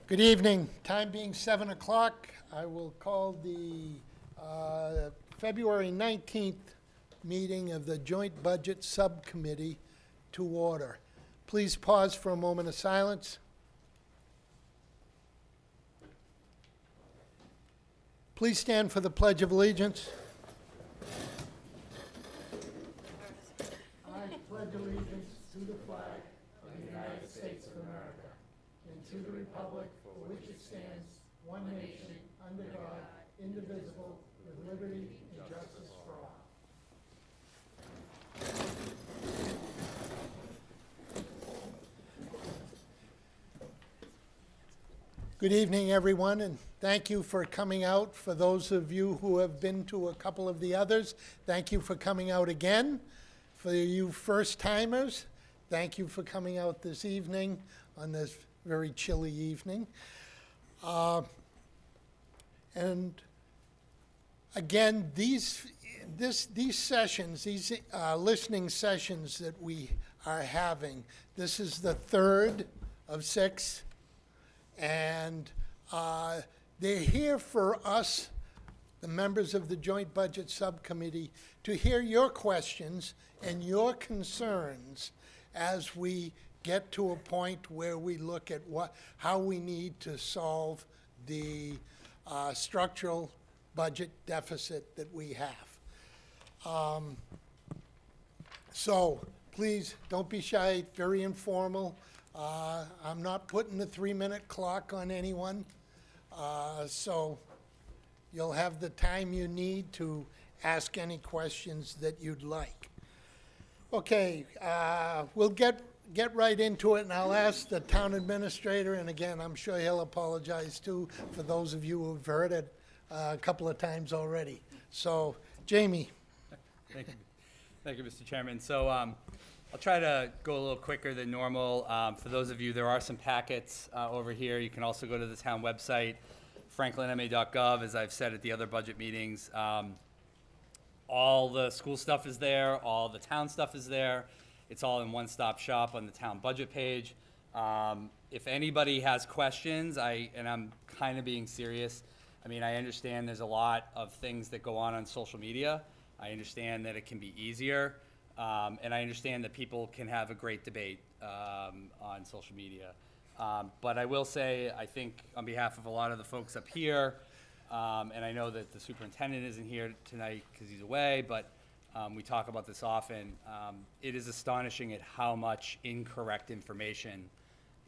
Good evening. Time being 7 o'clock, I will call the February 19th meeting of the Joint Budget Subcommittee to order. Please pause for a moment of silence. Please stand for the Pledge of Allegiance. I pledge allegiance to the flag of the United States of America and to the republic for which it stands, one nation, under God, indivisible, with liberty and justice for all. Good evening, everyone, and thank you for coming out. For those of you who have been to a couple of the others, thank you for coming out again. For you first-timers, thank you for coming out this evening on this very chilly evening. And again, these sessions, these listening sessions that we are having, this is the third of 6, and they're here for us, the members of the Joint Budget Subcommittee, to hear your questions and your concerns as we get to a point where we look at how we need to solve the structural budget deficit that we have. So please don't be shy, very informal. I'm not putting a 3-minute clock on anyone. So you'll have the time you need to ask any questions that you'd like. Okay, we'll get right into it, and I'll ask the town administrator, and again, I'm sure he'll apologize too for those of you who've heard it a couple of times already. So, Jamie. Thank you, Mr. Chairman. So I'll try to go a little quicker than normal. For those of you, there are some packets over here. You can also go to the town website, franklinma.gov, as I've said at the other budget meetings. All the school stuff is there, all the town stuff is there. It's all in one-stop shop on the town budget page. If anybody has questions, and I'm kind of being serious, I mean, I understand there's a lot of things that go on social media. I understand that it can be easier, and I understand that people can have a great debate on social media. But I will say, I think on behalf of a lot of the folks up here, and I know that the superintendent isn't here tonight because he's away, but we talk about this often. It is astonishing at how much incorrect information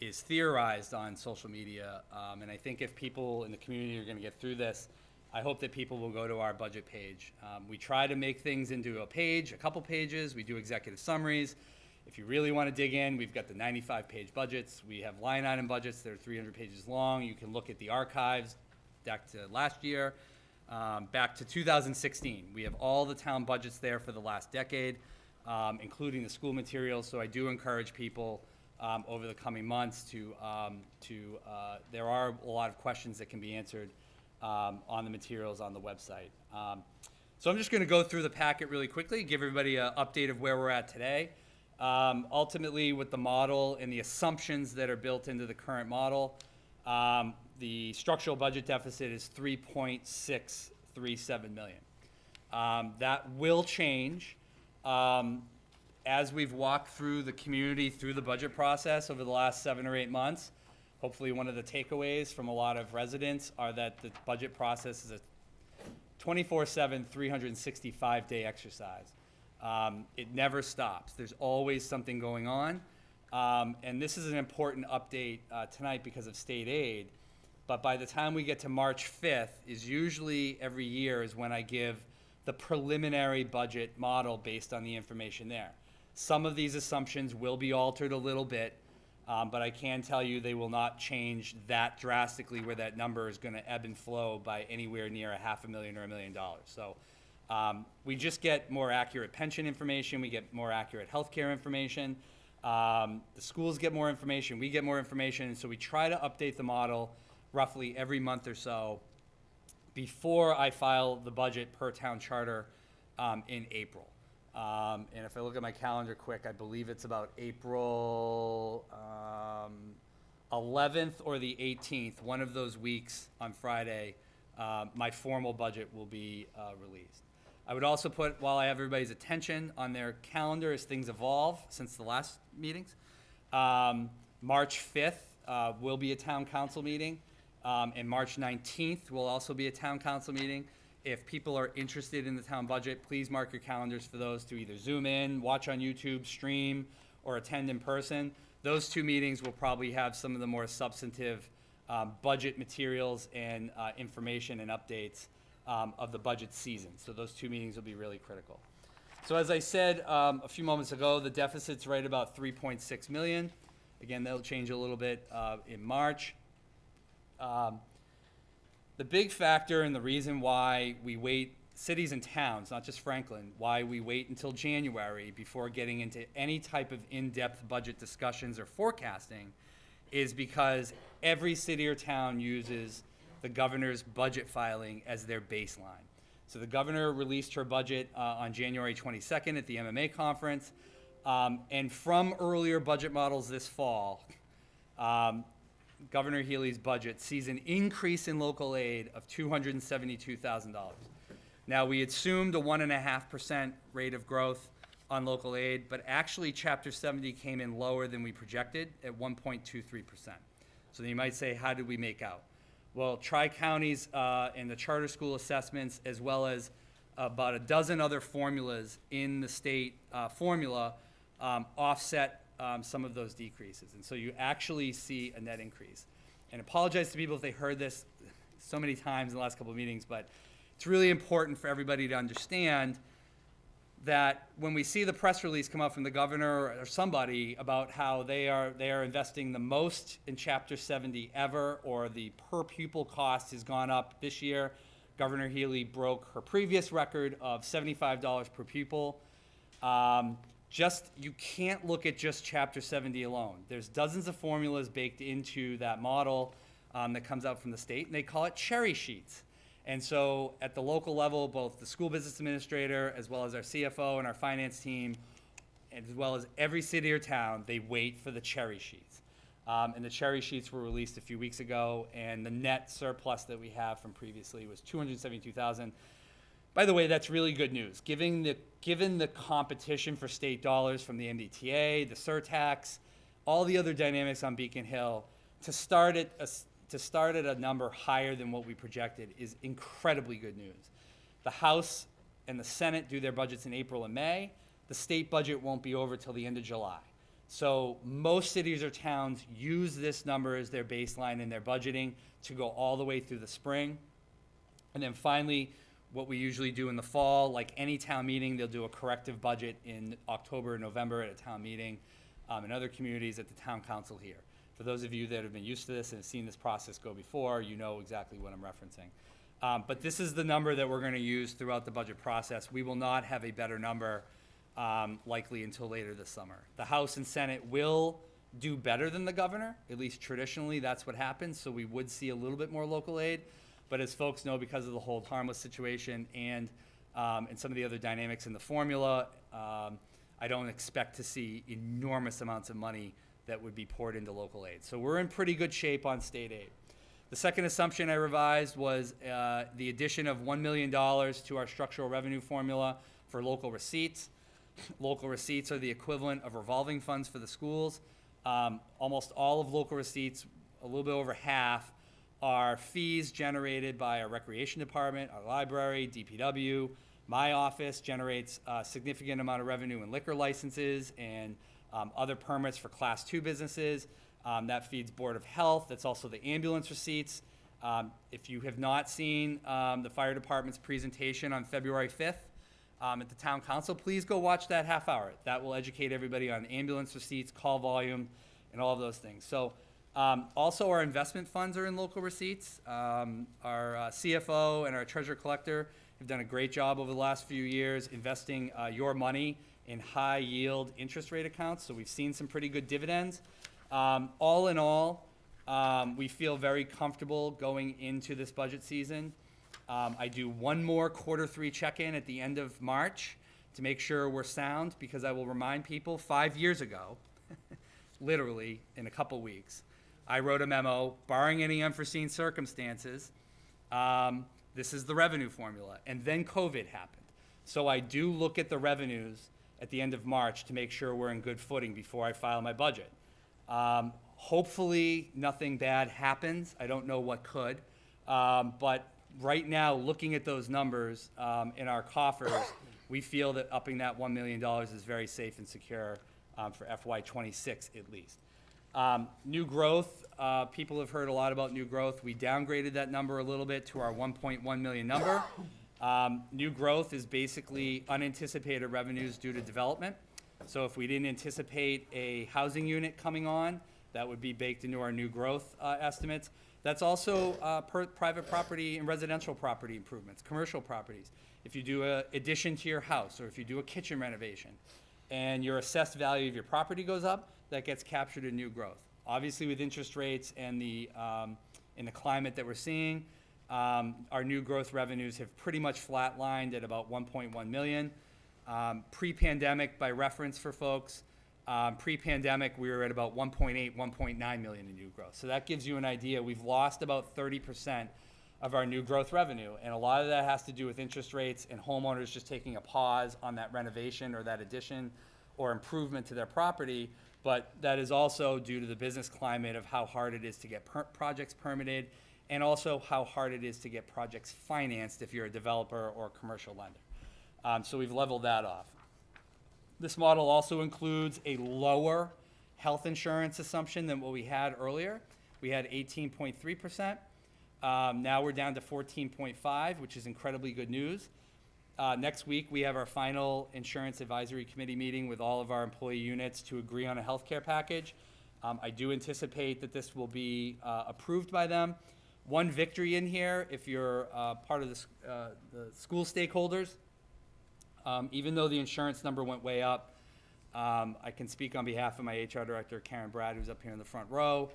is theorized on social media. And I think if people in the community are going to get through this, I hope that people will go to our budget page. We try to make things into a couple pages. We do executive summaries. If you really want to dig in, we've got the 95-page budgets. We have line item budgets that are 300 pages long. You can look at the archives back to last year. Back to 2016. We have all the town budgets there for the last decade, including the school materials. So I do encourage people over the coming months there are a lot of questions that can be answered on the materials on the website. So I'm just going to go through the packet really quickly, give everybody an update of where we're at today. Ultimately, with the model and the assumptions that are built into the current model, the structural budget deficit is $3.637 million. That will change as we've walked through the community through the budget process over the last 7 or 8 months. Hopefully one of the takeaways from a lot of residents are that the budget process is a 24/7, 365-day exercise. It never stops. There's always something going on. And this is an important update tonight because of state aid. But by the time we get to March 5th is usually every year is when I give the preliminary budget model based on the information there. Some of these assumptions will be altered a little bit, but I can tell you they will not change that drastically where that number is going to ebb and flow by anywhere near $500,000 or $1 million. So we just get more accurate pension information. We get more accurate healthcare information. The schools get more information. We get more information. And so we try to update the model roughly every month or so before I file the budget per town charter in April. And if I look at my calendar quick, I believe it's about April 11th or the 18th, one of those weeks on Friday, my formal budget will be released. I would also put, while I have everybody's attention on their calendar as things evolve since the last meetings, March 5th will be a town council meeting, and March 19th will also be a town council meeting. If people are interested in the town budget, please mark your calendars for those to either Zoom in, watch on YouTube, stream, or attend in person. Those two meetings will probably have some of the more substantive budget materials and information and updates of the budget season. So those two meetings will be really critical. So as I said a few moments ago, the deficit's right about 3.6 million. Again, that'll change a little bit in March. The big factor and the reason why we wait, cities and towns, not just Franklin, why we wait until January before getting into any type of in-depth budget discussions or forecasting is because every city or town uses the governor's budget filing as their baseline. So the governor released her budget on January 22nd at the MMA conference. And from earlier budget models this fall, Governor Healy's budget sees an increase in local aid of $272,000. Now, we assumed a 1.5% rate of growth on local aid, but actually Chapter 70 came in lower than we projected at 1.23%. So then you might say, how did we make out? Well, tri-counties and the charter school assessments, as well as about a dozen other formulas in the state formula, offset some of those decreases. And so you actually see a net increase. And apologize to people if they heard this so many times in the last couple of meetings, but it's really important for everybody to understand that when we see the press release come out from the governor or somebody about how they are investing the most in Chapter 70 ever, or the per pupil cost has gone up this year, Governor Healy broke her previous record of $75 per pupil. You can't look at just Chapter 70 alone. There's dozens of formulas baked into that model that comes out from the state, and they call it cherry sheets. And so at the local level, both the school business administrator, as well as our CFO and our finance team, as well as every city or town, they wait for the cherry sheets. And the cherry sheets were released a few weeks ago, and the net surplus that we have from previously was $272,000. By the way, that's really good news. Given the competition for state dollars from the MDTA, the surtax, all the other dynamics on Beacon Hill, to start at a number higher than what we projected is incredibly good news. The House and the Senate do their budgets in April and May. The state budget won't be over till the end of July. So most cities or towns use this number as their baseline in their budgeting to go all the way through the spring. And then finally, what we usually do in the fall, like any town meeting, they'll do a corrective budget in October and November at a town meeting, in other communities at the town council here. For those of you that have been used to this and have seen this process go before, you know exactly what I'm referencing. But this is the number that we're going to use throughout the budget process. We will not have a better number likely until later this summer. The House and Senate will do better than the governor, at least traditionally that's what happens, so we would see a little bit more local aid. But as folks know, because of the hold harmless situation and some of the other dynamics in the formula, I don't expect to see enormous amounts of money that would be poured into local aid. So we're in pretty good shape on state aid. The second assumption I revised was the addition of $1 million to our structural revenue formula for local receipts. Local receipts are the equivalent of revolving funds for the schools. Almost all of local receipts, a little bit over half, are fees generated by our recreation department, our library, DPW. My office generates a significant amount of revenue in liquor licenses and other permits for Class 2 businesses. That feeds Board of Health. That's also the ambulance receipts. If you have not seen the fire department's presentation on February 5th at the town council, please go watch that half hour. That will educate everybody on ambulance receipts, call volume, and all of those things. So also our investment funds are in local receipts. Our CFO and our treasurer collector have done a great job over the last few years investing your money in high yield interest rate accounts. So we've seen some pretty good dividends. All in all, we feel very comfortable going into this budget season. I do one more Q3 check-in at the end of March to make sure we're sound, because I will remind people 5 years ago, literally in a couple weeks, I wrote a memo, barring any unforeseen circumstances, this is the revenue formula. And then COVID happened. So I do look at the revenues at the end of March to make sure we're in good footing before I file my budget. Hopefully nothing bad happens. I don't know what could. But right now, looking at those numbers in our coffers, we feel that upping that $1 million is very safe and secure for FY26 at least. New growth, people have heard a lot about new growth. We downgraded that number a little bit to our 1.1 million number. New growth is basically unanticipated revenues due to development. So if we didn't anticipate a housing unit coming on, that would be baked into our new growth estimates. That's also private property and residential property improvements, commercial properties. If you do an addition to your house, or if you do a kitchen renovation, and your assessed value of your property goes up, that gets captured in new growth. Obviously, with interest rates and the in the climate that we're seeing, our new growth revenues have pretty much flatlined at about 1.1 million. Pre-pandemic, by reference for folks, pre-pandemic we were at about 1.8, 1.9 million in new growth. So that gives you an idea. We've lost about 30% of our new growth revenue, and a lot of that has to do with interest rates and homeowners just taking a pause on that renovation or that addition or improvement to their property. But that is also due to the business climate of how hard it is to get projects permitted, and also how hard it is to get projects financed if you're a developer or a commercial lender. So we've leveled that off. This model also includes a lower health insurance assumption than what we had earlier. We had 18.3%. Now we're down to 14.5, which is incredibly good news. Next week, we have our final insurance advisory committee meeting with all of our employee units to agree on a healthcare package. I do anticipate that this will be approved by them. One victory in here, if you're part of the school stakeholders, even though the insurance number went way up, I can speak on behalf of my HR director, Karen Brad, who's up here in the front row.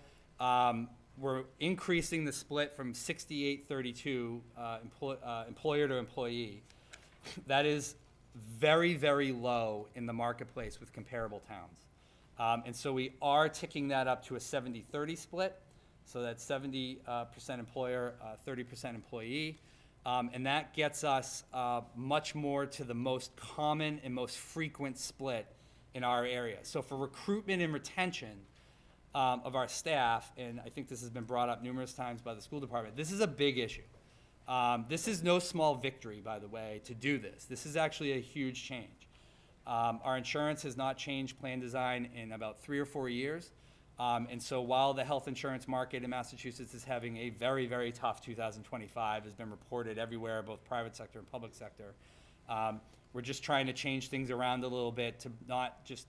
We're increasing the split from 68-32 employer to employee. That is very, very low in the marketplace with comparable towns. And so we are ticking that up to a 70-30 split. So that's 70% employer, 30% employee. And that gets us much more to the most common and most frequent split in our area. So for recruitment and retention of our staff, and I think this has been brought up numerous times by the school department, this is a big issue. This is no small victory, by the way, to do this. This is actually a huge change. Our insurance has not changed plan design in about 3 or 4 years. And so while the health insurance market in Massachusetts is having a very, very tough 2025, has been reported everywhere, both private sector and public sector, we're just trying to change things around a little bit to not just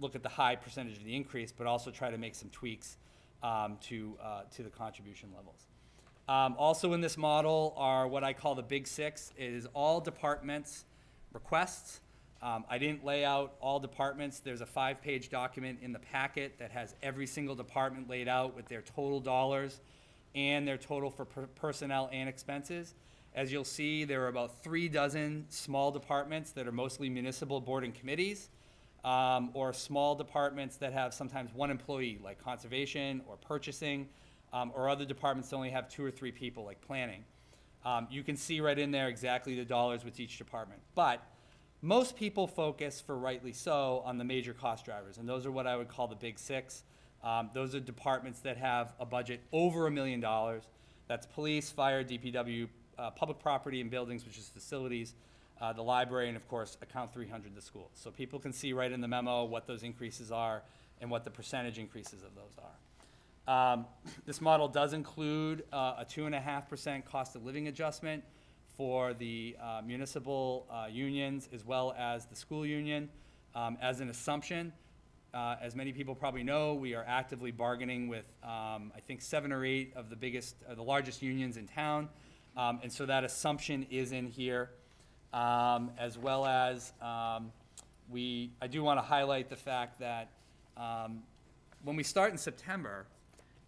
look at the high percentage of the increase, but also try to make some tweaks to the contribution levels. Also in this model are what I call the big six. It is all departments' requests. I didn't lay out all departments. There's a 5-page document in the packet that has every single department laid out with their total dollars and their total for personnel and expenses. As you'll see, there are about 3 dozen small departments that are mostly municipal board and committees, or small departments that have sometimes 1 employee, like conservation or purchasing, or other departments that only have 2 or 3 people, like planning. You can see right in there exactly the dollars with each department. But most people focus, for rightly so, on the major cost drivers, and those are what I would call the big six. Those are departments that have a budget over $1 million. That's police, fire, DPW, public property and buildings, which is facilities, the library, and of course, account 300, the schools. So people can see right in the memo what those increases are and what the percentage increases of those are. This model does include a 2.5% cost of living adjustment for the municipal unions as well as the school union as an assumption. As many people probably know, we are actively bargaining with I think 7 or 8 of the largest unions in town, and so that assumption is in here, as well as I do want to highlight the fact that when we start in September,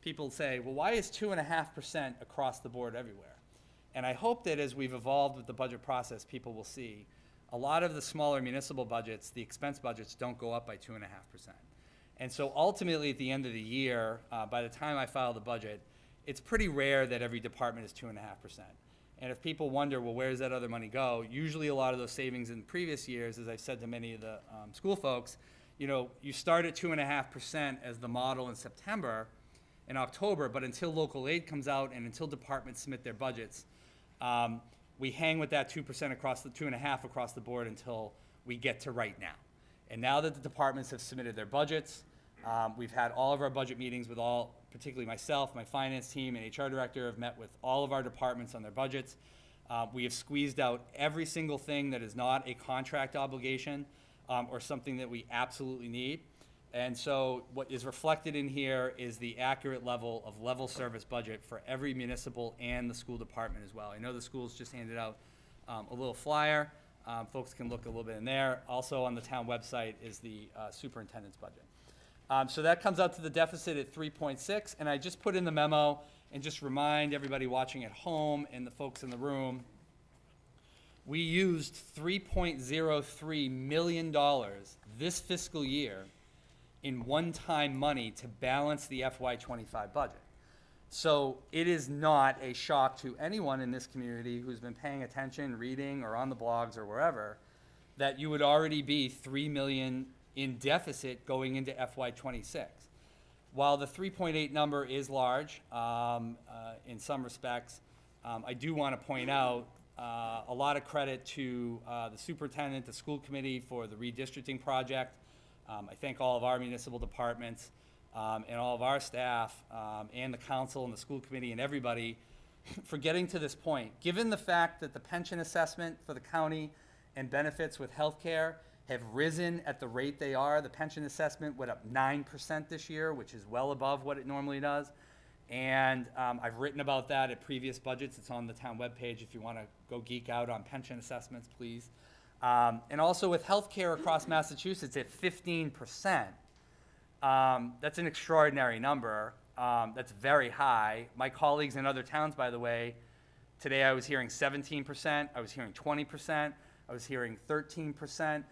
people say, well, why is 2.5% across the board everywhere? And I hope that as we've evolved with the budget process, people will see a lot of the smaller municipal budgets, the expense budgets don't go up by 2.5%. And so ultimately, at the end of the year, by the time I file the budget, it's pretty rare that every department is 2.5%. And if people wonder, well, where does that other money go? Usually a lot of those savings in previous years, as I've said to many of the school folks, you know, you start at 2.5% as the model in September and October, but until local aid comes out and until departments submit their budgets, we hang with that 2% across the 2.5% across the board until we get to right now. And now that the departments have submitted their budgets, we've had all of our budget meetings with all, particularly myself, my finance team, and HR director have met with all of our departments on their budgets. We have squeezed out every single thing that is not a contract obligation or something that we absolutely need. And so what is reflected in here is the accurate level of level service budget for every municipal and the school department as well. I know the schools just handed out a little flyer. Folks can look a little bit in there. Also on the town website is the superintendent's budget. So that comes out to the deficit at 3.6, and I just put in the memo and just remind everybody watching at home and the folks in the room, we used $3.03 million this fiscal year in one-time money to balance the FY25 budget. So it is not a shock to anyone in this community who's been paying attention, reading, or on the blogs or wherever, that you would already be $3 million in deficit going into FY26. While the 3.8 number is large in some respects, I do want to point out a lot of credit to the superintendent, the school committee for the redistricting project. I thank all of our municipal departments and all of our staff and the council and the school committee and everybody for getting to this point. Given the fact that the pension assessment for the county and benefits with healthcare have risen at the rate they are, the pension assessment went up 9% this year, which is well above what it normally does. And I've written about that at previous budgets. It's on the town webpage if you want to go geek out on pension assessments, please. And also with healthcare across Massachusetts at 15%. That's an extraordinary number. That's very high. My colleagues in other towns, by the way, today I was hearing 17%, I was hearing 20%, I was hearing 13%.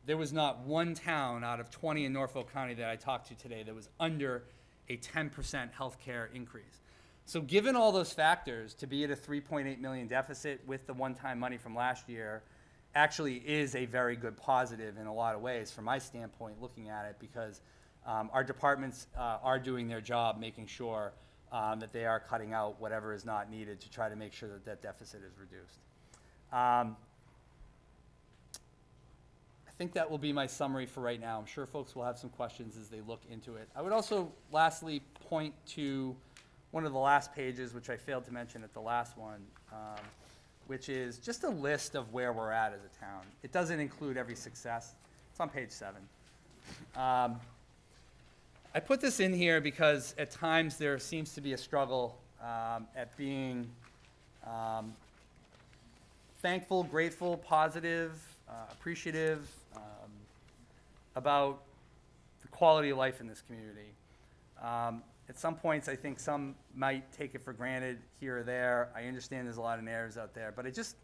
There was not one town out of 20 in Norfolk County that I talked to today that was under a 10% healthcare increase. So given all those factors, to be at a 3.8 million deficit with the one-time money from last year actually is a very good positive in a lot of ways from my standpoint looking at it, because our departments are doing their job making sure that they are cutting out whatever is not needed to try to make sure that that deficit is reduced. I think that will be my summary for right now. I'm sure folks will have some questions as they look into it. I would also lastly point to one of the last pages, which I failed to mention at the last one, which is just a list of where we're at as a town. It doesn't include every success. It's on page 7. I put this in here because at times there seems to be a struggle at being thankful, grateful, positive, appreciative about the quality of life in this community. At some points, I think some might take it for granted here or there. I understand there's a lot of narratives out there, but I just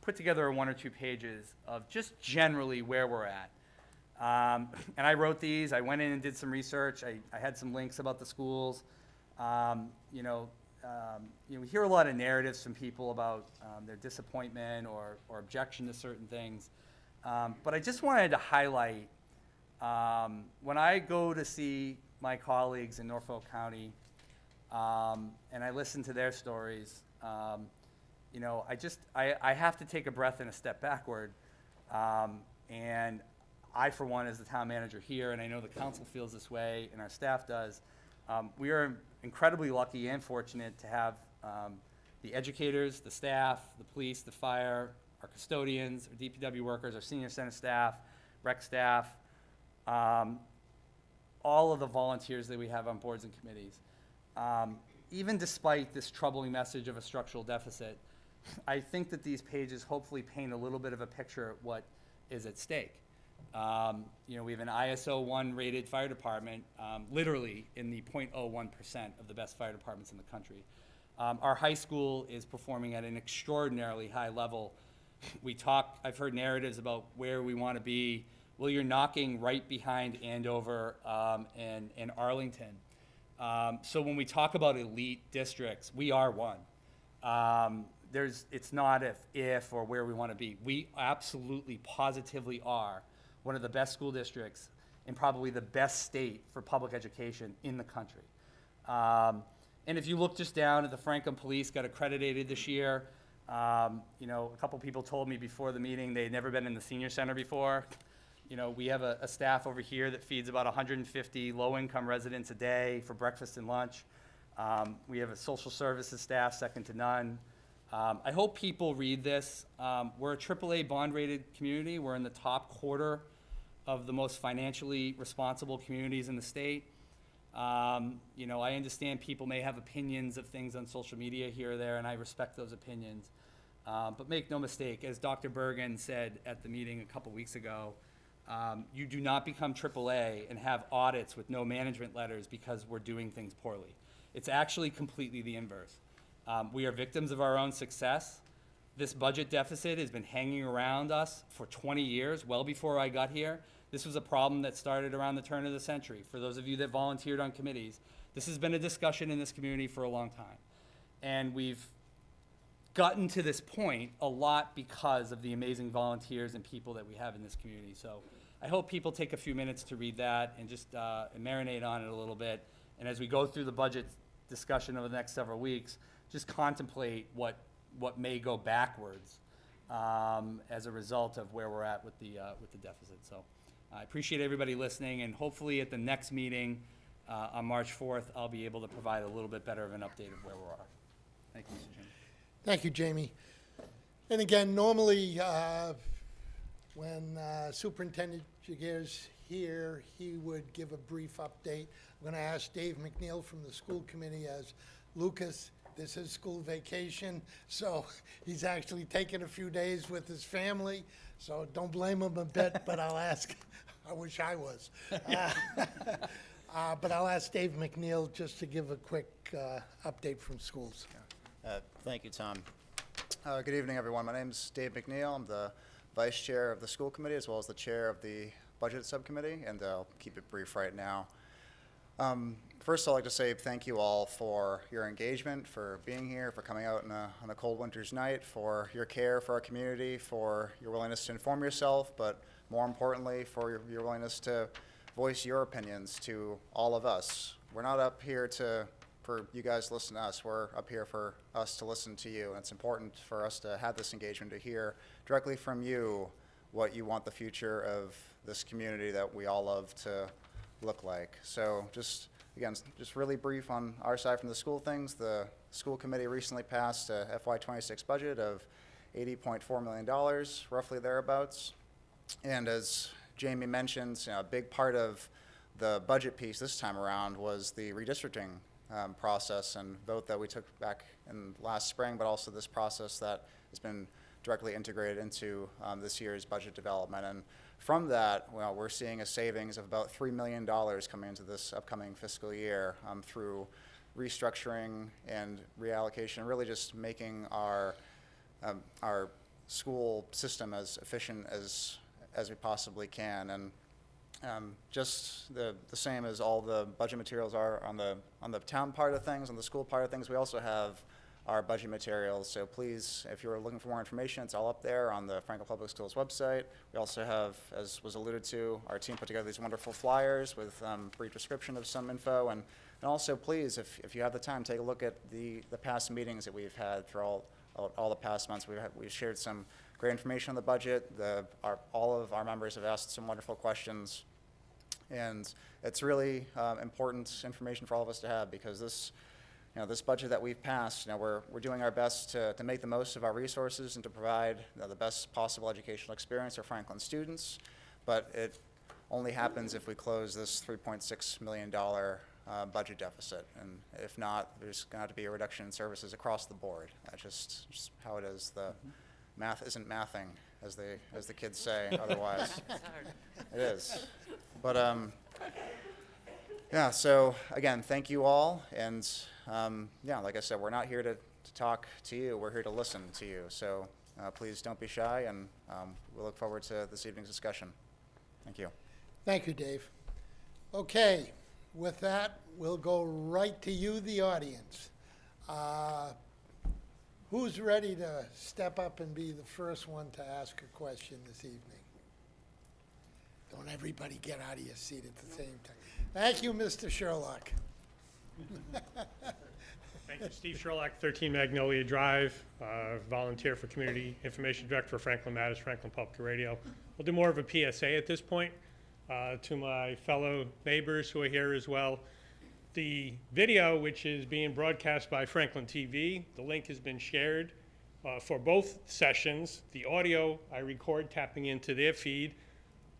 put together 1 or 2 pages of just generally where we're at. And I wrote these. I went in and did some research. I had some links about the schools. We hear a lot of narratives from people about their disappointment or objection to certain things. But I just wanted to highlight, when I go to see my colleagues in Norfolk County and I listen to their stories, I have to take a breath and a step backward. And I, for one, as the town manager here, and I know the council feels this way and our staff does, we are incredibly lucky and fortunate to have the educators, the staff, the police, the fire, our custodians, our DPW workers, our senior center staff, rec staff, all of the volunteers that we have on boards and committees. Even despite this troubling message of a structural deficit, I think that these pages hopefully paint a little bit of a picture of what is at stake. We have an ISO 1 rated fire department, literally in the 0.01% of the best fire departments in the country. Our high school is performing at an extraordinarily high level. I've heard narratives about where we want to be Well, you're knocking right behind Andover and Arlington. So when we talk about elite districts, we are one. It's not if or where we want to be. We absolutely, positively are one of the best school districts and probably the best state for public education in the country. And if you look just down at the Franklin Police got accredited this year, you know, a couple people told me before the meeting they had never been in the senior center before. You know, we have a staff over here that feeds about 150 low-income residents a day for breakfast and lunch. We have a social services staff second to none. I hope people read this. We're a AAA bond-rated community. We're in the top quarter of the most financially responsible communities in the state. You know, I understand people may have opinions of things on social media here or there, and I respect those opinions. But make no mistake, as Dr. Bergen said at the meeting a couple weeks ago, you do not become AAA and have audits with no management letters because we're doing things poorly. It's actually completely the inverse. We are victims of our own success. This budget deficit has been hanging around us for 20 years, well before I got here. This was a problem that started around the turn of the century. For those of you that volunteered on committees, this has been a discussion in this community for a long time. And we've gotten to this point a lot because of the amazing volunteers and people that we have in this community. So I hope people take a few minutes to read that and just marinate on it a little bit. And as we go through the budget discussion over the next several weeks, just contemplate what may go backwards as a result of where we're at with the deficit. So I appreciate everybody listening, and hopefully at the next meeting on March 4th, I'll be able to provide a little bit better of an update of where we are. Thank you, Mr. Chairman. Thank you, Jamie. And again, normally when Superintendent Jaguar's here, he would give a brief update. I'm going to ask Dave McNeil from the school committee, as Lucas, this is school vacation, so he's actually taking a few days with his family, so don't blame him a bit, but I'll ask, I wish I was. But I'll ask Dave McNeil just to give a quick update from schools. Thank you, Tom. Good evening, everyone. My name's Dave McNeil. I'm the vice chair of the school committee as well as the chair of the budget subcommittee, and I'll keep it brief right now. First, I'd like to say thank you all for your engagement, for being here, for coming out on a cold winter's night, for your care for our community, for your willingness to inform yourself, but more importantly, for your willingness to voice your opinions to all of us. We're not up here for you guys to listen to us. We're up here for us to listen to you. And it's important for us to have this engagement, to hear directly from you what you want the future of this community that we all love to look like. So just really brief on our side from the school things. The school committee recently passed a FY26 budget of $80.4 million, roughly thereabouts. And as Jamie mentioned, a big part of the budget piece this time around was the redistricting process and vote that we took back in last spring, but also this process that has been directly integrated into this year's budget development. And from that, well, we're seeing a savings of about $3 million coming into this upcoming fiscal year through restructuring and reallocation, really just making our school system as efficient as we possibly can. And just the same as all the budget materials are on the town part of things, on the school part of things, we also have our budget materials. So please, if you're looking for more information, it's all up there on the Franklin Public Schools website. We also have, as was alluded to, our team put together these wonderful flyers with brief description of some info. And also, please, if you have the time, take a look at the past meetings that we've had for all the past months. We've shared some great information on the budget. All of our members have asked some wonderful questions. And it's really important information for all of us to have, because this budget that we've passed, we're doing our best to make the most of our resources and to provide the best possible educational experience for Franklin students. But it only happens if we close this $3.6 million budget deficit. And if not, there's going to have to be a reduction in services across the board. That's just how it is. The math isn't mathing, as the kids say otherwise. It is. But yeah, so again, thank you all. And yeah, like I said, we're not here to talk to you. We're here to listen to you. So please don't be shy, and we look forward to this evening's discussion. Thank you. Thank you, Dave. Okay, with that, we'll go right to you, the audience. Who's ready to step up and be the first one to ask a question this evening? Don't everybody get out of your seat at the same time. Thank you, Mr. Sherlock. Thank you, Steve Sherlock, 13 Magnolia Drive, volunteer for Community Information Director for Franklin Matters, Franklin Public Radio. We'll do more of a PSA at this point to my fellow neighbors who are here as well. The video, which is being broadcast by Franklin TV, the link has been shared for both sessions. The audio I record tapping into their feed.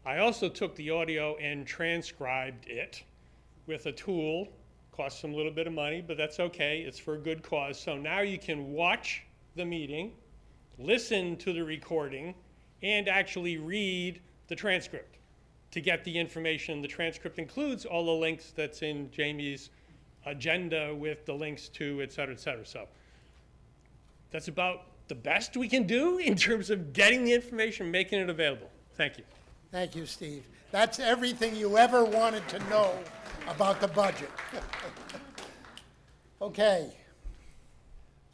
I also took the audio and transcribed it with a tool. Costs some little bit of money, but that's okay. It's for a good cause. So now you can watch the meeting, listen to the recording, and actually read the transcript to get the information. The transcript includes all the links that's in Jamie's agenda with the links to et cetera, et cetera. So that's about the best we can do in terms of getting the information, making it available. Thank you. Thank you, Steve. That's everything you ever wanted to know about the budget. Okay.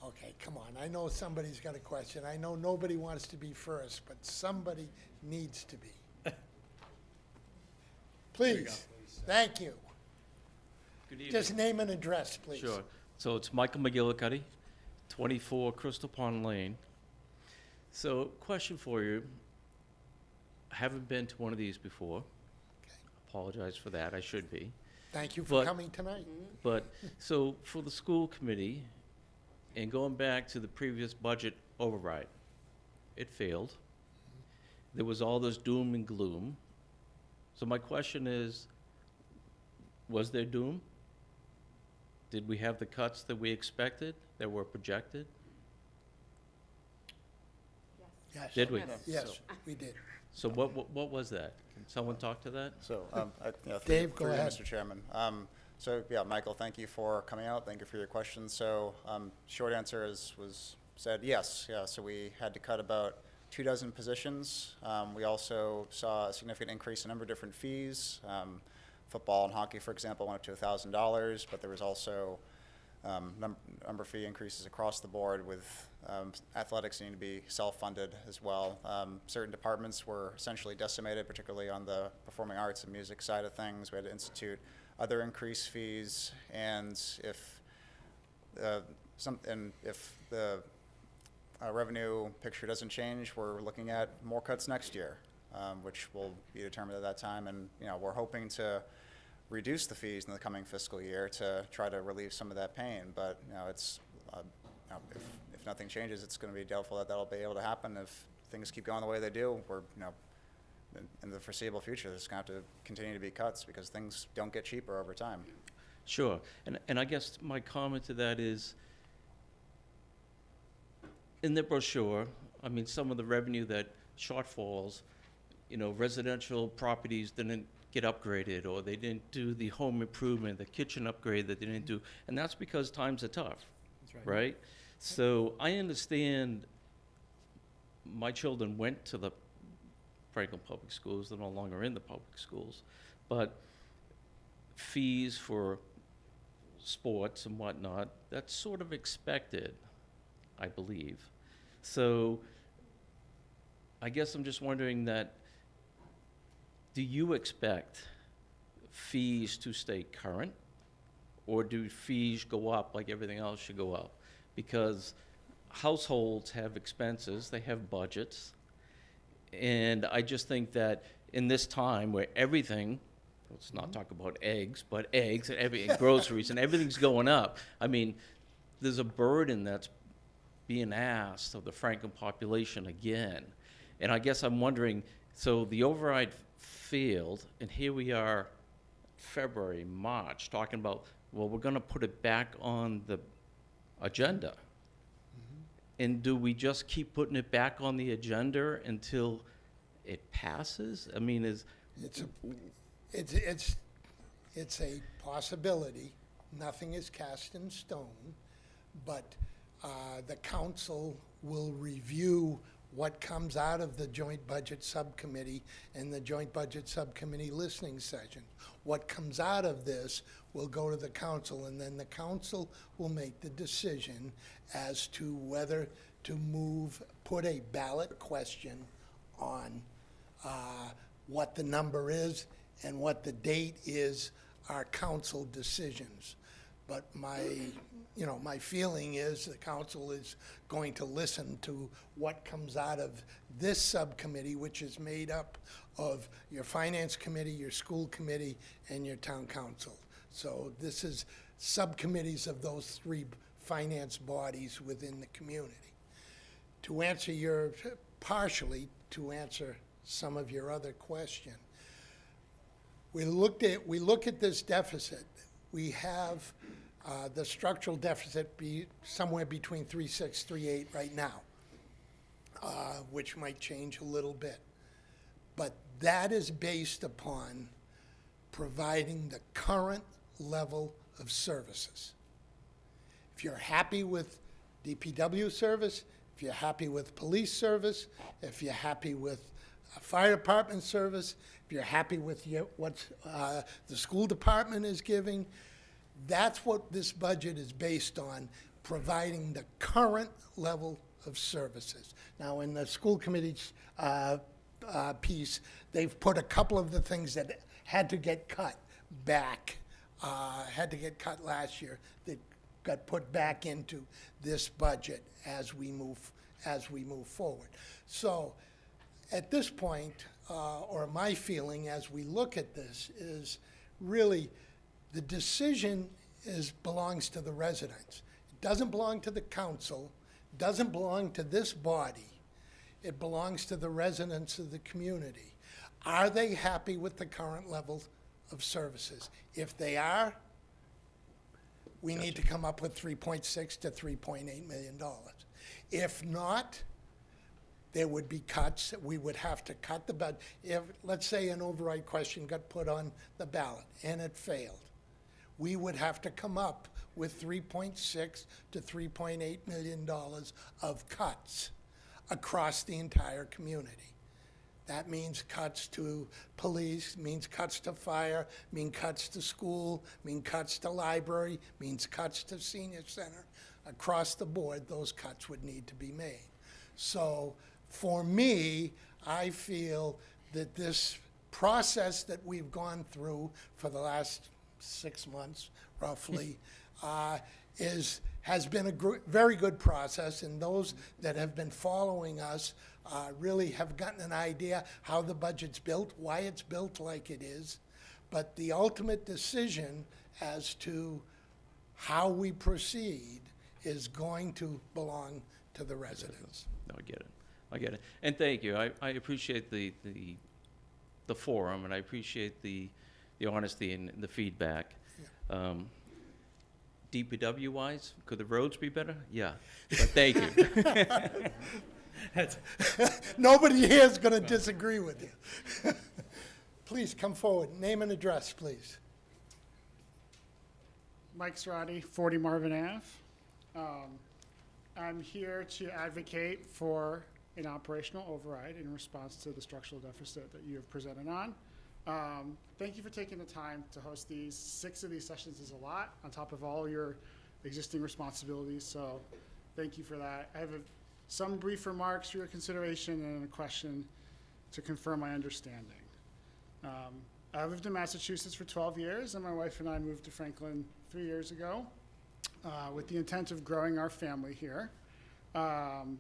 Okay, come on. I know somebody's got a question. I know nobody wants to be first, but somebody needs to be. Please. Thank you. Good evening. Just name and address, please. Sure. So it's Michael McGillicuddy, 24 Crystal Pond Lane. So, question for you. I haven't been to one of these before. Apologize for that. I should be. Thank you for But- coming tonight. But, so for the school committee, and going back to the previous budget override, it failed. There was all this doom and gloom. So my question is, was there doom? Did we have the cuts that we expected, that were projected? Yes. Did we? Yes, we did. So what was that? Can someone talk to that? So, Dave, go through you, ahead. Mr. Chairman. So, yeah, Michael, thank you for coming out. Thank you for your questions. So, short answer was said yes. Yeah, so we had to cut about 24 positions. We also saw a significant increase in a number of different fees. Football and hockey, for example, went up to $1,000, but there was also number of fee increases across the board, with athletics needing to be self-funded as well. Certain departments were essentially decimated, particularly on the performing arts and music side of things. We had to institute other increased fees, and if the revenue picture doesn't change, we're looking at more cuts next year, which will be determined at that time. And we're hoping to reduce the fees in the coming fiscal year to try to relieve some of that pain. But it's if nothing changes, it's going to be doubtful that that'll be able to happen. If things keep going the way they do, we're in the foreseeable future, there's going to have to continue to be cuts because things don't get cheaper over time. Sure. And I guess my comment to that is, in the brochure, I mean, some of the revenue that shortfalls, residential properties didn't get upgraded, or they didn't do the home improvement, the kitchen upgrade that they didn't do, and that's because times are tough, right? So I understand my children went to the Franklin Public Schools. They're no longer in the public schools, but fees for sports and whatnot, that's sort of expected, I believe. So I guess I'm just wondering that, do you expect fees to stay current, or do fees go up like everything else should go up? Because households have expenses, they have budgets, and I just think that in this time where everything, let's not talk about eggs, but eggs and groceries and everything's going up, I mean, there's a burden that's being asked of the Franklin population again. And I guess I'm wondering, so the override failed, and here we are, February, March, talking about, well, we're going to put it back on the agenda. And do we just keep putting it back on the agenda until it passes? I mean, It's a possibility. Nothing is cast in stone, but the council will review what comes out of the Joint Budget Subcommittee and the Joint Budget Subcommittee listening session. What comes out of this will go to the council, and then the council will make the decision as to whether to put a ballot question on what the number is and what the date is, our council decisions. But my feeling is the council is going to listen to what comes out of this subcommittee, which is made up of your finance committee, your school committee, and your town council. So this is subcommittees of those three finance bodies within the community. To answer to answer some of your other question, we look at this deficit. We have the structural deficit be somewhere between 3.6, 3.8 right now, which might change a little bit. But that is based upon providing the current level of services. If you're happy with DPW service, if you're happy with police service, if you're happy with fire department service, if you're happy with what the school department is giving, that's what this budget is based on, providing the current level of services. Now, in the school committee's piece, they've put a couple of the things that had to get cut back, had to get cut last year, that got put back into this budget as we move forward. So, at this point, or my feeling as we look at this is really the decision belongs to the residents. It doesn't belong to the council, doesn't belong to this body. It belongs to the residents of the community. Are they happy with the current level of services? If they are, we need to come up with $3.6 to $3.8 million. If not, there would be cuts. We would have to cut the budget. If, let's say, an override question got put on the ballot and it failed, we would have to come up with $3.6 to $3.8 million of cuts across the entire community. That means cuts to police, means cuts to fire, means cuts to school, means cuts to library, means cuts to senior center. Across the board, those cuts would need to be made. So for me, I feel that this process that we've gone through for the last 6 months, roughly, has been a very good process, and those that have been following us really have gotten an idea how the budget's built, why it's built like it is. But the ultimate decision as to how we proceed is going to belong to the residents. No, I get it. And thank you. I appreciate the forum, and I appreciate the honesty and the feedback. Yeah. DPW-wise, could the roads be better? Yeah, but thank you. Nobody here is going to disagree with you. Please come forward. Name and address, please. Mike Cerati, 40 Marvin Ave. I'm here to advocate for an operational override in response to the structural deficit that you have presented on. Thank you for taking the time to host these. 6 of these sessions is a lot on top of all your existing responsibilities, so thank you for that. I have some brief remarks for your consideration and a question to confirm my understanding. I lived in Massachusetts for 12 years, and my wife and I moved to Franklin 3 years ago with the intent of growing our family here.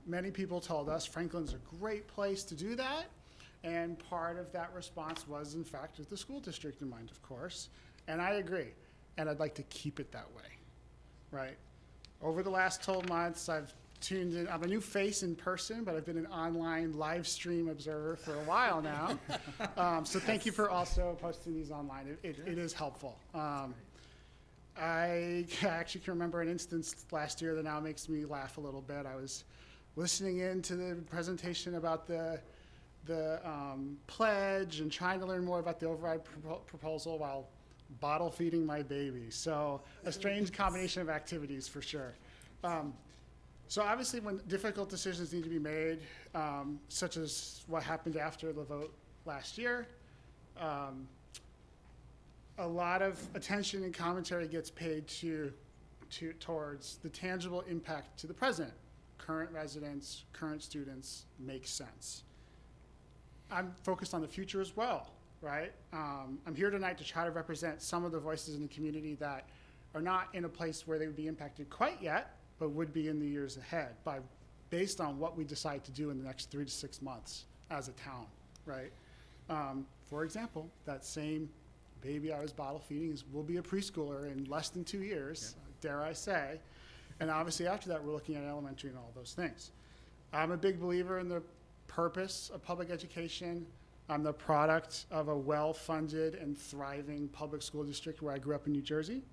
Many people told us Franklin's a great place to do that, and part of that response was, in fact, with the school district in mind, of course, and I agree, and I'd like to keep it that way, right? Over the last 12 months, I've tuned in. I'm a new face in person, but I've been an online live stream observer for a while now. So thank you for also posting these online. It is helpful. I actually can remember an instance last year that now makes me laugh a little bit. I was listening in to the presentation about the pledge and trying to learn more about the override proposal while bottle feeding my baby. So a strange combination of activities for sure. So obviously, when difficult decisions need to be made, such as what happened after the vote last year, a lot of attention and commentary gets paid towards the tangible impact to the present. Current residents, current students, makes sense. I'm focused on the future as well, right? I'm here tonight to try to represent some of the voices in the community that are not in a place where they would be impacted quite yet, but would be in the years ahead based on what we decide to do in the next 3 to 6 months as a town, right? For example, that same baby I was bottle feeding will be a preschooler in less than 2 years, dare I say. And obviously after that, we're looking at elementary and all those things. I'm a big believer in the purpose of public education. I'm the product of a well-funded and thriving public school district where I grew up in New Jersey.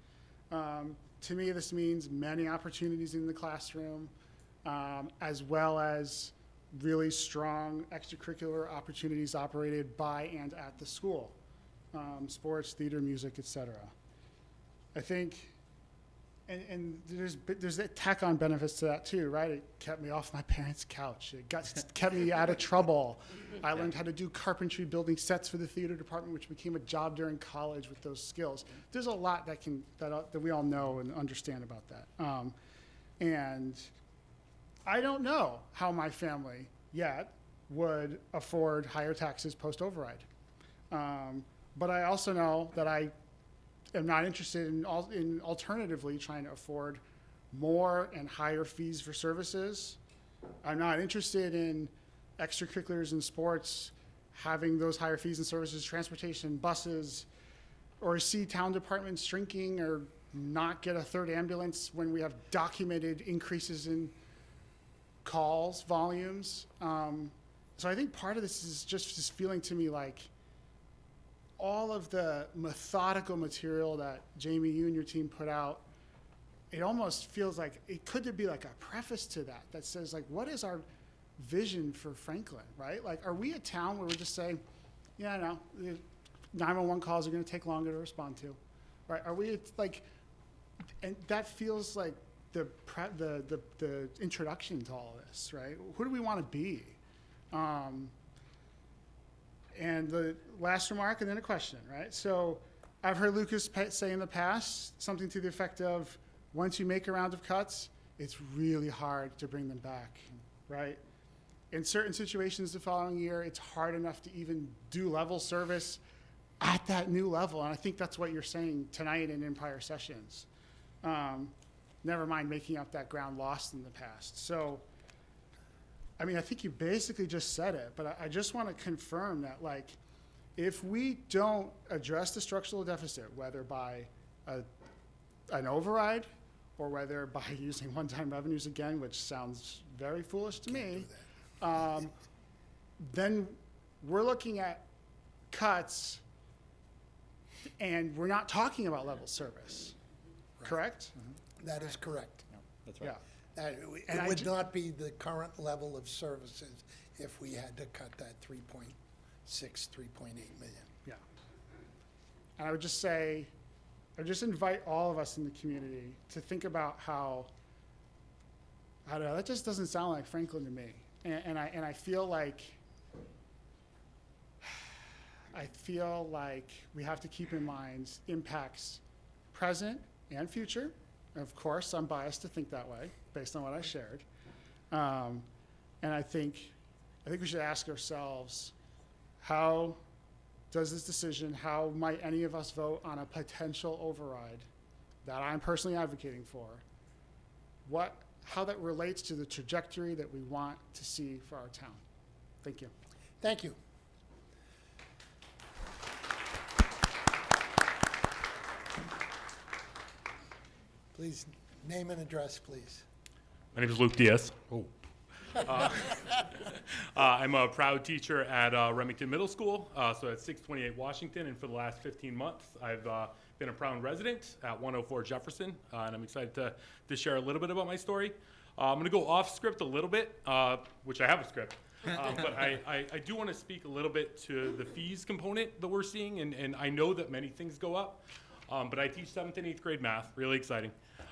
To me, this means many opportunities in the classroom, as well as really strong extracurricular opportunities operated by and at the school. Sports, theater, music, etc. I think, and there's tack-on benefits to that too, right? It kept me off my parents' couch. It kept me out of trouble. I learned how to do carpentry, building sets for the theater department, which became a job during college with those skills. There's a lot that we all know and understand about that. And I don't know how my family yet would afford higher taxes post-override. But I also know that I am not interested in alternatively trying to afford more and higher fees for services. I'm not interested in extracurriculars and sports having those higher fees and services, transportation, buses, or see town departments shrinking or not get a third ambulance when we have documented increases in calls, volumes. So I think part of this is just this feeling to me like all of the methodical material that Jamie, you and your team put out, it almost feels like it could be like a preface to that says like, what is our vision for Franklin, right? Like, are we a town where we're just saying, yeah, no, 911 calls are going to take longer to respond to, right? Are we like, and that feels like the introduction to all of this, right? Who do we want to be? And the last remark and then a question, right? So I've heard Lucas say in the past something to the effect of, once you make a round of cuts, it's really hard to bring them back, right? In certain situations the following year, it's hard enough to even do level service at that new level. And I think that's what you're saying tonight and in prior sessions. Never mind making up that ground lost in the past. So, I mean, I think you basically just said it, but I just want to confirm that, like, if we don't address the structural deficit, whether by an override or whether by using one-time revenues again, which sounds very foolish to me, then we're looking at cuts and we're not talking about level service, correct? That is correct. That's right. Yeah. It would not be the current level of services if we had to cut that 3.6, 3.8 million. Yeah. And I would just say, I just invite all of us in the community to think about how, I don't know, that just doesn't sound like Franklin to me. And I feel like, we have to keep in mind impacts present and future. Of course, I'm biased to think that way based on what I shared. And I think we should ask ourselves, how does this decision, how might any of us vote on a potential override that I'm personally advocating for, how that relates to the trajectory that we want to see for our town. Thank you. Thank you. Please, name and address, please. My name is Luke Diaz. I'm a proud teacher at Remington Middle School, so at 628 Washington, and for the last 15 months, I've been a proud resident at 104 Jefferson, and I'm excited to share a little bit about my story. I'm going to go off script a little bit, which I have a script, but I do want to speak a little bit to the fees component that we're seeing, and I know that many things go up, but I teach 7th and 8th grade math, really exciting.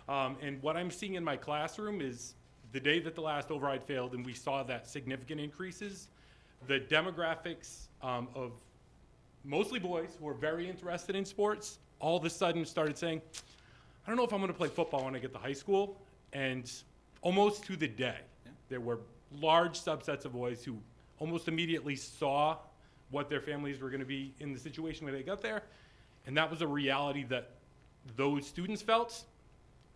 And what I'm seeing in my classroom is the day that the last override failed and we saw that significant increases, the demographics of mostly boys who are very interested in sports all of a sudden started saying, I don't know if I'm going to play football when I get to high school. And almost to the day, there were large subsets of boys who almost immediately saw what their families were going to be in the situation where they got there. And that was a reality that those students felt.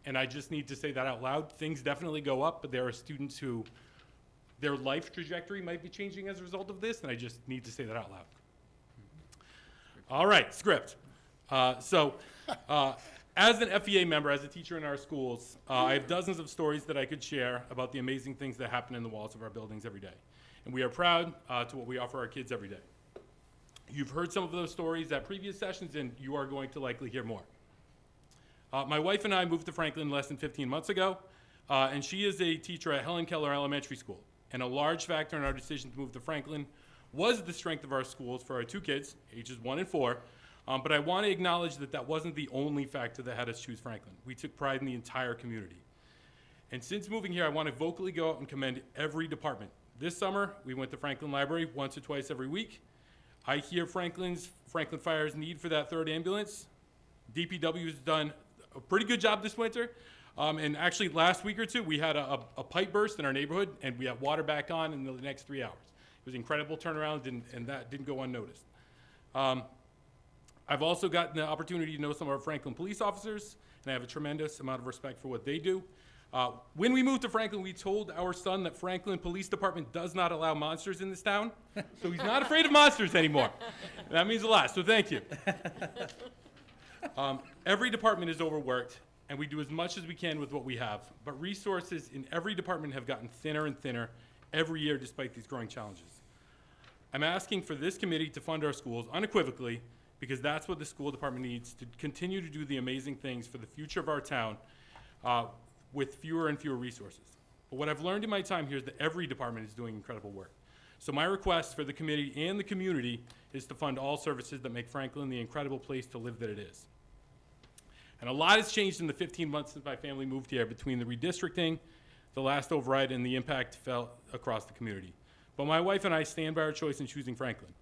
And I just need to say that out loud. Things definitely go up, but there are students who their life trajectory might be changing as a result of this, and I just need to say that out loud. All right, script. As an FEA member, as a teacher in our schools, I have dozens of stories that I could share about the amazing things that happen in the walls of our buildings every day. And we are proud to what we offer our kids every day. You've heard some of those stories at previous sessions, and you are going to likely hear more. My wife and I moved to Franklin less than 15 months ago, and she is a teacher at Helen Keller Elementary School. And a large factor in our decision to move to Franklin was the strength of our schools for our two kids, ages 1 and 4. But I want to acknowledge that that wasn't the only factor that had us choose Franklin. We took pride in the entire community. And since moving here, I want to vocally go out and commend every department. This summer, we went to Franklin Library once or twice every week. I hear Franklin Fire's need for that third ambulance. DPW has done a pretty good job this winter. And actually, last week or two, we had a pipe burst in our neighborhood, and we had water back on in the next 3 hours. It was an incredible turnaround, and that didn't go unnoticed. I've also gotten the opportunity to know some of our Franklin police officers, and I have a tremendous amount of respect for what they do. When we moved to Franklin, we told our son that Franklin Police Department does not allow monsters in this town, so he's not afraid of monsters anymore. That means a lot, so thank you. Every department is overworked, and we do as much as we can with what we have, but resources in every department have gotten thinner and thinner every year despite these growing challenges. I'm asking for this committee to fund our schools unequivocally, because that's what the school department needs to continue to do the amazing things for the future of our town with fewer and fewer resources. But what I've learned in my time here is that every department is doing incredible work. So my request for the committee and the community is to fund all services that make Franklin the incredible place to live that it is. And a lot has changed in the 15 months since my family moved here between the redistricting, the last override, and the impact felt across the community. But my wife and I stand by our choice in choosing Franklin.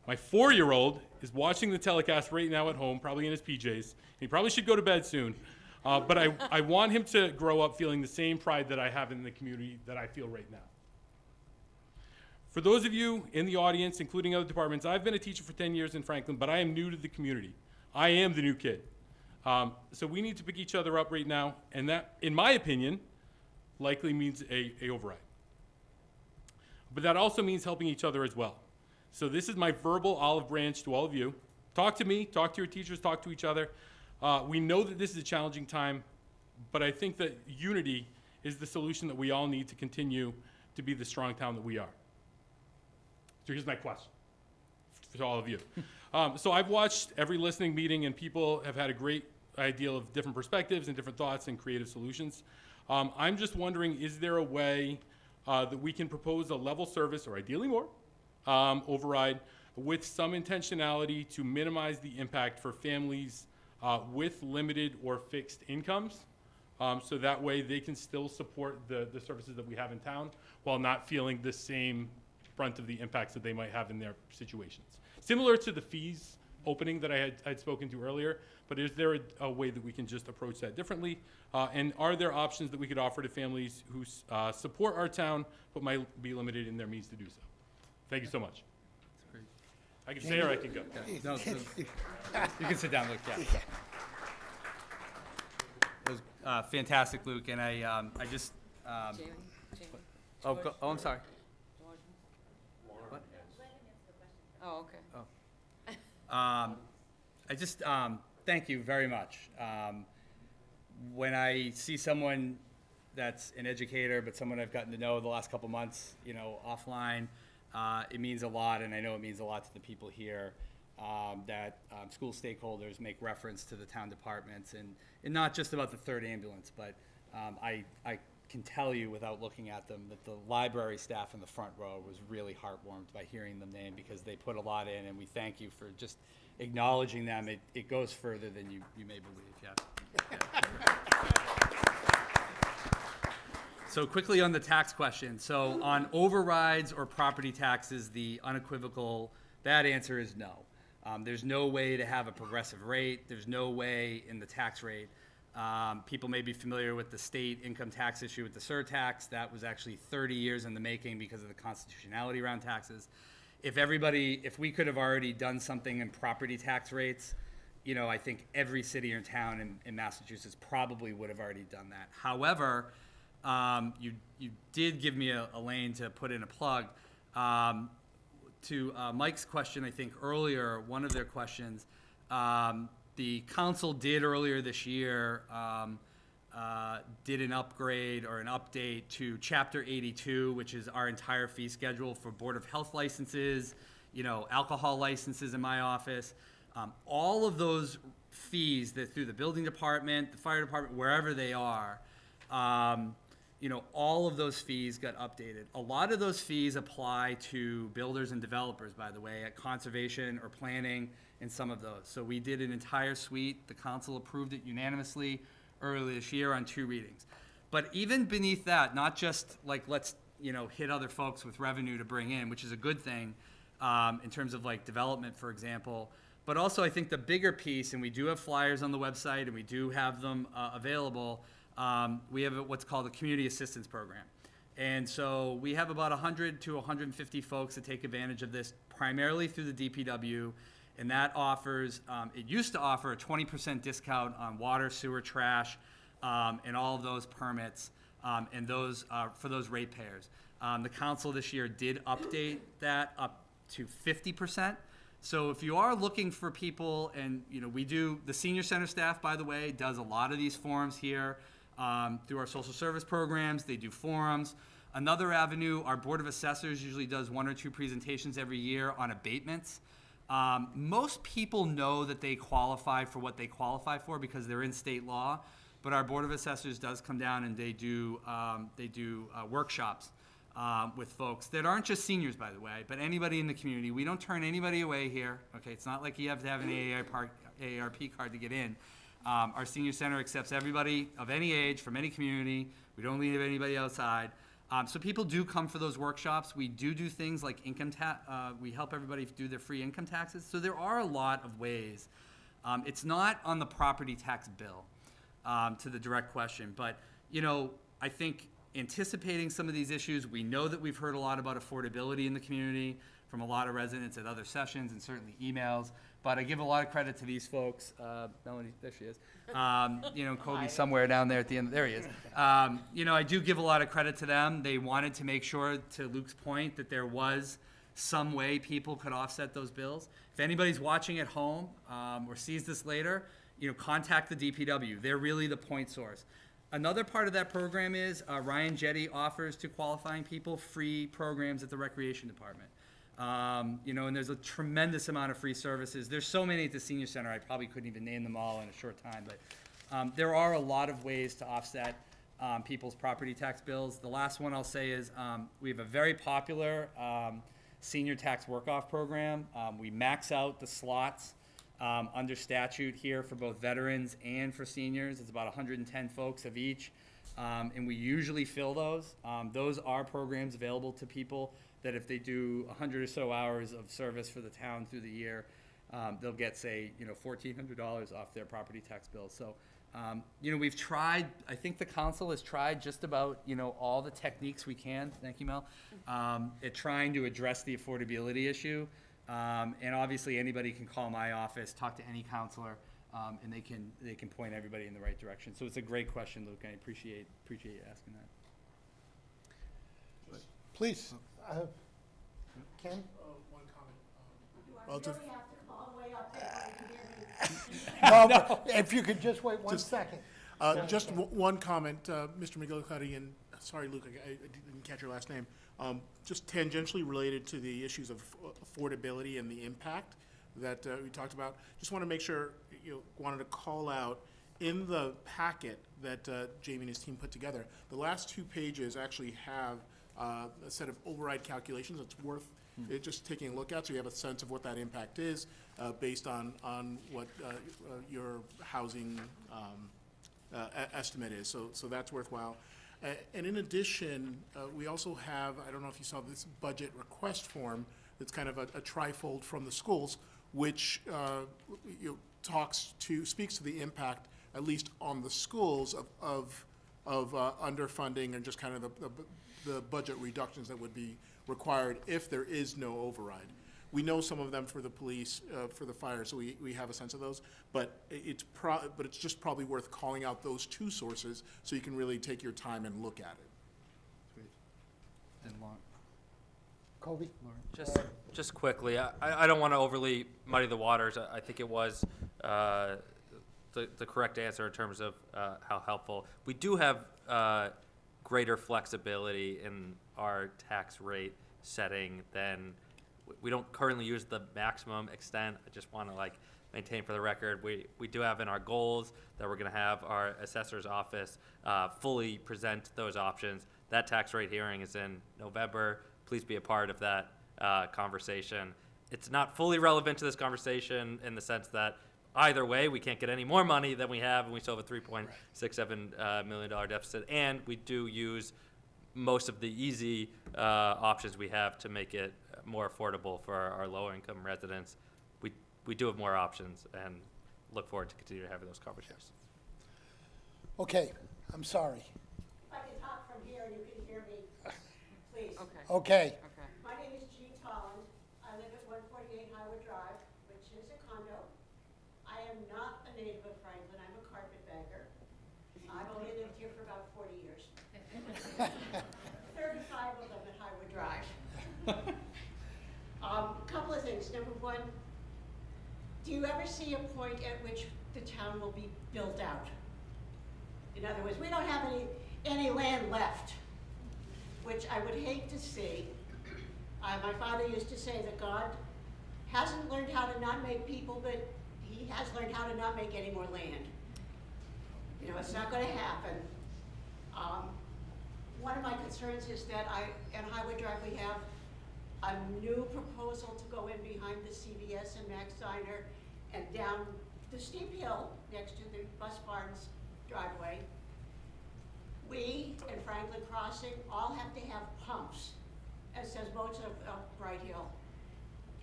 My 4-year-old is watching the telecast right now at home, probably in his PJs. He probably should go to bed soon. But I want him to grow up feeling the same pride that I have in the community that I feel right now. For those of you in the audience, including other departments, I've been a teacher for 10 years in Franklin, but I am new to the community. I am the new kid. So we need to pick each other up right now, and that, in my opinion, likely means a override. But that also means helping each other as well. So this is my verbal olive branch to all of you. Talk to me, talk to your teachers, talk to each other. We know that this is a challenging time, but I think that unity is the solution that we all need to continue to be the strong town that we are. So here's my question to all of you. So I've watched every listening meeting, and people have had a great idea of different perspectives and different thoughts and creative solutions. I'm just wondering, is there a way that we can propose a level service, or ideally more, override with some intentionality to minimize the impact for families with limited or fixed incomes, so that way they can still support the services that we have in town while not feeling the same brunt of the impacts that they might have in their situations. Similar to the fees opening that I had spoken to earlier, but is there a way that we can just approach that differently? And are there options that we could offer to families who support our town but might be limited in their means to do so? Thank you so much. I can stay or I can go. No, you can sit down, Luke, yeah. It was fantastic, Luke, and I just, Jamie? oh, I'm sorry. What? Oh, okay. I just, thank you very much. When I see someone that's an educator, but someone I've gotten to know the last couple months, you know, offline, it means a lot, and I know it means a lot to the people here, that school stakeholders make reference to the town departments, and not just about the third ambulance, but I can tell you without looking at them that the library staff in the front row was really heartwarmed by hearing them named, because they put a lot in, and we thank you for just acknowledging them. It goes further than you may believe, yeah. So quickly on the tax question. So on overrides or property taxes, the unequivocal bad answer is no. There's no way to have a progressive rate. There's no way in the tax rate. People may be familiar with the state income tax issue with the surtax. That was actually 30 years in the making because of the constitutionality around taxes. If we could have already done something in property tax rates, you know, I think every city or town in Massachusetts probably would have already done that. However, you did give me a lane to put in a plug. To Mike's question, I think earlier, one of their questions, the council did earlier this year, did an upgrade or an update to Chapter 82, which is our entire fee schedule for Board of Health licenses, you know, alcohol licenses in my office. All of those fees that through the building department, the fire department, wherever they are, you know, all of those fees got updated. A lot of those fees apply to builders and developers, by the way, at conservation or planning and some of those. So we did an entire suite. The council approved it unanimously earlier this year on 2 readings. But even beneath that, not just like let's, you know, hit other folks with revenue to bring in, which is a good thing in terms of like development, for example. But also I think the bigger piece, and we do have flyers on the website and we do have them available, we have what's called a community assistance program. And so we have about 100 to 150 folks that take advantage of this primarily through the DPW. And that offers, it used to offer a 20% discount on water, sewer, trash, and all of those permits, and those for those ratepayers. The council this year did update that up to 50%. So if you are looking for people, and you know, we do, the senior center staff, by the way, does a lot of these forums here through our social service programs. They do forums. Another avenue, our Board of Assessors usually does 1 or 2 presentations every year on abatements. Most people know that they qualify for what they qualify for because they're in state law, but our Board of Assessors does come down and they do workshops with folks that aren't just seniors, by the way, but anybody in the community. We don't turn anybody away here. Okay, it's not like you have to have an AARP card to get in. Our senior center accepts everybody of any age from any community. We don't leave anybody outside. So people do come for those workshops. We do things like income tax. We help everybody do their free income taxes. So there are a lot of ways. It's not on the property tax bill, to the direct question. But, you know, I think anticipating some of these issues, we know that we've heard a lot about affordability in the community from a lot of residents at other sessions and certainly emails. But I give a lot of credit to these folks. Melanie, there she is. You know, Kobe's somewhere down there at the end. There he is. You know, I do give a lot of credit to them. They wanted to make sure, to Luke's point, that there was some way people could offset those bills. If anybody's watching at home or sees this later, you know, contact the DPW. They're really the point source. Another part of that program is Ryan Jetty offers to qualifying people free programs at the Recreation Department. You know, and there's a tremendous amount of free services. There's so many at the senior center, I probably couldn't even name them all in a short time, but there are a lot of ways to offset people's property tax bills. The last one I'll say is we have a very popular senior tax work-off program. We max out the slots under statute here for both veterans and for seniors. It's about 110 folks of each, and we usually fill those. Those are programs available to people that if they do 100 or so hours of service for the town through the year, they'll get, say, you know, $1,400 off their property tax bill. So, you know, we've tried, I think the council has tried just about, you know, all the techniques we can, thank you, Mel, at trying to address the affordability issue. And obviously anybody can call my office, talk to any counselor, and they can point everybody in the right direction. So it's a great question, Luke. I appreciate you asking that. Please. Ken? One comment. Well, Do I really have to call way up there? No, if you could just wait one second. Just one comment, Mr. McGillicuddy, and sorry, Luke, I didn't catch your last name. Just tangentially related to the issues of affordability and the impact that we talked about. Just want to make sure, wanted to call out in the packet that Jamie and his team put together, the last 2 pages actually have a set of override calculations. It's worth it just taking a look at, so you have a sense of what that impact is based on what your housing estimate is. So that's worthwhile. And in addition, we also have, I don't know if you saw this budget request form, that's kind of a trifold from the schools, which speaks to the impact, at least on the schools, of underfunding and just kind of the budget reductions that would be required if there is no override. We know some of them for the police, for the fire, so we have a sense of those, but it's just probably worth calling out those two sources so you can really take your time and look at it. And Lauren. Kobe? Just quickly, I don't want to overly muddy the waters. I think it was the correct answer in terms of how helpful. We do have greater flexibility in our tax rate setting than, we don't currently use the maximum extent. I just want to maintain for the record, we do have in our goals that we're going to have our assessor's office fully present those options. That tax rate hearing is in November. Please be a part of that conversation. It's not fully relevant to this conversation in the sense that either way, we can't get any more money than we have, and we still have a $3.67 million deficit, and we do use most of the easy options we have to make it more affordable for our low-income residents. We do have more options, and look forward to continue having those conversations. Okay, I'm sorry. If I can talk from here and you can hear me, please. Okay, My name is Jean Tolland. I live at 148 Highwood Drive, which is a condo. I am not a native of Franklin. I'm a carpetbagger. I've only lived here for about 40 years. 35 of them at Highwood Drive. A couple of things. Number one, do you ever see a point at which the town will be built out? In other words, we don't have any land left, which I would hate to see. My father used to say that God hasn't learned how to not make people, but he has learned how to not make any more land. It's not going to happen. One of my concerns is that at Highwood Drive, we have a new proposal to go in behind the CVS and Max Diner and down the steep hill next to the bus barn's driveway. We and Franklin Crossing all have to have pumps, as says boats of Bright Hill,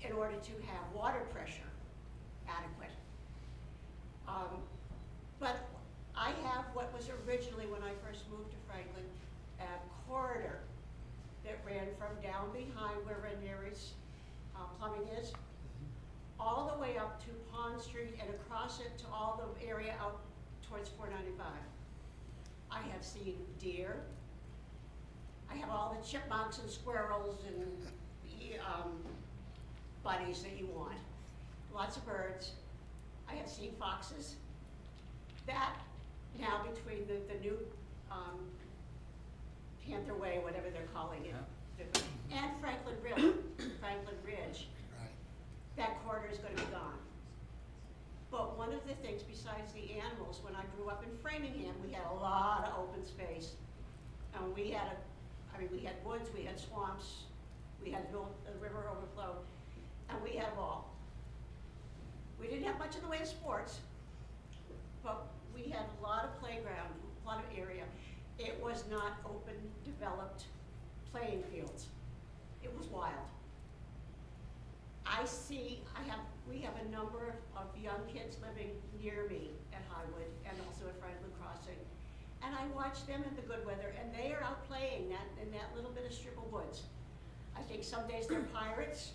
in order to have water pressure adequate. But I have what was originally, when I first moved to Franklin, a corridor that ran from down behind where Ranieri's plumbing is, all the way up to Pond Street and across it to all the area out towards 495. I have seen deer. I have all the chipmunks and squirrels and bunnies that you want. Lots of birds. I have seen foxes. That now between the new Panther Way, whatever they're calling it, and Franklin Ridge, that corridor is going to be gone. But one of the things besides the animals, when I grew up in Framingham, we had a lot of open space. And we had woods, we had swamps, we had the river overflow, and we had them all. We didn't have much in the way of sports, but we had a lot of playground, a lot of area. It was not open, developed playing fields. It was wild. We have a number of young kids living near me at Highwood and also at Franklin Crossing. And I watch them in the good weather, and they are out playing in that little bit of strip of woods. I think some days they're pirates,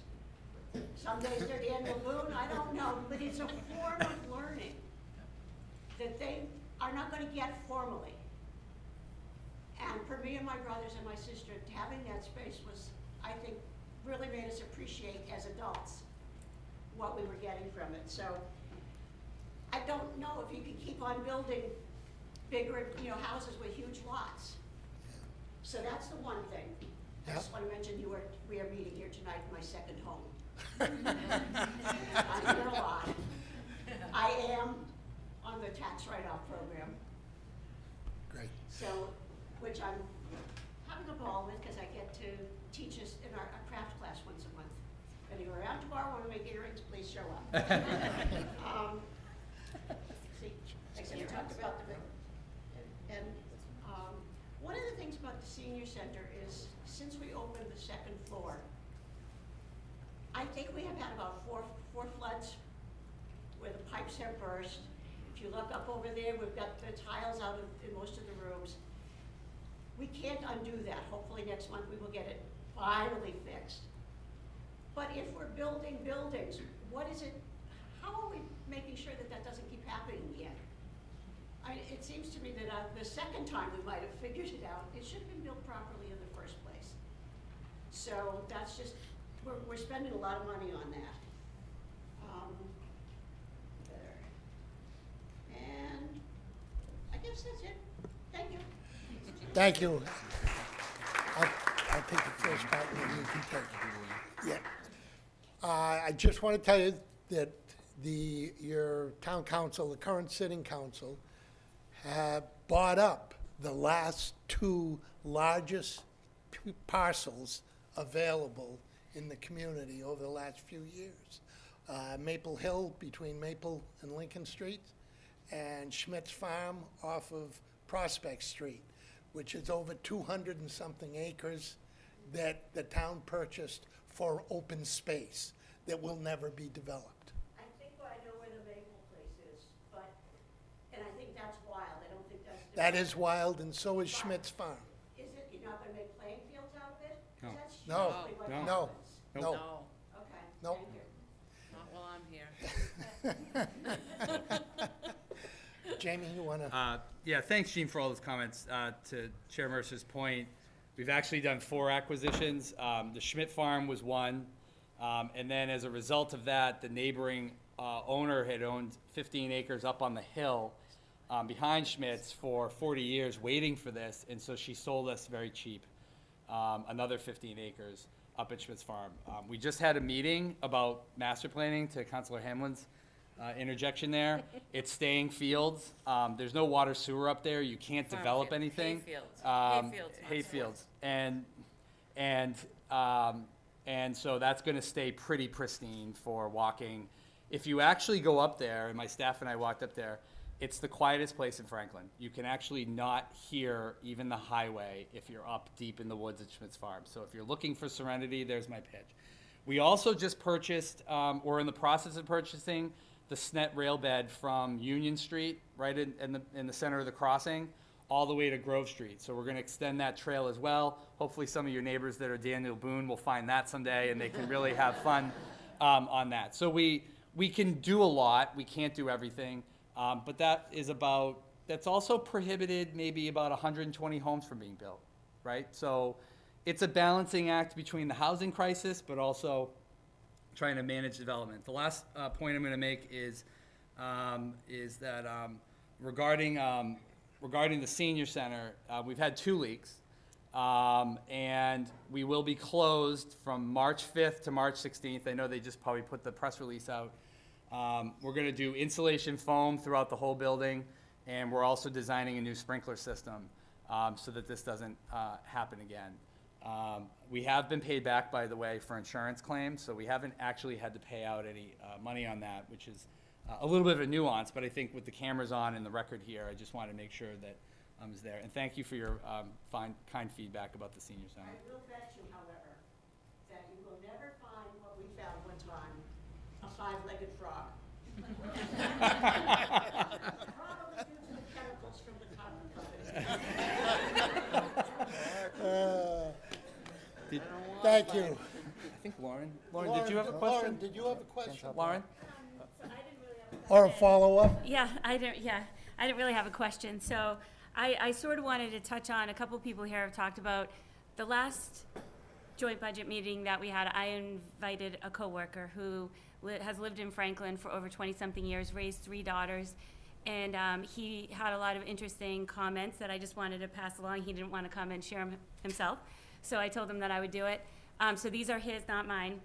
some days they're Daniel Boone, I don't know, but it's a form of learning that they are not going to get formally. And for me and my brothers and my sister, having that space was, I think, really made us appreciate as adults what we were getting from it. So I don't know if you can keep on building bigger, houses with huge lots. So that's the one thing. I just want to mention we are meeting here tonight in my second home. I'm here a lot. I am on the tax write-off program. great. So, which I'm having a ball with because I get to teach us in our craft class once a month. If you're around tomorrow, want to make earrings, please show up. See, like I said, we talked about the big, and one of the senior center is, since we opened the second floor, I think we have had about four floods where the pipes have burst. If you look up over there, we've got the tiles out in most of the rooms. We can't undo that. Hopefully next month we will get it finally fixed. But if we're building buildings, what is it, how are we making sure that that doesn't keep happening again? It seems to me that the second time we might have figured it out, it should have been built properly in the first place. So that's just, we're spending a lot of money on that. There. And I guess that's it. Thank you. Thank you. I'll take the first part and then you can take it. Yeah. I just want to tell you that your town council, the current sitting council, have bought up the last two largest parcels available in the community over the last few years. Maple Hill between Maple and Lincoln Street, and Schmidt's Farm off of Prospect Street, which is over 200 and something acres that the town purchased for open space that will never be developed. I think I know where the Maple place is, but, and I think that's wild. I don't think that's. That is wild, and so is Schmidt's Farm. Is it, you're not gonna make playing fields out of it? 'Cause No. that's No, usually what no. No, happens. no, No, Okay, No. thank you. not while I'm here. Jamie, you wanna? Yeah, thanks, Gene, for all those comments. To Chair Mercer's point, we've actually done 4 acquisitions. The Schmidt Farm was one. And then as a result of that, the neighboring owner had owned 15 acres up on the hill behind Schmidt's for 40 years waiting for this. And so she sold us very cheap another 15 acres up at Schmidt's Farm. We just had a meeting about master planning, to Councilor Hamlin's interjection there. It's staying fields. There's no water sewer up there. You can't Farm develop field- anything. hayfields. Hayfields, not Hayfields. And so that's gonna stay pretty pristine for walking. If you actually go up there, and my staff and I walked up there, it's the quietest place in Franklin. You can actually not hear even the highway if you're up deep in the woods at Schmidt's Farm. So if you're looking for serenity, there's my pitch. We also just purchased, or in the process of purchasing, the SNET rail bed from Union Street, right in the center of the crossing, all the way to Grove Street. So we're gonna extend that trail as well. Hopefully some of your neighbors that are Daniel Boone will find that someday, and they can really have fun on that. So we can do a lot, we can't do everything, but that's also prohibited maybe about 120 homes from being built, right? So it's a balancing act between the housing crisis, but also trying to manage development. The last point I'm gonna make is that regarding the senior center, we've had 2 leaks, and we will be closed from March 5th to March 16th. I know they just probably put the press release out. We're gonna do insulation foam throughout the whole building, and we're also designing a new sprinkler system so that this doesn't happen again. We have been paid back, by the way, for insurance claims, so we haven't actually had to pay out any money on that, which is a little bit of a nuance, but I think with the cameras on and the record here, I just want to make sure that it's there. And thank you for your kind feedback about the senior center. I will bet you, however, that you will never find what we found one time, a 5-legged frog. Probably due to the chemicals from the cotton company. Thank you. I think Lauren, did you have a question? Lauren, did you have a question? Lauren? Or a follow-up? Yeah, I didn't really have a question. So I sort of wanted to touch on, a couple people here have talked about the last joint budget meeting that we had. I invited a coworker who has lived in Franklin for over 20-something years, raised 3 daughters, and he had a lot of interesting comments that I just wanted to pass along. He didn't want to come and share them himself, so I told him that I would do it. So these are his, not mine.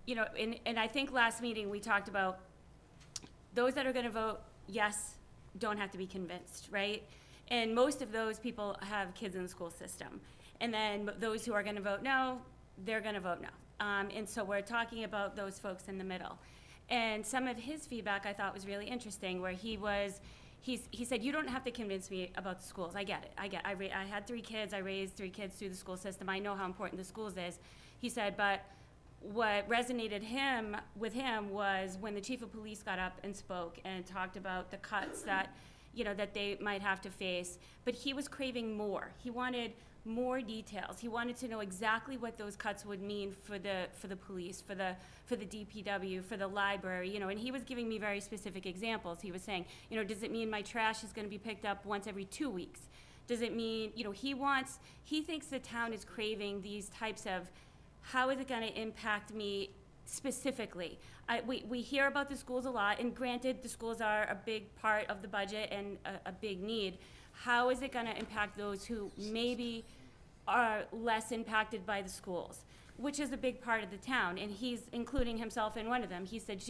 You know, and I think last meeting we talked about those that are going to vote yes don't have to be convinced, right? And most of those people have kids in the school system. And then those who are going to vote no, they're going to vote no. And so we're talking about those folks in the middle. And some of his feedback I thought was really interesting, where he was, he said, you don't have to convince me about the schools. I get it. I had 3 kids. I raised 3 kids through the school system. I know how important the schools is. He said, but what resonated with him was when the chief of police got up and spoke and talked about the cuts that, that they might have to face. But he was craving more. He wanted more details. He wanted to know exactly what those cuts would mean for the police, for the DPW, for the library, and he was giving me very specific examples. He was saying, does it mean my trash is going to be picked up once every 2 weeks? Does it mean, he thinks the town is craving these types of, how is it going to impact me specifically? We hear about the schools a lot, and granted, the schools are a big part of the budget and a big need. How is it going to impact those who maybe are less impacted by the schools, which is a big part of the town, and he's including himself in one of them. He said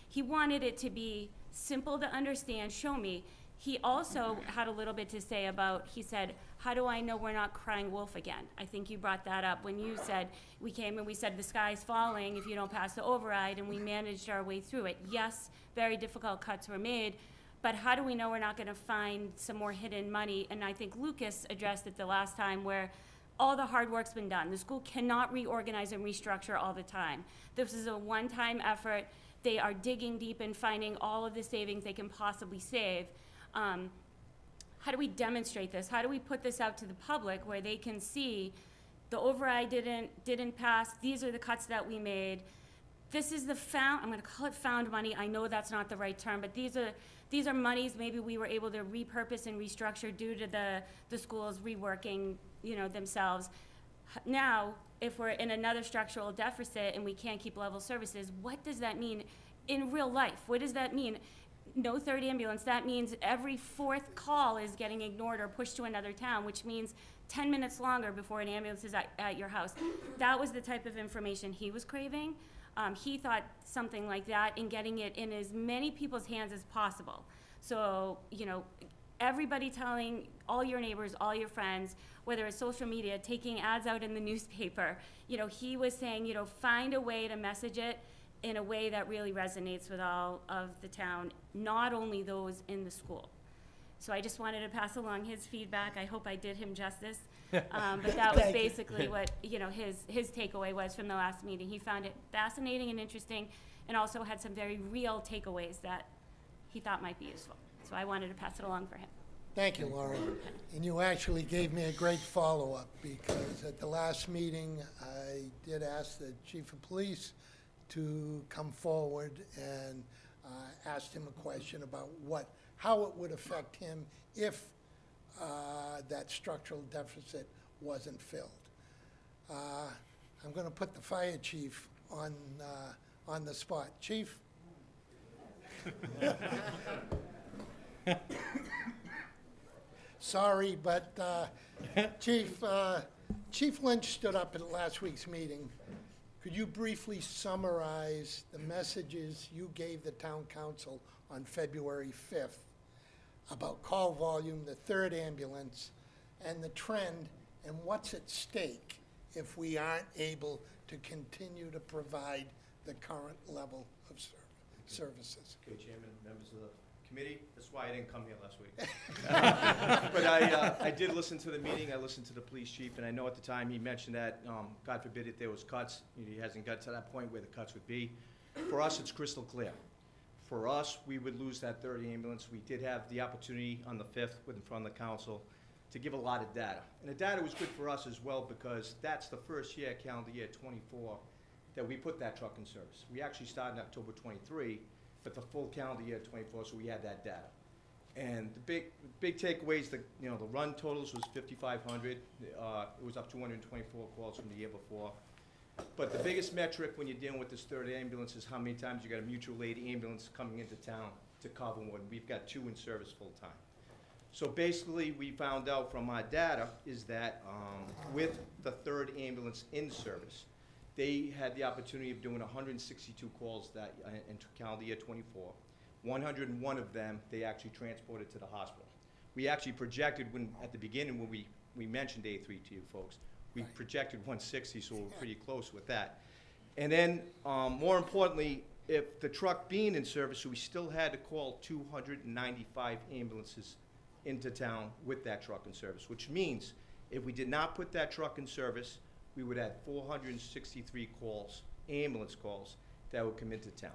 he wanted it to be simple to understand, show me. He also had a little bit to say about, he said, how do I know we're not crying wolf again? I think you brought that up when you said, we came and we said the sky's falling if you don't pass the override, and we managed our way through it. Yes, very difficult cuts were made, but how do we know we're not going to find some more hidden money? And I think Lucas addressed it the last time, where all the hard work's been done. The school cannot reorganize and restructure all the time. This is a one-time effort. They are digging deep and finding all of the savings they can possibly save. How do we demonstrate this? How do we put this out to the public where they can see the override didn't pass, these are the cuts that we made. This is the I'm going to call it found money. I know that's not the right term, but these are monies maybe we were able to repurpose and restructure due to the schools reworking, themselves. Now, if we're in another structural deficit and we can't keep level services, what does that mean in real life? What does that mean? No third ambulance, that means every 4th call is getting ignored or pushed to another town, which means 10 minutes longer before an ambulance is at your house. That was the type of information he was craving. He thought something like that, and getting it in as many people's hands as possible. So, everybody telling all your neighbors, all your friends, whether it's social media, taking ads out in the newspaper, he was saying, find a way to message it in a way that really resonates with all of the town, not only those in the school. So I just wanted to pass along his feedback. I hope I did him justice. But that was basically what, his takeaway was from the last meeting. He found it fascinating and interesting, and also had some very real takeaways that he thought might be useful. So I wanted to pass it along for him. Thank you, Lauren. And you actually gave me a great follow-up, because at the last meeting, I did ask the chief of police to come forward, and asked him a question about how it would affect him if that structural deficit wasn't filled. I'm going to put the fire chief on the spot. Chief? Sorry, but Chief Lynch stood up at last week's meeting. Could you briefly summarize the messages you gave the town council on February 5th about call volume, the 3rd ambulance, and the trend, and what's at stake if we aren't able to continue to provide the current level of services? Okay, Chairman, members of the committee, that's why I didn't come here last week. But I did listen to the meeting, I listened to the police chief, and I know at the time he mentioned that, God forbid if there was cuts, he hasn't got to that point where the cuts would be. For us, it's crystal clear. For us, we would lose that 3rd ambulance. We did have the opportunity on the 5th in front of the council to give a lot of data. And the data was good for us as well, because that's the first year, calendar year 24, that we put that truck in service. We actually started in October 23, but the full calendar year 24, so we had that data. And the big takeaways, the run totals was 5,500. It was up 224 calls from the year before. But the biggest metric when you're dealing with this 3rd ambulance is how many times you got a mutual aid ambulance coming into town to cover one. We've got 2 in service full time. So basically, we found out from our data is that with the 3rd ambulance in service, they had the opportunity of doing 162 calls that in calendar year 24. 101 of them they actually transported to the hospital. We actually projected at the beginning when we mentioned A3 to you folks, we projected 160, so we're pretty close with that. And then more importantly, if the truck being in service, we still had to call 295 ambulances into town with that truck in service, which means if we did not put that truck in service, we would have 463 calls, ambulance calls, that would come into town.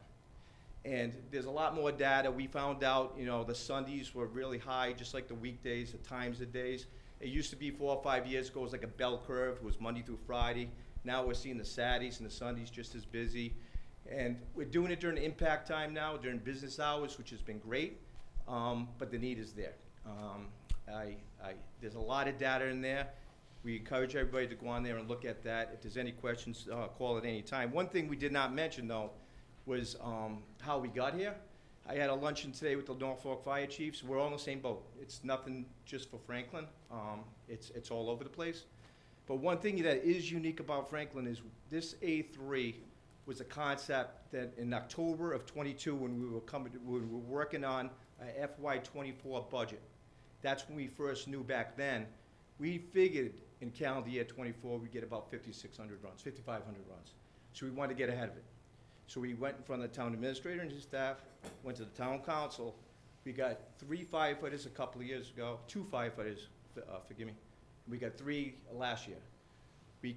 And there's a lot more data. We found out, you know, the Sundays were really high, just like the weekdays, the times of days. It used to be 4 or 5 years ago, it was like a bell curve. It was Monday through Friday. Now we're seeing the Saturdays and the Sundays just as busy. And we're doing it during impact time now, during business hours, which has been great, but the need is there. There's a lot of data in there. We encourage everybody to go on there and look at that. If there's any questions, call at any time. One thing we did not mention, though, was how we got here. I had a luncheon today with the Norfolk Fire Chiefs. We're all in the same boat. It's nothing just for Franklin. It's all over the place. But one thing that is unique about Franklin is this A3 was a concept that in October of 22, when we were working on a FY24 budget. That's when we first knew back then. We figured in calendar year 24 we'd get about 5,600 runs, 5,500 runs. So we wanted to get ahead of it. So we went in front of the town administrator and his staff, went to the town council. We got 3 firefighters a couple of years ago, 2 firefighters, forgive me. We got 3 last year.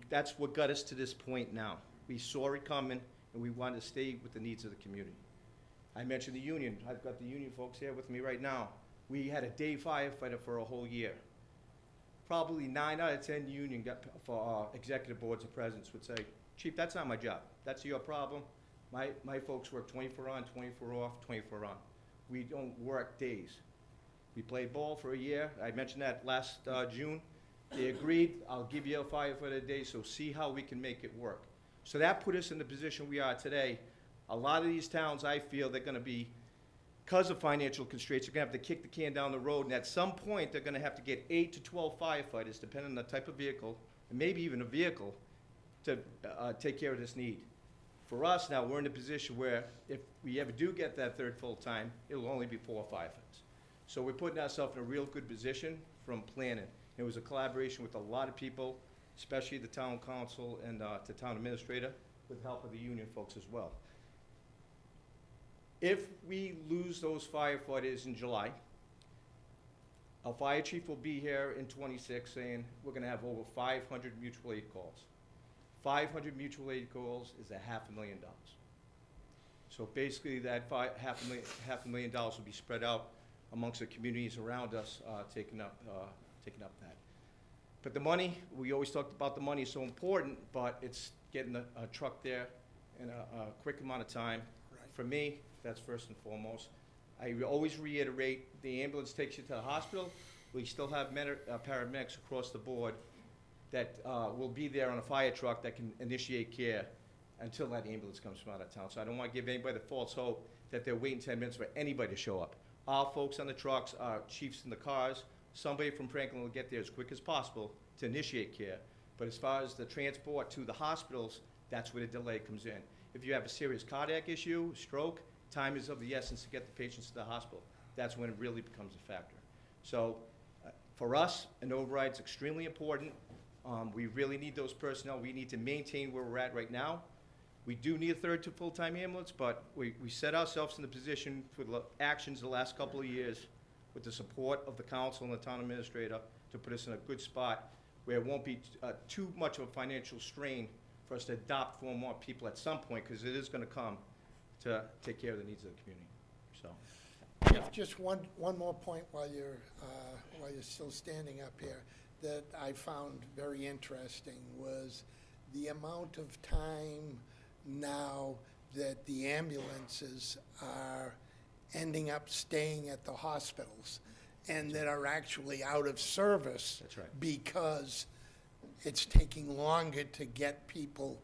That's what got us to this point now. We saw it coming, and we wanted to stay with the needs of the community. I mentioned the union. I've got the union folks here with me right now. We had a day firefighter for a whole year. Probably 9 out of 10 union for executive boards of presidents would say, Chief, that's not my job. That's your problem. My folks work 24 on, 24 off, 24 on. We don't work days. We played ball for a year. I mentioned that last June. They agreed, I'll give you a firefighter a day, so see how we can make it work. So that put us in the position we are today. A lot of these towns, I feel, they're gonna be, because of financial constraints, they're gonna have to kick the can down the road, and at some point, they're gonna have to get 8 to 12 firefighters, depending on the type of vehicle, and maybe even a vehicle, to take care of this need. For us now, we're in a position where if we ever do get that third full-time, it'll only be 4 firefighters. So we're putting ourselves in a real good position from planning. It was a collaboration with a lot of people, especially the town council and the town administrator, with the help of the union folks as well. If we lose those firefighters in July, our fire chief will be here in 26 saying we're gonna have over 500 mutual aid calls. 500 mutual aid calls is $500,000. So basically that $500,000 will be spread out amongst the communities around us, taking up that. But the money, we always talked about the money is so important, but it's getting a truck there in a quick amount of time. Right. For me, that's first and foremost. I always reiterate, the ambulance takes you to the hospital. We still have paramedics across the board that will be there on a fire truck that can initiate care until that ambulance comes from out of town. So I don't want to give anybody the false hope that they're waiting 10 minutes for anybody to show up. Our folks on the trucks, our chiefs in the cars, somebody from Franklin will get there as quick as possible to initiate care. But as far as the transport to the hospitals, that's where the delay comes in. If you have a serious cardiac issue, stroke, time is of the essence to get the patients to the hospital. That's when it really becomes a factor. So for us, an override is extremely important. We really need those personnel. We need to maintain where we're at right now. We do need a third to full-time ambulance, but we set ourselves in the position for the actions the last couple of years with the support of the council and the town administrator to put us in a good spot where it won't be too much of a financial strain for us to adopt 4 more people at some point, because it is gonna come to take care of the needs of the community, so. Just one more point while you're still standing up here that I found very interesting was the amount of time now that the ambulances are ending up staying at the hospitals and that are actually out of service. That's right. Because it's taking longer to get people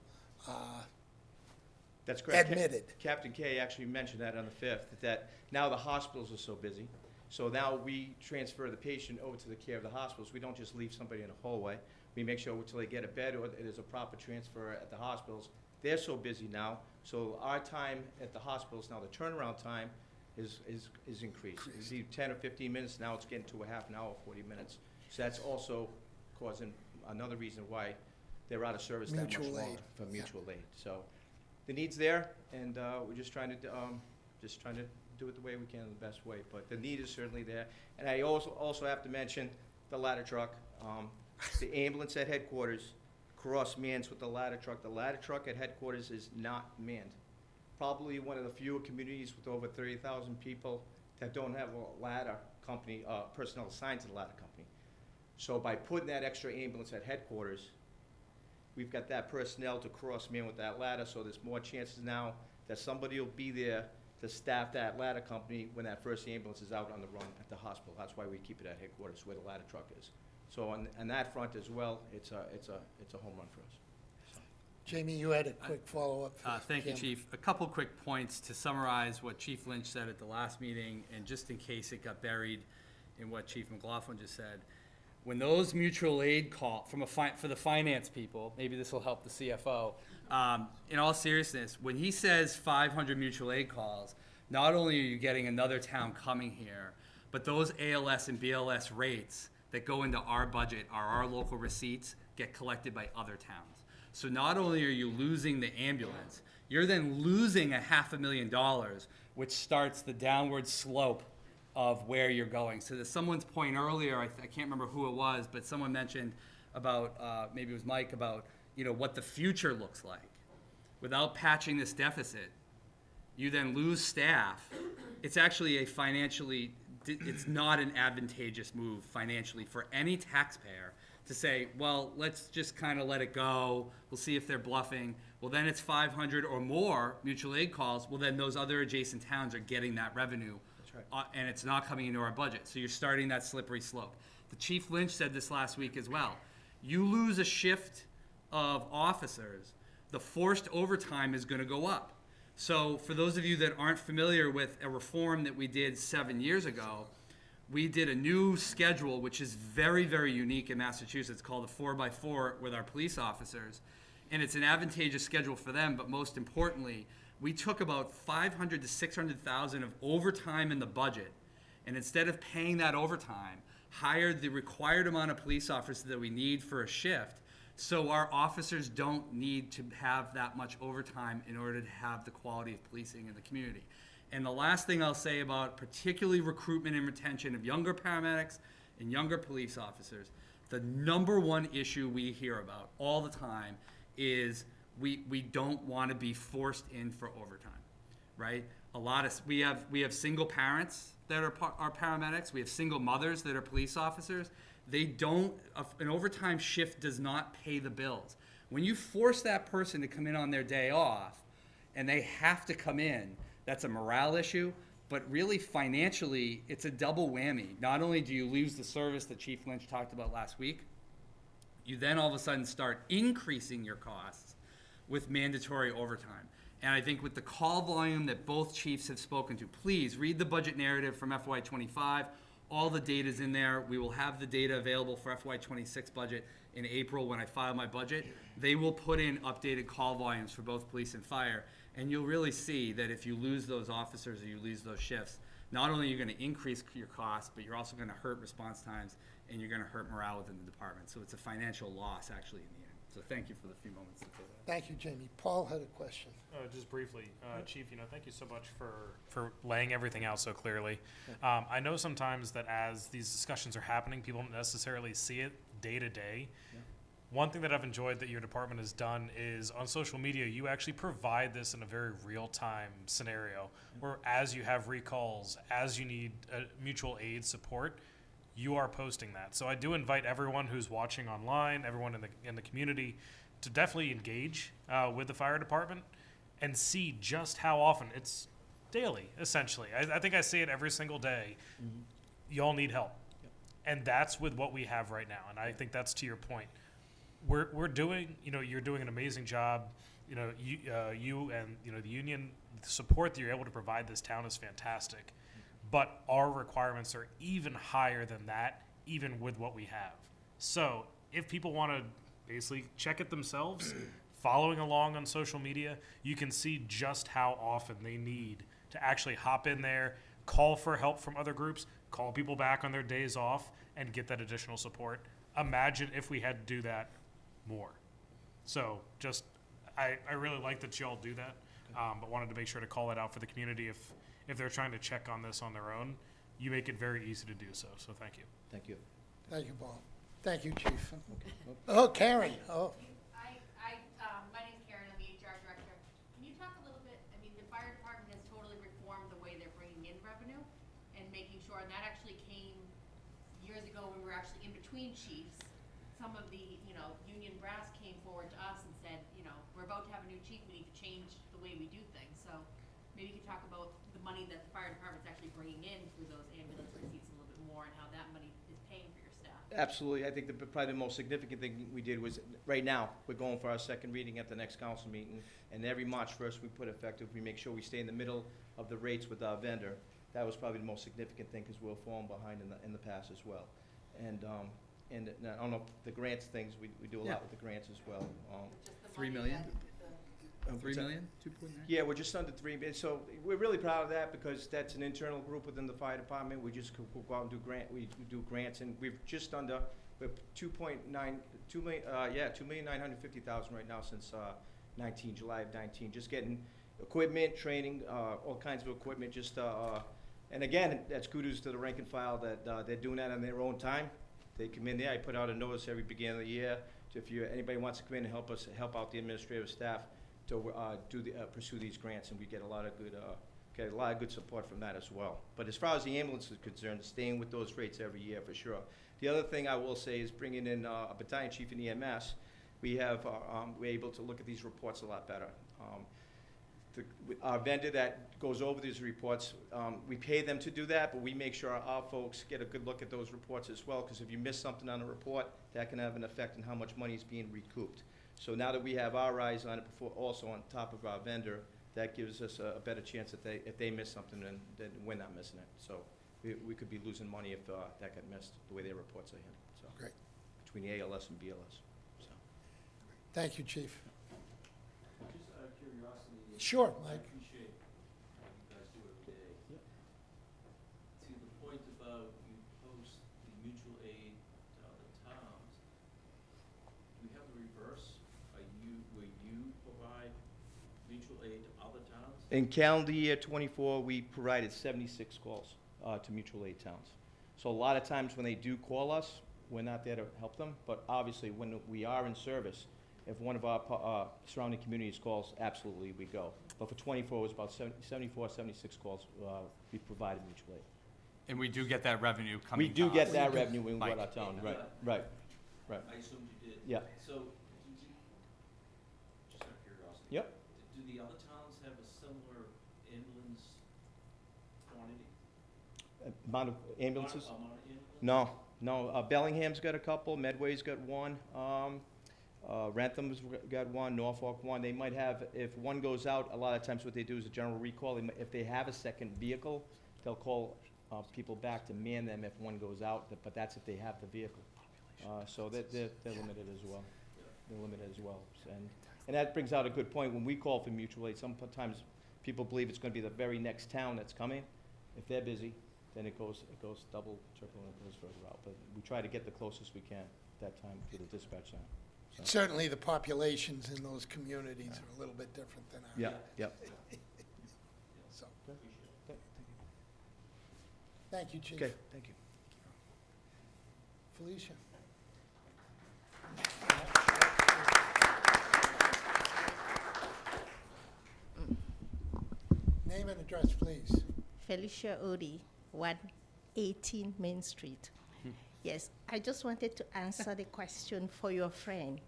That's correct. admitted. Captain K actually mentioned that on the 5th, that now the hospitals are so busy. So now we transfer the patient over to the care of the hospitals. We don't just leave somebody in a hallway. We make sure until they get a bed or there's a proper transfer at the hospitals. They're so busy now, so our time at the hospitals now, the turnaround time is increased. It used to be 10 or 15 minutes, now it's getting to a half an hour, 40 minutes. So that's also causing another reason why they're out of service that much Mutual longer aid, for yeah. mutual aid. So the need's there, and we're just trying to do it the way we can in the best way. But the need is certainly there. And I also have to mention the ladder truck. The ambulance at headquarters cross-mans with the ladder truck. The ladder truck at headquarters is not manned. Probably one of the fewer communities with over 30,000 people that don't have a ladder company, personnel assigned to the ladder company. So by putting that extra ambulance at headquarters, we've got that personnel to cross-man with that ladder, so there's more chances now that somebody will be there to staff that ladder company when that first ambulance is out on the run at the hospital. That's why we keep it at headquarters where the ladder truck is. So on that front as well, it's a home run for us. Jamie, you had a quick follow-up. Thank you, Chief. A couple quick points to summarize what Chief Lynch said at the last meeting, and just in case it got buried in what Chief McLaughlin just said. When those mutual aid call for the finance people, maybe this will help the CFO. In all seriousness, when he says 500 mutual aid calls, not only are you getting another town coming here, but those ALS and BLS rates that go into our budget are our local receipts get collected by other towns. So not only are you losing the ambulance, you're then losing $500,000, which starts the downward slope of where you're going. So to someone's point earlier, I can't remember who it was, but someone mentioned about, maybe it was Mike, about what the future looks like. Without patching this deficit, you then lose staff. It's actually it's not an advantageous move financially for any taxpayer to say, well, let's just kind of let it go. We'll see if they're bluffing. Well, then it's 500 or more mutual aid calls. Well, then those other adjacent towns are getting that revenue. That's right. And it's not coming into our budget. So you're starting that slippery slope. The Chief Lynch said this last week as well. You lose a shift of officers, the forced overtime is going to go up. So for those of you that aren't familiar with a reform that we did 7 years ago, we did a new schedule, which is very, very unique in Massachusetts, called a 4x4 with our police officers. And it's an advantageous schedule for them, but most importantly, we took about 500 to 600,000 of overtime in the budget, and instead of paying that overtime, hired the required amount of police officers that we need for a shift, so our officers don't need to have that much overtime in order to have the quality of policing in the community. And the last thing I'll say about particularly recruitment and retention of younger paramedics and younger police officers, the number one issue we hear about all the time is we don't want to be forced in for overtime, right? We have single parents that are paramedics. We have single mothers that are police officers. An overtime shift does not pay the bills. When you force that person to come in on their day off and they have to come in, that's a morale issue, but really financially, it's a double whammy. Not only do you lose the service that Chief Lynch talked about last week, you then all of a sudden start increasing your costs with mandatory overtime. And I think with the call volume that both chiefs have spoken to, please read the budget narrative from FY25. All the data's in there. We will have the data available for FY26 budget in April when I file my budget. They will put in updated call volumes for both police and fire. And you'll really see that if you lose those officers or you lose those shifts, not only are you going to increase your costs, but you're also going to hurt response times and you're going to hurt morale within the department. So it's a financial loss actually in the end. So thank you for the few moments to say that. Thank you, Jamie. Paul had a question. Just briefly, Chief, thank you so much for laying everything out so clearly. I know sometimes that as these discussions are happening, people don't necessarily see it day to day. One thing that I've enjoyed that your department has done is on social media, you actually provide this in a very real-time scenario where as you have recalls, as you need mutual aid support, you are posting that. So I do invite everyone who's watching online, everyone in the community, to definitely engage with the fire department and see just how often. It's daily, essentially. I think I see it every single day. Mm-hmm. Y'all need help. Yep. And that's with what we have right now. And I think that's to your point. We're doing, you're doing an amazing job. You and, the union, the support that you're able to provide this town is fantastic. But our requirements are even higher than that, even with what we have. So if people want to basically check it themselves, following along on social media, you can see just how often they need to actually hop in there, call for help from other groups, call people back on their days off, and get that additional support. Imagine if we had to do that more. So just I really like that you all do that, but wanted to make sure to call that out for the community if they're trying to check on this on their own. You make it very easy to do so, so thank you. Thank you. Thank you, Paul. Thank you, Chief. Oh, Karen, oh. My name's Karen, I'm the HR director. Can you talk a little bit, I mean, the fire department has totally reformed the way they're bringing in revenue and making sure, and that actually came years ago when we were actually in between chiefs. Some of the, union brass came forward to us and said, we're about to have a new chief, we need to change the way we do things. So maybe you could talk about the money that the fire department's actually bringing in through those ambulance receipts a little bit more and how that money is paying for your staff. Absolutely. I think probably the most significant thing we did was, right now, we're going for our second reading at the next council meeting, and every March 1st we put effective, we make sure we stay in the middle of the rates with our vendor. That was probably the most significant thing, because we're falling behind in the past as well. And I don't know, the grants things, we do a lot with the grants as well. Just the 3 money million? that 3 million? 2.9? Yeah, we're just under 3 million. So we're really proud of that, because that's an internal group within the fire department. We just go out and we do grants, and we're just under, we're 2,950,000 right now since July of 19. Just getting equipment, training, all kinds of equipment, and again, that's kudos to the rank and file that they're doing that on their own time. They come in there. I put out a notice every beginning of the year. So if anybody wants to come in and help out the administrative staff to pursue these grants, and we get a lot of good support from that as well. But as far as the ambulance is concerned, staying with those rates every year for sure. The other thing I will say is bringing in a battalion chief in EMS. We're able to look at these reports a lot better. Our vendor that goes over these reports, we pay them to do that, but we make sure our folks get a good look at those reports as well, because if you miss something on a report, that can have an effect on how much money is being recouped. So now that we have our eyes on it also on top of our vendor, that gives us a better chance that if they miss something, then we're not missing it. So we could be losing money if that got missed, the way their reports are handled. So Great. between the ALS and BLS. So. Thank you, Chief. Just out of curiosity. Sure, I Mike. appreciate what you guys do every day. Yep. To the point about you post the mutual aid to other towns, do we have the reverse? Will you provide mutual aid to other towns? In calendar year 24, we provided 76 calls to mutual aid towns. So a lot of times when they do call us, we're not there to help them, but obviously when we are in service, if one of our surrounding communities calls, absolutely we go. But for 24, it was about 74, 76 calls we provided mutual aid. And we do get that revenue coming We do to get us. that revenue in Mike. what our town, right. I assumed you did. Yeah. So, just out of curiosity. Yep. Do the other towns have a similar ambulance quantity? Amount of ambulances? Amount of ambulance? No. Bellingham's got a couple, Medway's got one, Rentham's got one, Norfolk one. They might have, if one goes out, a lot of times what they do is a general recall. If they have a second vehicle, they'll call people back to man them if one goes out, but that's if they have the vehicle. So they're limited as well. They're limited as well. And that brings out a good point. When we call for mutual aid, sometimes people believe it's going to be the very next town that's coming. If they're busy, then it goes double, triple, and it goes further out. But we try to get the closest we can at that time through the dispatch center. So. Certainly, the populations in those communities are a little bit different than ours. Yep. So, thank you, Chief. Okay, thank you. Felicia. Name and address, please. Felicia Odie, 118 Main Street. Yes, I just wanted to answer the question for your friend.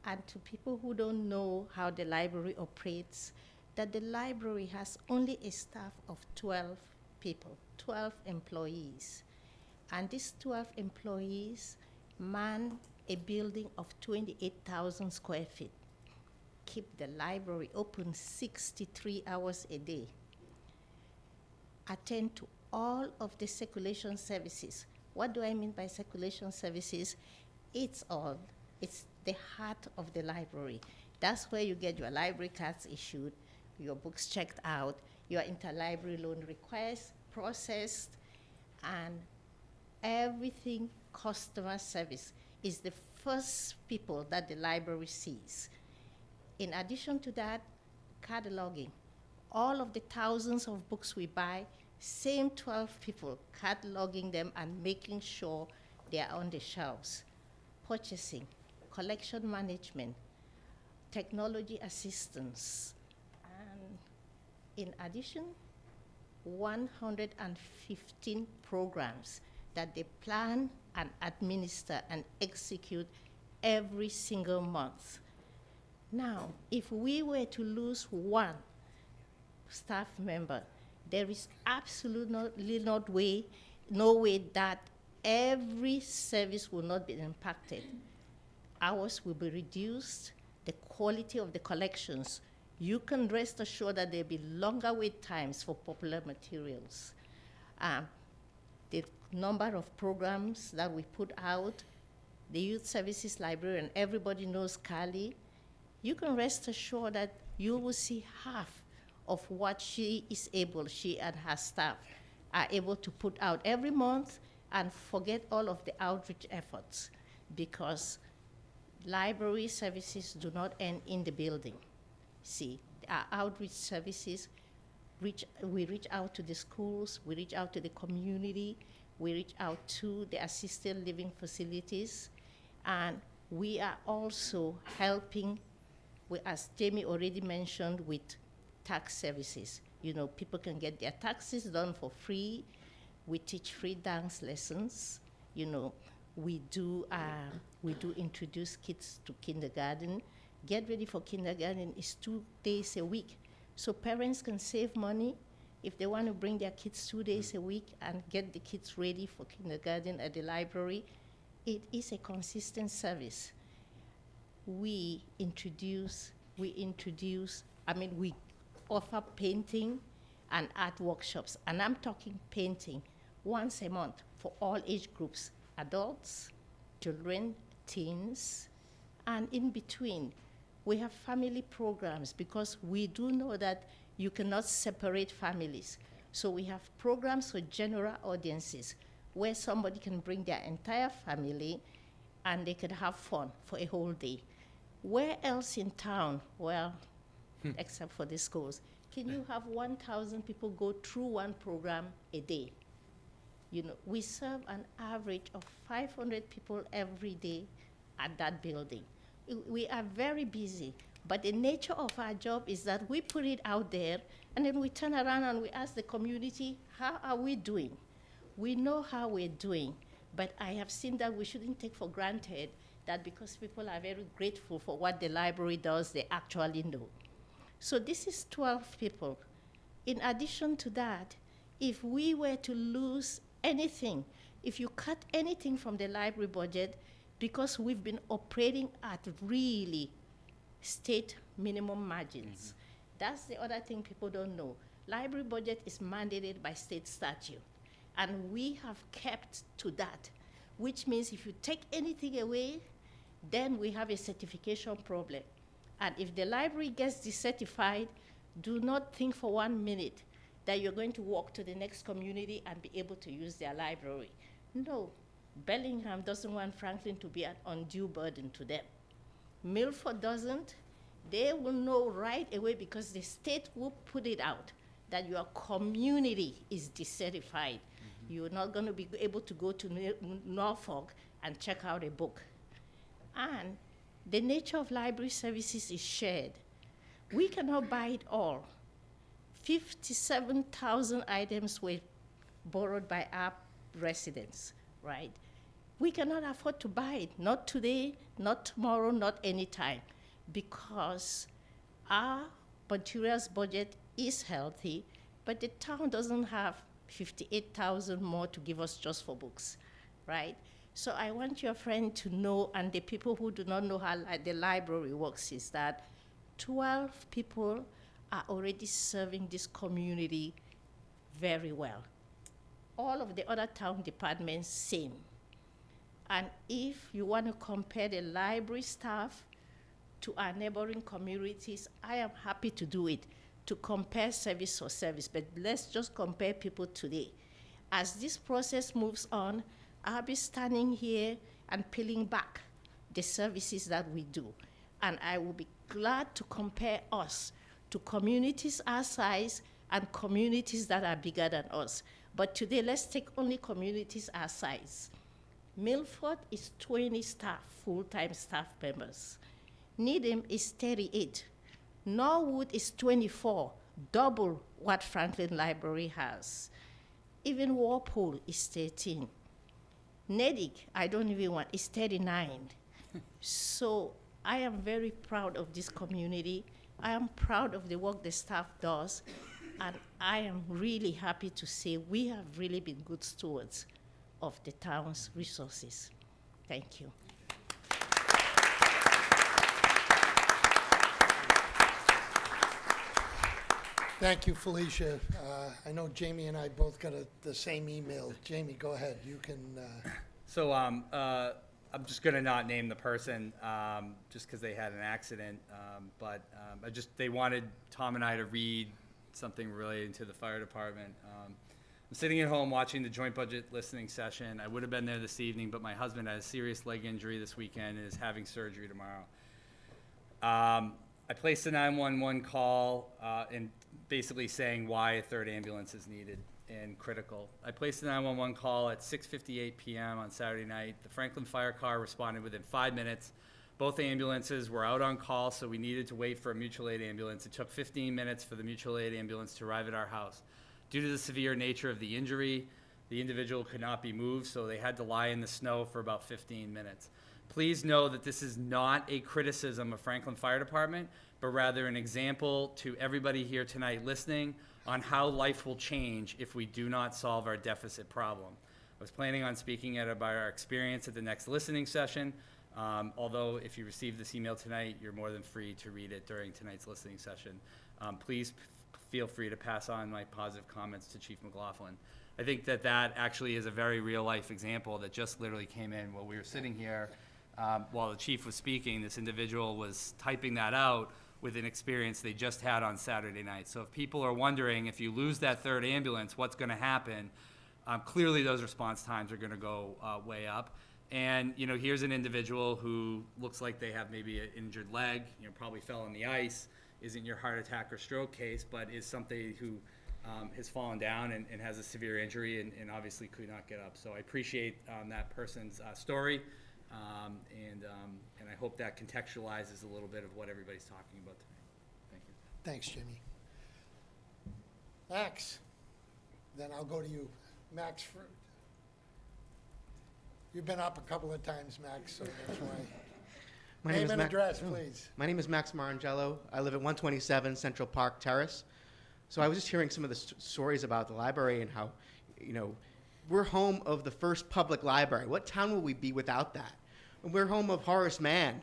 And to people who don't know how the library operates, that the library has only a staff of 12 people, 12 employees. And these 12 employees man a building of 28,000 square feet, keep the library open 63 hours a day, attend to all of the circulation services. What do I mean by circulation services? It's the heart of the library. That's where you get your library cards issued, your books checked out, your interlibrary loan requests processed, and everything customer service is the first people that the library sees. In addition to that, cataloging. All of the thousands of books we buy, same 12 people cataloging them and making sure they are on the shelves. Purchasing, collection management, technology assistance, and in addition, 115 programs that they plan and administer and execute every single month. Now, if we were to lose one staff member, there is absolutely no way that every service will not be impacted. Hours will be reduced, the quality of the collections. You can rest assured that there'll be longer wait times for popular materials. The number of programs that we put out, the Youth Services Librarian, everybody knows Kali. You can rest assured that you will see half of what she and her staff are able to put out every month, and forget all of the outreach efforts, because library services do not end in the building. See, our outreach services, we reach out to the schools, we reach out to the community, we reach out to the assisted living facilities, and we are also helping, as Jamie already mentioned, with tax services. You know, people can get their taxes done for free. We teach free dance lessons. You know, we do introduce kids to kindergarten. Get ready for kindergarten is 2 days a week. So parents can save money if they want to bring their kids 2 days a week and get the kids ready for kindergarten at the library. It is a consistent service. We offer painting and art workshops. And I'm talking painting once a month for all age groups, adults, children, teens, and in between. We have family programs because we do know that you cannot separate families. So we have programs for general audiences where somebody can bring their entire family and they can have fun for a whole day. Where else in town, well, except for the schools, can you have 1,000 people go through one program a day? You know, we serve an average of 500 people every day at that building. We are very busy, but the nature of our job is that we put it out there, and then we turn around and we ask the community, how are we doing? We know how we're doing, but I have seen that we shouldn't take for granted that because people are very grateful for what the library does, they actually know. So this is 12 people. In addition to that, if we were to lose anything, if you cut anything from the library budget, because we've been operating at really state minimum margins. That's the other thing people don't know. Library budget is mandated by state statute, and we have kept to that, which means if you take anything away, then we have a certification problem. And if the library gets decertified, do not think for 1 minute that you're going to walk to the next community and be able to use their library. No, Bellingham doesn't want Franklin to be an undue burden to them. Milford doesn't. They will know right away because the state will put it out that your community is decertified. You're not going to be able to go to Norfolk and check out a book. And the nature of library services is shared. We cannot buy it all. 57,000 items were borrowed by our residents, right? We cannot afford to buy it, not today, not tomorrow, not anytime, because our materials budget is healthy, but the town doesn't have 58,000 more to give us just for books, right? So I want your friend to know, and the people who do not know how the library works, is that 12 people are already serving this community very well. All of the other town departments, same. And if you want to compare the library staff to our neighboring communities, I am happy to do it, to compare service for service, but let's just compare people today. As this process moves on, I'll be standing here and peeling back the services that we do. And I will be glad to compare us to communities our size and communities that are bigger than us. But today, let's take only communities our size. Milford is 20 staff, full-time staff members. Needham is 38. Norwood is 24, double what Franklin Library has. Even Walpole is 13. Nedick, I don't even want, is 39. So I am very proud of this community. I am proud of the work the staff does, and I am really happy to say we have really been good stewards of the town's resources. Thank you. Thank you, Felicia. I know Jamie and I both got the same email. Jamie, go ahead. You can. So I'm just gonna not name the person just because they had an accident. But they wanted Tom and I to read something relating to the fire department. I'm sitting at home watching the joint budget listening session. I would have been there this evening, but my husband has a serious leg injury this weekend and is having surgery tomorrow. I placed a 911 call and basically saying why a third ambulance is needed and critical. I placed a 911 call at 6:58 p.m. on Saturday night. The Franklin fire car responded within 5 minutes. Both ambulances were out on call, so we needed to wait for a mutual aid ambulance. It took 15 minutes for the mutual aid ambulance to arrive at our house. Due to the severe nature of the injury, the individual could not be moved, so they had to lie in the snow for about 15 minutes. Please know that this is not a criticism of Franklin Fire Department, but rather an example to everybody here tonight listening on how life will change if we do not solve our deficit problem. I was planning on speaking about our experience at the next listening session, although if you receive this email tonight, you're more than free to read it during tonight's listening session. Please feel free to pass on my positive comments to Chief McLaughlin. I think that actually is a very real life example that just literally came in while we were sitting here. While the chief was speaking, this individual was typing that out with an experience they just had on Saturday night. So if people are wondering, if you lose that third ambulance, what's going to happen? Clearly those response times are going to go way up. And here's an individual who looks like they have maybe an injured leg, probably fell on the ice, isn't your heart attack or stroke case, but is somebody who has fallen down and has a severe injury and obviously could not get up. So I appreciate that person's story. And I hope that contextualizes a little bit of what everybody's talking about tonight. Thank you. Thanks, Jimmy. Max, then I'll go to you. Max, you've been up a couple of times, Max, so that's why. Name and address, please. My name is Max Marangelo. I live at 127 Central Park Terrace. So I was just hearing some of the stories about the library and how, we're home of the first public library. What town will we be without that? And we're home of Horace Mann,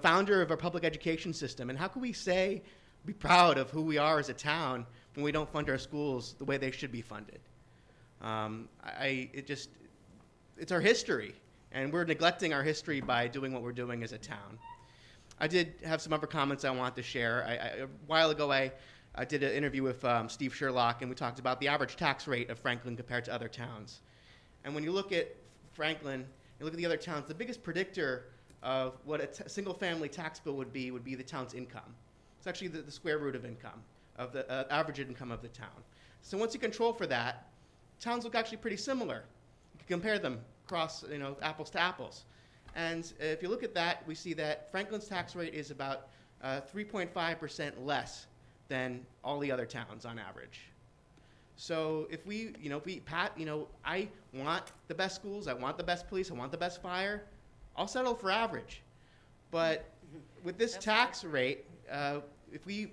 founder of our public education system. And how can we be proud of who we are as a town when we don't fund our schools the way they should be funded? It's our history, and we're neglecting our history by doing what we're doing as a town. I did have some other comments I wanted to share. A while ago, I did an interview with Steve Sherlock, and we talked about the average tax rate of Franklin compared to other towns. And when you look at Franklin, you look at the other towns, the biggest predictor of what a single-family tax bill would be the town's income. It's actually the square root of income, of the average income of the town. So once you control for that, towns look actually pretty similar. You can compare them across, apples to apples. And if you look at that, we see that Franklin's tax rate is about 3.5% less than all the other towns on average. So if I want the best schools, I want the best police, I want the best fire, I'll settle for average. But with this tax rate, if we,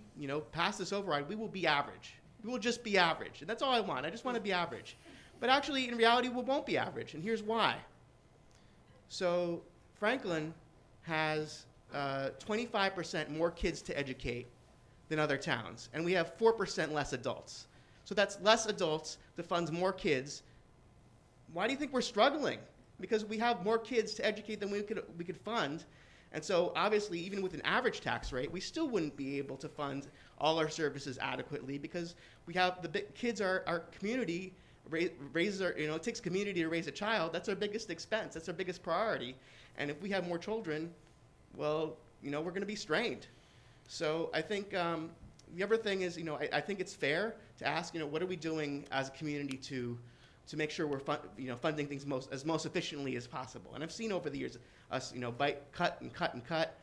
pass this override, we will be average. We will just be average. And that's all I want. I just want to be average. But actually, in reality, we won't be average. And here's why. So Franklin has 25% more kids to educate than other towns. And we have 4% less adults. So that's less adults to fund more kids. Why do you think we're struggling? Because we have more kids to educate than we could fund. And so obviously, even with an average tax rate, we still wouldn't be able to fund all our services adequately because we have kids are our community, raises our, it takes community to raise a child. That's our biggest expense. That's our biggest priority. And if we have more children, well, we're going to be strained. So I think the other thing is, I think it's fair to ask, what are we doing as a community to make sure we're funding things most efficiently as possible. And I've seen over the years us, cut and cut and cut.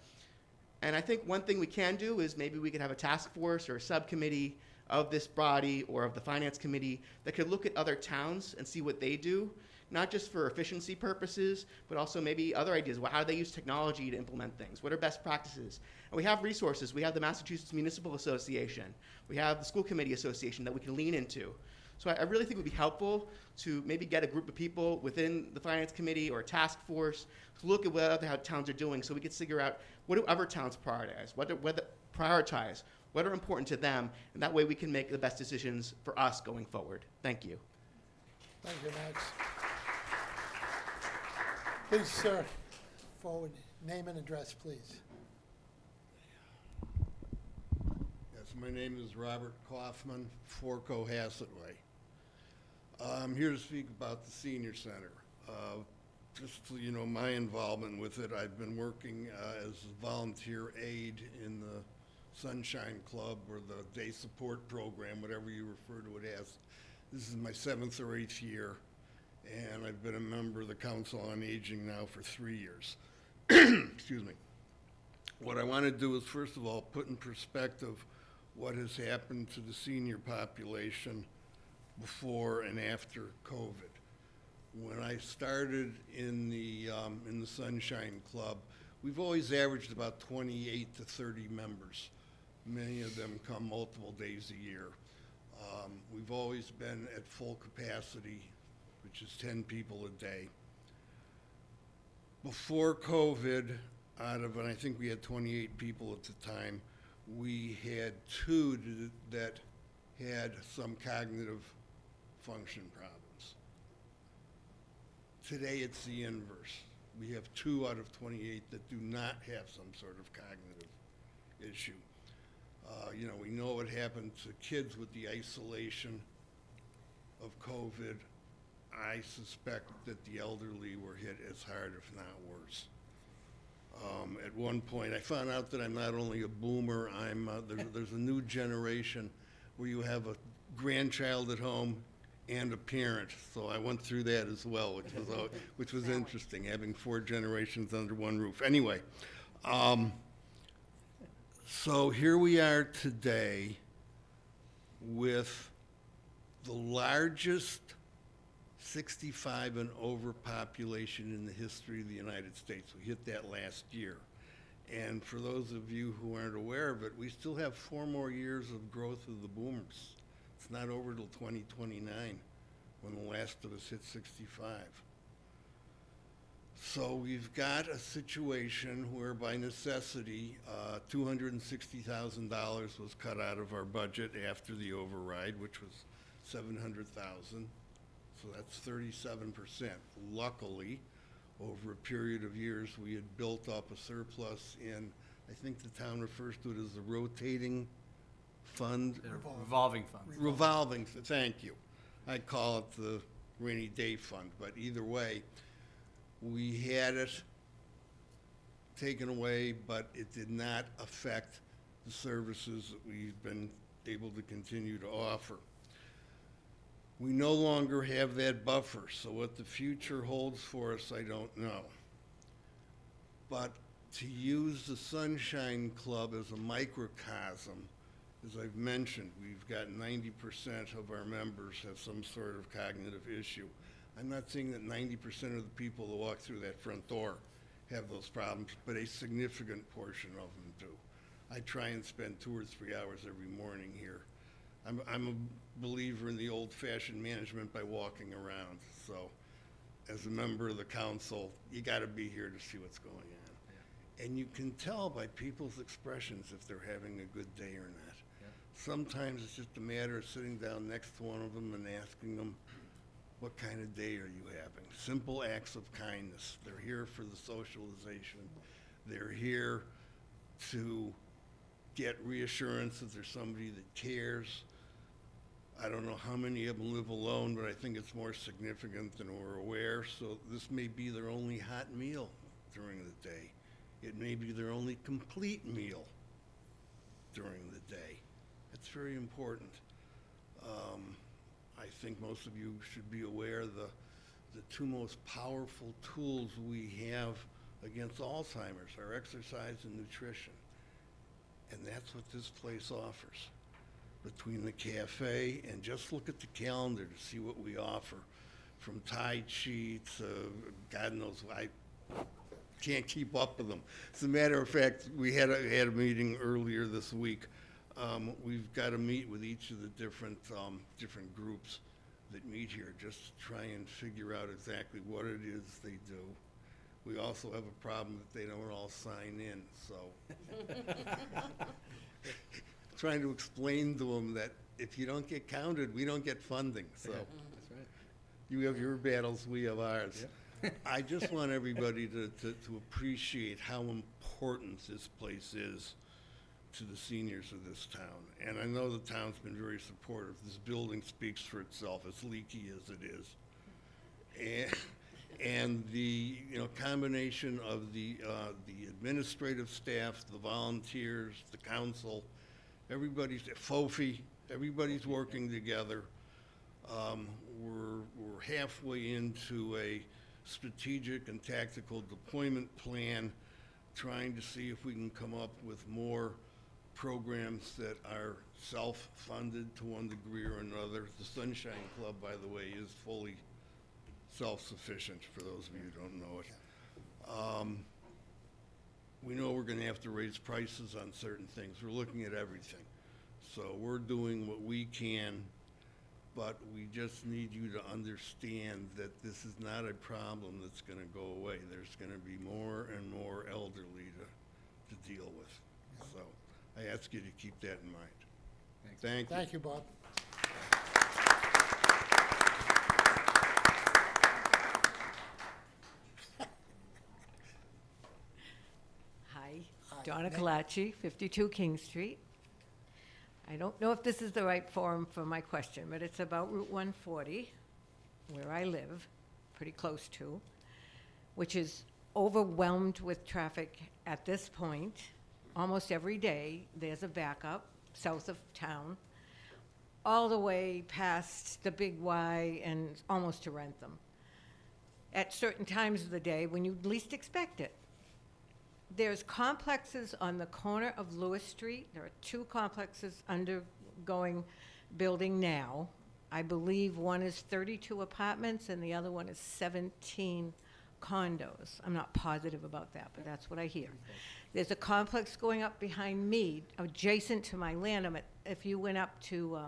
And I think one thing we can do is maybe we could have a task force or a subcommittee of this body or of the finance committee that could look at other towns and see what they do, not just for efficiency purposes, but also maybe other ideas. How do they use technology to implement things? What are best practices? And we have resources. We have the Massachusetts Municipal Association. We have the School Committee Association that we can lean into. So I really think it would be helpful to maybe get a group of people within the finance committee or a task force to look at what other towns are doing, so we can figure out what do other towns prioritize, what are important to them, and that way we can make the best decisions for us going forward. Thank you. Thank you, Max. Please, sir, forward. Name and address, please. Yes, my name is Robert Kaufman, 4 Cohasset Way. I'm here to speak about the senior center. Just so you know my involvement with it, I've been working as a volunteer aide in the Sunshine Club or the Day Support Program, whatever you refer to it as. This is my 7th or 8th year, and I've been a member of the Council on Aging now for 3 years. Excuse me. What I want to do is, first of all, put in perspective what has happened to the senior population before and after COVID. When I started in the Sunshine Club, we've always averaged about 28 to 30 members. Many of them come multiple days a year. We've always been at full capacity, which is 10 people a day. Before COVID, and I think we had 28 people at the time, we had 2 that had some cognitive function problems. Today it's the inverse. We have 2 out of 28 that do not have some sort of cognitive issue. We know what happened to kids with the isolation of COVID. I suspect that the elderly were hit as hard, if not worse. At one point, I found out that I'm not only a boomer, there's a new generation where you have a grandchild at home and a parent. So I went through that as well, which was interesting, having 4 generations under one roof. Anyway, so here we are today with the largest 65 and over population in the history of the United States. We hit that last year. And for those of you who aren't aware of it, we still have 4 more years of growth of the boomers. It's not over till 2029 when the last of us hit 65. So we've got a situation where by necessity, $260,000 was cut out of our budget after the override, which was $700,000. So that's 37%. Luckily, over a period of years, we had built up a surplus in, I think the town refers to it as the rotating fund. Revolving fund. Revolving, thank you. I call it the rainy day fund, but either way, we had it taken away, but it did not affect the services that we've been able to continue to offer. We no longer have that buffer, so what the future holds for us, I don't know. But to use the Sunshine Club as a microcosm, as I've mentioned, we've got 90% of our members have some sort of cognitive issue. I'm not saying that 90% of the people that walk through that front door have those problems, but a significant portion of them do. I try and spend 2 or 3 hours every morning here. I'm a believer in the old-fashioned management by walking around. So as a member of the council, you got to be here to see what's going on. Yeah. And you can tell by people's expressions if they're having a good day or not. Yeah. Sometimes it's just a matter of sitting down next to one of them and asking them, what kind of day are you having? Simple acts of kindness. They're here for the socialization. They're here to get reassurance that there's somebody that cares. I don't know how many of them live alone, but I think it's more significant than we're aware. So this may be their only hot meal during the day. It may be their only complete meal during the day. It's very important. I think most of you should be aware the two most powerful tools we have against Alzheimer's are exercise and nutrition. And that's what this place offers. Between the cafe, and just look at the calendar to see what we offer, from Tai Chi to God knows, I can't keep up with them. As a matter of fact, we had a meeting earlier this week. We've got to meet with each of the different groups that meet here, just to try and figure out exactly what it is they do. We also have a problem that they don't all sign in, so. Trying to explain to them that if you don't get counted, we don't get funding, so. That's right. You have your battles, we have ours. I just want everybody to appreciate how important this place is to the seniors of this town. And I know the town's been very supportive. This building speaks for itself, as leaky as it is. And the combination of the administrative staff, the volunteers, the council, everybody's FOFI, everybody's working together. We're halfway into a strategic and tactical deployment plan, trying to see if we can come up with more programs that are self-funded to one degree or another. The Sunshine Club, by the way, is fully self-sufficient, for those of you who don't know it. We know we're going to have to raise prices on certain things. We're looking at everything. So we're doing what we can, but we just need you to understand that this is not a problem that's going to go away. There's going to be more and more elderly to deal with. So I ask you to keep that in mind. Thank you. Thank you, Bob. Hi, Donna Colaci, 52 King Street. I don't know if this is the right forum for my question, but it's about Route 140, where I live, pretty close to, which is overwhelmed with traffic at this point. Almost every day, there's a backup south of town, all the way past the Big Y and almost to Rentham. At certain times of the day when you least expect it. There's complexes on the corner of Lewis Street. There are two complexes undergoing building now. I believe one is 32 apartments and the other one is 17 condos. I'm not positive about that, but that's what I hear. There's a complex going up behind me, adjacent to my land. If you went up to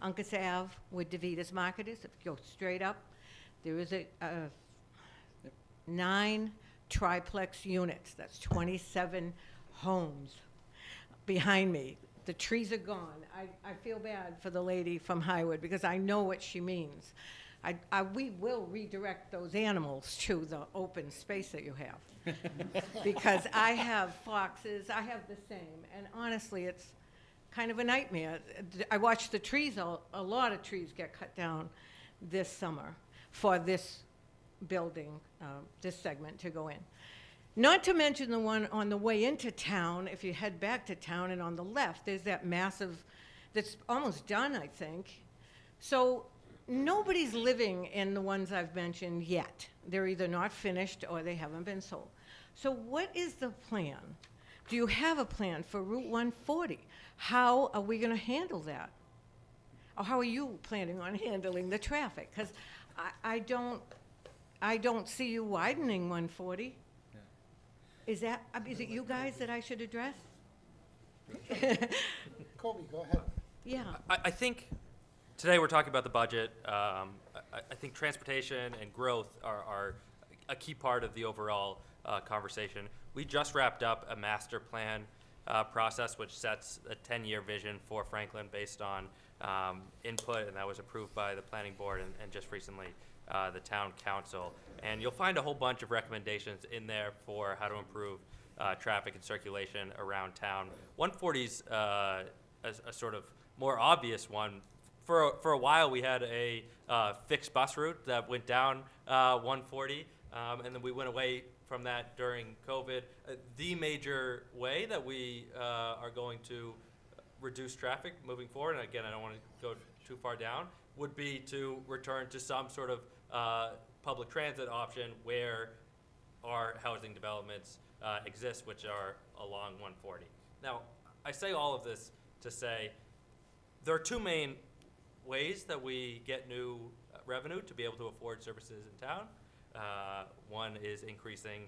Uncas Ave, where DeVita's Market is, if you go straight up, there is a 9 triplex units. That's 27 homes behind me. The trees are gone. I feel bad for the lady from Highwood because I know what she means. We will redirect those animals to the open space that you have. Because I have foxes, I have the same, and honestly, it's kind of a nightmare. I watched the trees, a lot of trees get cut down this summer for this building, this segment to go in. Not to mention the one on the way into town, if you head back to town, and on the left, there's that massive, that's almost done, I think. So nobody's living in the ones I've mentioned yet. They're either not finished or they haven't been sold. So what is the plan? Do you have a plan for Route 140? How are we going to handle that? Or how are you planning on handling the traffic? Because I don't see you widening 140. Is it you guys that I should address? Colby, go ahead. Yeah. I think today we're talking about the budget. I think transportation and growth are a key part of the overall conversation. We just wrapped up a master plan process which sets a 10-year vision for Franklin based on input, and that was approved by the planning board and just recently the town council. And you'll find a whole bunch of recommendations in there for how to improve traffic and circulation around town. 140's a sort of more obvious one. For a while, we had a fixed bus route that went down 140, and then we went away from that during COVID. The major way that we are going to reduce traffic moving forward, and again, I don't want to go too far down, would be to return to some sort of public transit option where our housing developments exist, which are along 140. Now, I say all of this to say there are two main ways that we get new revenue to be able to afford services in town. One is increasing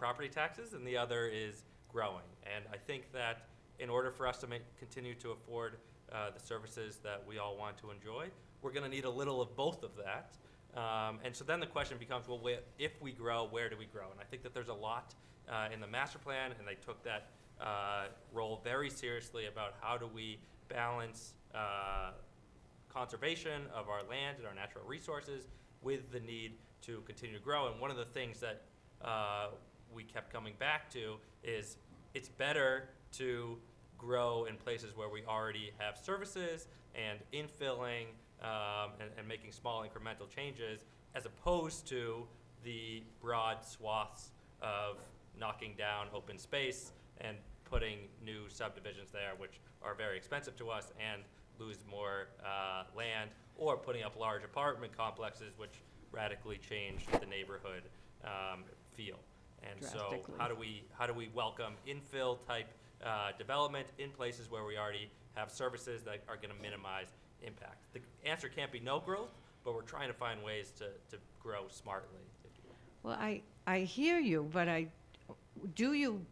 property taxes, and the other is growing. And I think that in order for us to continue to afford the services that we all want to enjoy, we're going to need a little of both of that. And so then the question becomes, well, if we grow, where do we grow? And I think that there's a lot in the master plan, and they took that role very seriously about how do we balance conservation of our land and our natural resources with the need to continue to grow. And one of the things that we kept coming back to is it's better to grow in places where we already have services and infilling and making small incremental changes, as opposed to the broad swaths of knocking down open space and putting new subdivisions there, which are very expensive to us and lose more land, or putting up large apartment complexes, which radically change the neighborhood feel. And so how do we welcome infill type development in places where we already have services that are going to minimize impact? The answer can't be no growth, but we're trying to find ways to grow smartly. Well, I hear you, but do you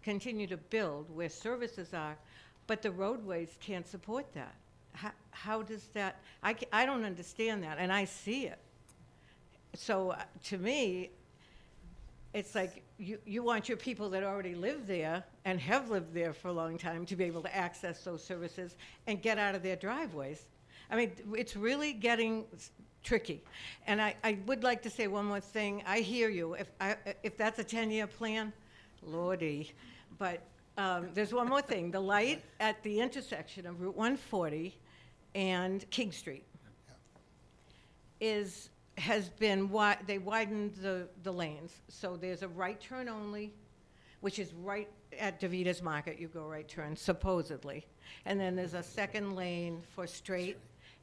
continue to build where services are, but the roadways can't support that? How does that, I don't understand that, and I see it. So to me, it's like you want your people that already live there and have lived there for a long time to be able to access those services and get out of their driveways. I mean, it's really getting tricky. And I would like to say one more thing. I hear you. If that's a 10-year plan, Lordy. But there's one more thing. The light at the intersection of Route 140 and King Street has been, they widened the lanes. So there's a right turn only, which is right at DeVita's Market. You go right turn, supposedly. And then there's a second lane for straight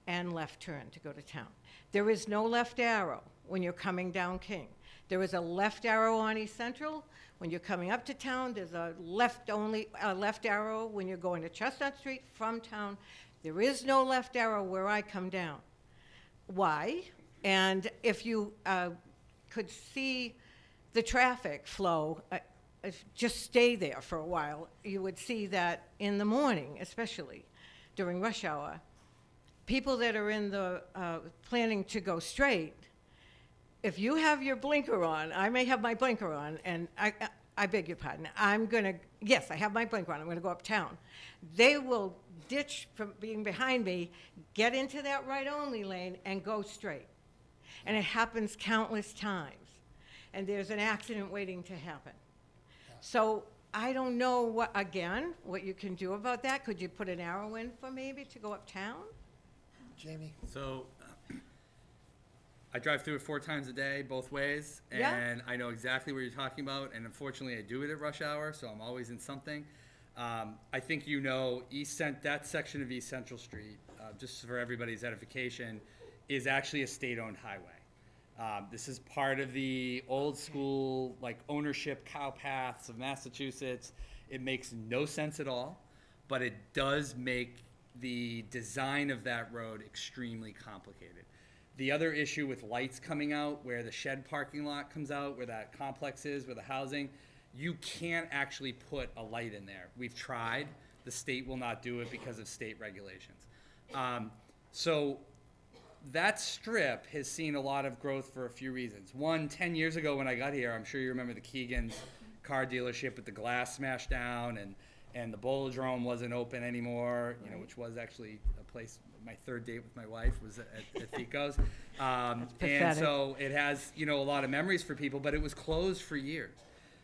and left turn to go to town. There is no left arrow when you're coming down King. There is a left arrow on East Central. When you're coming up to town, there's a left arrow when you're going to Chestnut Street from town. There is no left arrow where I come down. Why? And if you could see the traffic flow, just stay there for a while, you would see that in the morning, especially during rush hour, people that are in the planning to go straight, if you have your blinker on, I may have my blinker on, and I beg your pardon, yes, I have my blinker on, I'm gonna go uptown. They will ditch from being behind me, get into that right-only lane, and go straight. And it happens countless times. And there's an accident waiting to happen. So I don't know what you can do about that. Could you put an arrow in for maybe to go uptown? Jamie? So I drive through it 4 times a day, both ways, Yeah. and I know exactly what you're talking about, and unfortunately I do it at rush hour, so I'm always in something. I think you know that section of East Central Street, just for everybody's edification, is actually a state-owned highway. This is part of the old school, like, ownership cow paths of Massachusetts. It makes no sense at all, but it does make the design of that road extremely complicated. The other issue with lights coming out, where the shed parking lot comes out, where that complex is, where the housing, you can't actually put a light in there. We've tried. The state will not do it because of state regulations. So that strip has seen a lot of growth for a few reasons. One, 10 years ago when I got here, I'm sure you remember the Keegan's car dealership with the glass smashed down, and the Bolodrome wasn't open anymore, you know, which was actually a place, my third date with my wife was at Fico's. And so it has, you know, a lot of memories for people, but it was closed for years.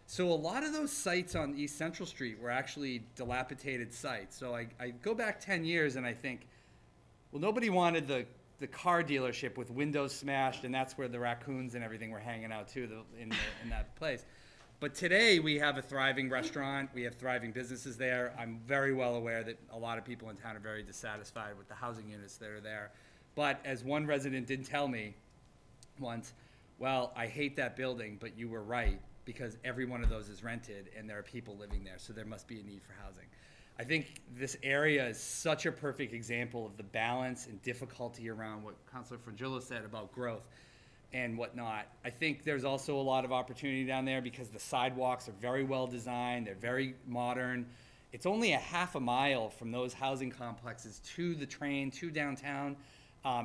So a lot of those sites on East Central Street were actually dilapidated sites. So I go back 10 years and I think, well, nobody wanted the car dealership with windows smashed, and that's where the raccoons and everything were hanging out too, in that place. But today, we have a thriving restaurant, we have thriving businesses there. I'm very well aware that a lot of people in town are very dissatisfied with the housing units that are there. But as one resident did tell me once, well, I hate that building, but you were right, because every one of those is rented and there are people living there, so there must be a need for housing. I think this area is such a perfect example of the balance and difficulty around what Councilor Frangillo said about growth and whatnot. I think there's also a lot of opportunity down there because the sidewalks are very well designed, they're very modern. It's only a half a mile from those housing complexes to the train, to downtown.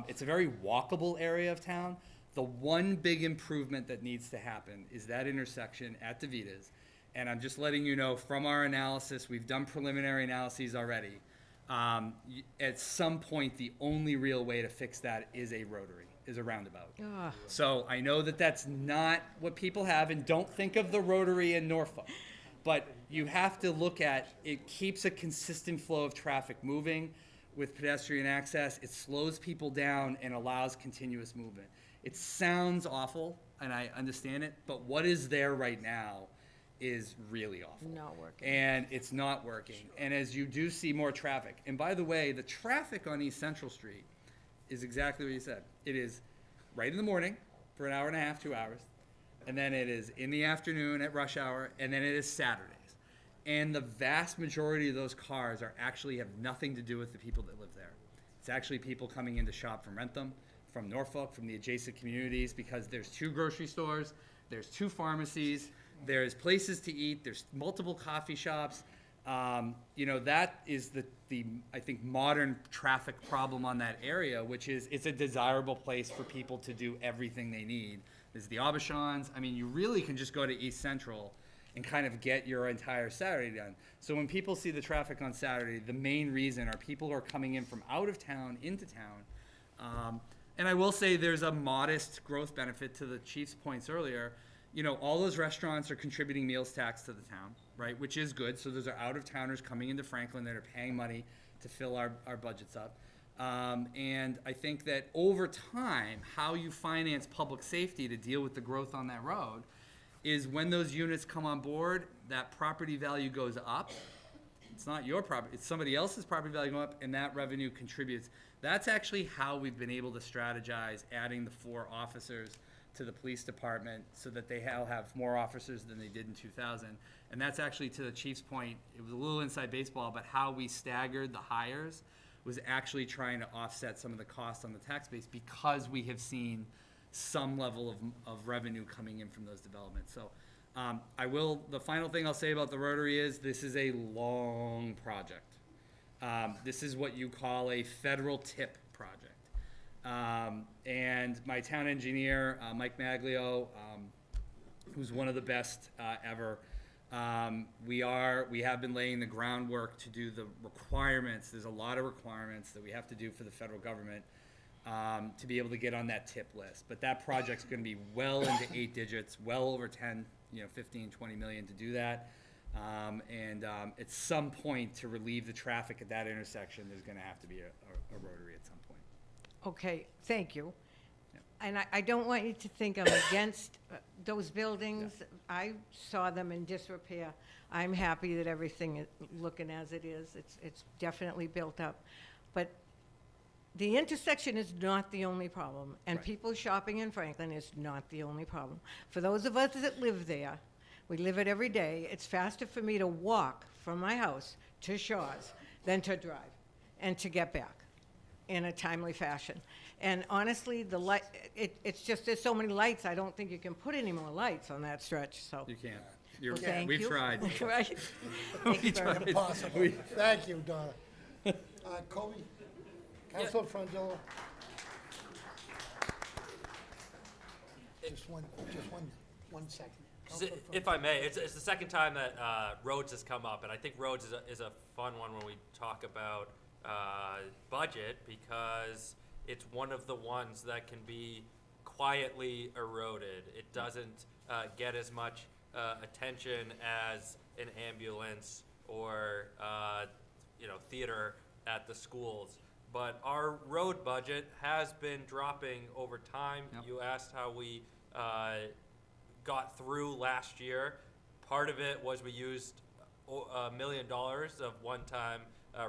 It's a very walkable area of town. The one big improvement that needs to happen is that intersection at DeVita's. And I'm just letting you know from our analysis, we've done preliminary analyses already. At some point, the only real way to fix that is a rotary, is a roundabout. Ugh. So I know that that's not what people have, and don't think of the rotary in Norfolk. But you have to look at, it keeps a consistent flow of traffic moving with pedestrian access. It slows people down and allows continuous movement. It sounds awful, and I understand it, but what is there right now is really awful. Not working. And it's not working. And as you do see more traffic, and by the way, the traffic on East Central Street is exactly what you said. It is right in the morning for an hour and a half, 2 hours, and then it is in the afternoon at rush hour, and then it is Saturdays. And the vast majority of those cars are actually have nothing to do with the people that live there. It's actually people coming in to shop from Rentham, from Norfolk, from the adjacent communities, because there's 2 grocery stores, there's 2 pharmacies, there's places to eat, there's multiple coffee shops. You know, that is the I think modern traffic problem on that area, which is it's a desirable place for people to do everything they need. There's the Aubuchons. I mean, you really can just go to East Central and kind of get your entire Saturday done. So when people see the traffic on Saturday, the main reason are people who are coming in from out of town into town. And I will say there's a modest growth benefit to the chief's points earlier. You know, all those restaurants are contributing meals tax to the town, right, which is good. So those are out-of-towners coming into Franklin that are paying money to fill our budgets up. And I think that over time, how you finance public safety to deal with the growth on that road is when those units come on board, that property value goes up. It's not your property, it's somebody else's property value going up, and that revenue contributes. That's actually how we've been able to strategize adding the 4 officers to the police department so that they all have more officers than they did in 2000. And that's actually, to the chief's point, it was a little inside baseball, but how we staggered the hires was actually trying to offset some of the costs on the tax base because we have seen some level of revenue coming in from those developments. So the final thing I'll say about the Rotary is this is a long project. This is what you call a federal tip project. And my town engineer, Mike Maglio, who's one of the best ever, we have been laying the groundwork to do the requirements. There's a lot of requirements that we have to do for the federal government to be able to get on that tip list. But that project's going to be well into 8 digits, well over 10, 15, 20 million to do that. And at some point, to relieve the traffic at that intersection, there's going to have to be a rotary at some point. Okay, thank you. And I don't want you to think I'm against those buildings. I saw them in disrepair. I'm happy that everything is looking as it is. It's definitely built up. But the intersection is not the only problem, and people shopping in Franklin is not the only problem. For those of us that live there, we live it every day. It's faster for me to walk from my house to Shaw's than to drive and to get back in a timely fashion. And honestly, the light, it's just there's so many lights, I don't think you can put any more lights on that stretch, so. You can't. Well, thank We've you. tried. Right. We tried. Impossible. Thank you, Donna. Kobe, Councilor Frangillo. Just one second. If I may, it's the second time that roads has come up, and I think roads is a fun one when we talk about budget, because it's one of the ones that can be quietly eroded. It doesn't get as much attention as an ambulance or theater at the schools. But our road budget has been dropping over time. Yep. You asked how we got through last year. Part of it was we used $1 million of one-time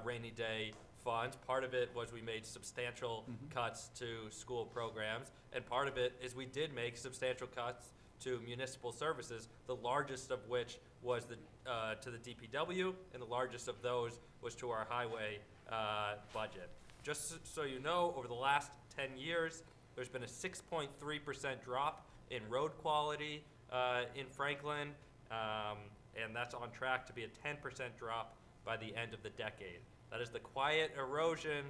rainy day funds. Part of it was we made substantial cuts to school programs, and part of it is we did make substantial cuts to municipal services, the largest of which was to the DPW, and the largest of those was to our highway budget. Just so you know, over the last 10 years, there's been a 6.3% drop in road quality in Franklin, and that's on track to be a 10% drop by the end of the decade. That is the quiet erosion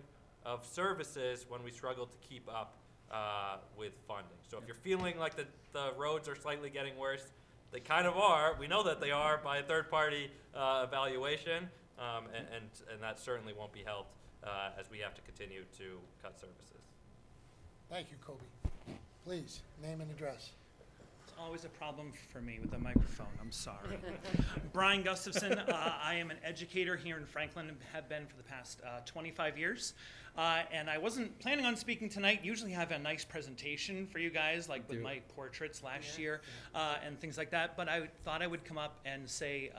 of services when we struggle to keep up with funding. So if you're feeling like the roads are slightly getting worse, they kind of are. We know that they are by a third-party evaluation, and that certainly won't be helped as we have to continue to cut services. Thank you, Kobe. Please, name and address. It's always a problem for me with the microphone. I'm sorry. Brian Gustafson. I am an educator here in Franklin and have been for the past 25 years. And I wasn't planning on speaking tonight. Usually I have a nice presentation for you guys, like with my portraits last year and things like that. But I thought I would come up and say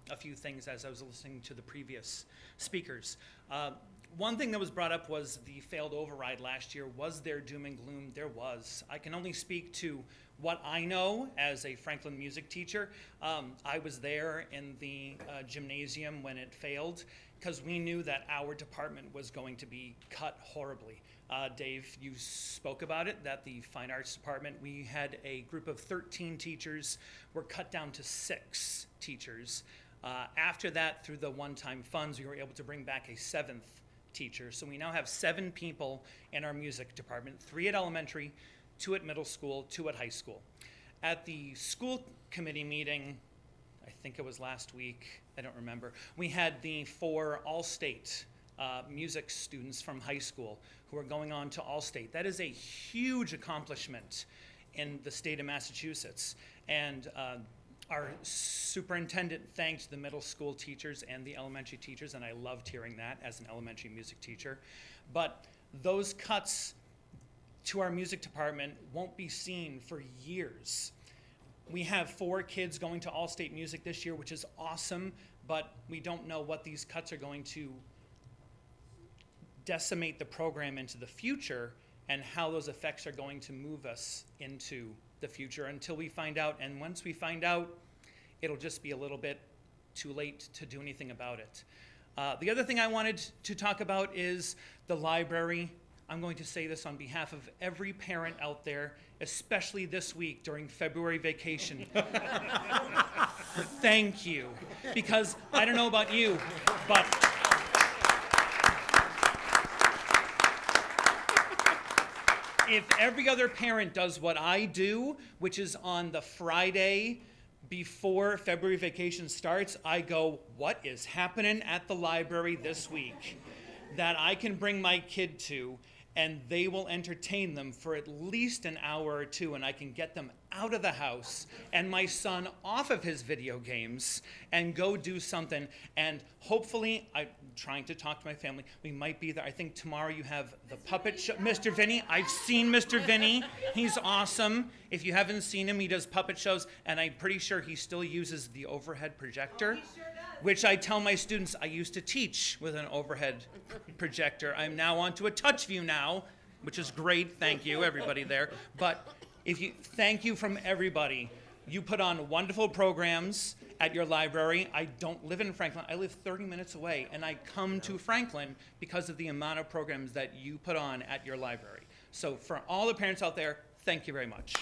a few things as I was listening to the previous speakers. One thing that was brought up was the failed override last year. Was there doom and gloom? There was. I can only speak to what I know as a Franklin music teacher. I was there in the gymnasium when it failed because we knew that our department was going to be cut horribly. Dave, you spoke about it, that the fine arts department, we had a group of 13 teachers, were cut down to 6 teachers. After that, through the one-time funds, we were able to bring back a 7th teacher. So we now have 7 people in our music department, 3 at elementary, 2 at middle school, 2 at high school. At the school committee meeting, I think it was last week, I don't remember, we had the 4 all-state music students from high school who are going on to all-state. That is a huge accomplishment in the state of Massachusetts. And our superintendent thanked the middle school teachers and the elementary teachers, and I loved hearing that as an elementary music teacher. But those cuts to our music department won't be seen for years. We have 4 kids going to all-state music this year, which is awesome, but we don't know what these cuts are going to decimate the program into the future and how those effects are going to move us into the future until we find out. And once we find out, it'll just be a little bit too late to do anything about it. The other thing I wanted to talk about is the library. I'm going to say this on behalf of every parent out there, especially this week during February vacation. Thank you. Because I don't know about you, but if every other parent does what I do, which is on the Friday before February vacation starts, I go, what is happening at the library this week that I can bring my kid to, and they will entertain them for at least an hour or 2, and I can get them out of the house and my son off of his video games and go do something. And hopefully, I'm trying to talk to my family, we might be there. I think tomorrow you have the puppet show. Mr. Vinny, I've seen Mr. Vinny. He's awesome. If you haven't seen him, he does puppet shows, and I'm pretty sure he still uses the overhead projector. Oh, he sure does. Which I tell my students, I used to teach with an overhead projector. I'm now onto a touch view now, which is great. Thank you, everybody there. But thank you from everybody. You put on wonderful programs at your library. I don't live in Franklin. I live 30 minutes away, and I come to Franklin because of the amount of programs that you put on at your library. So for all the parents out there, thank you very much.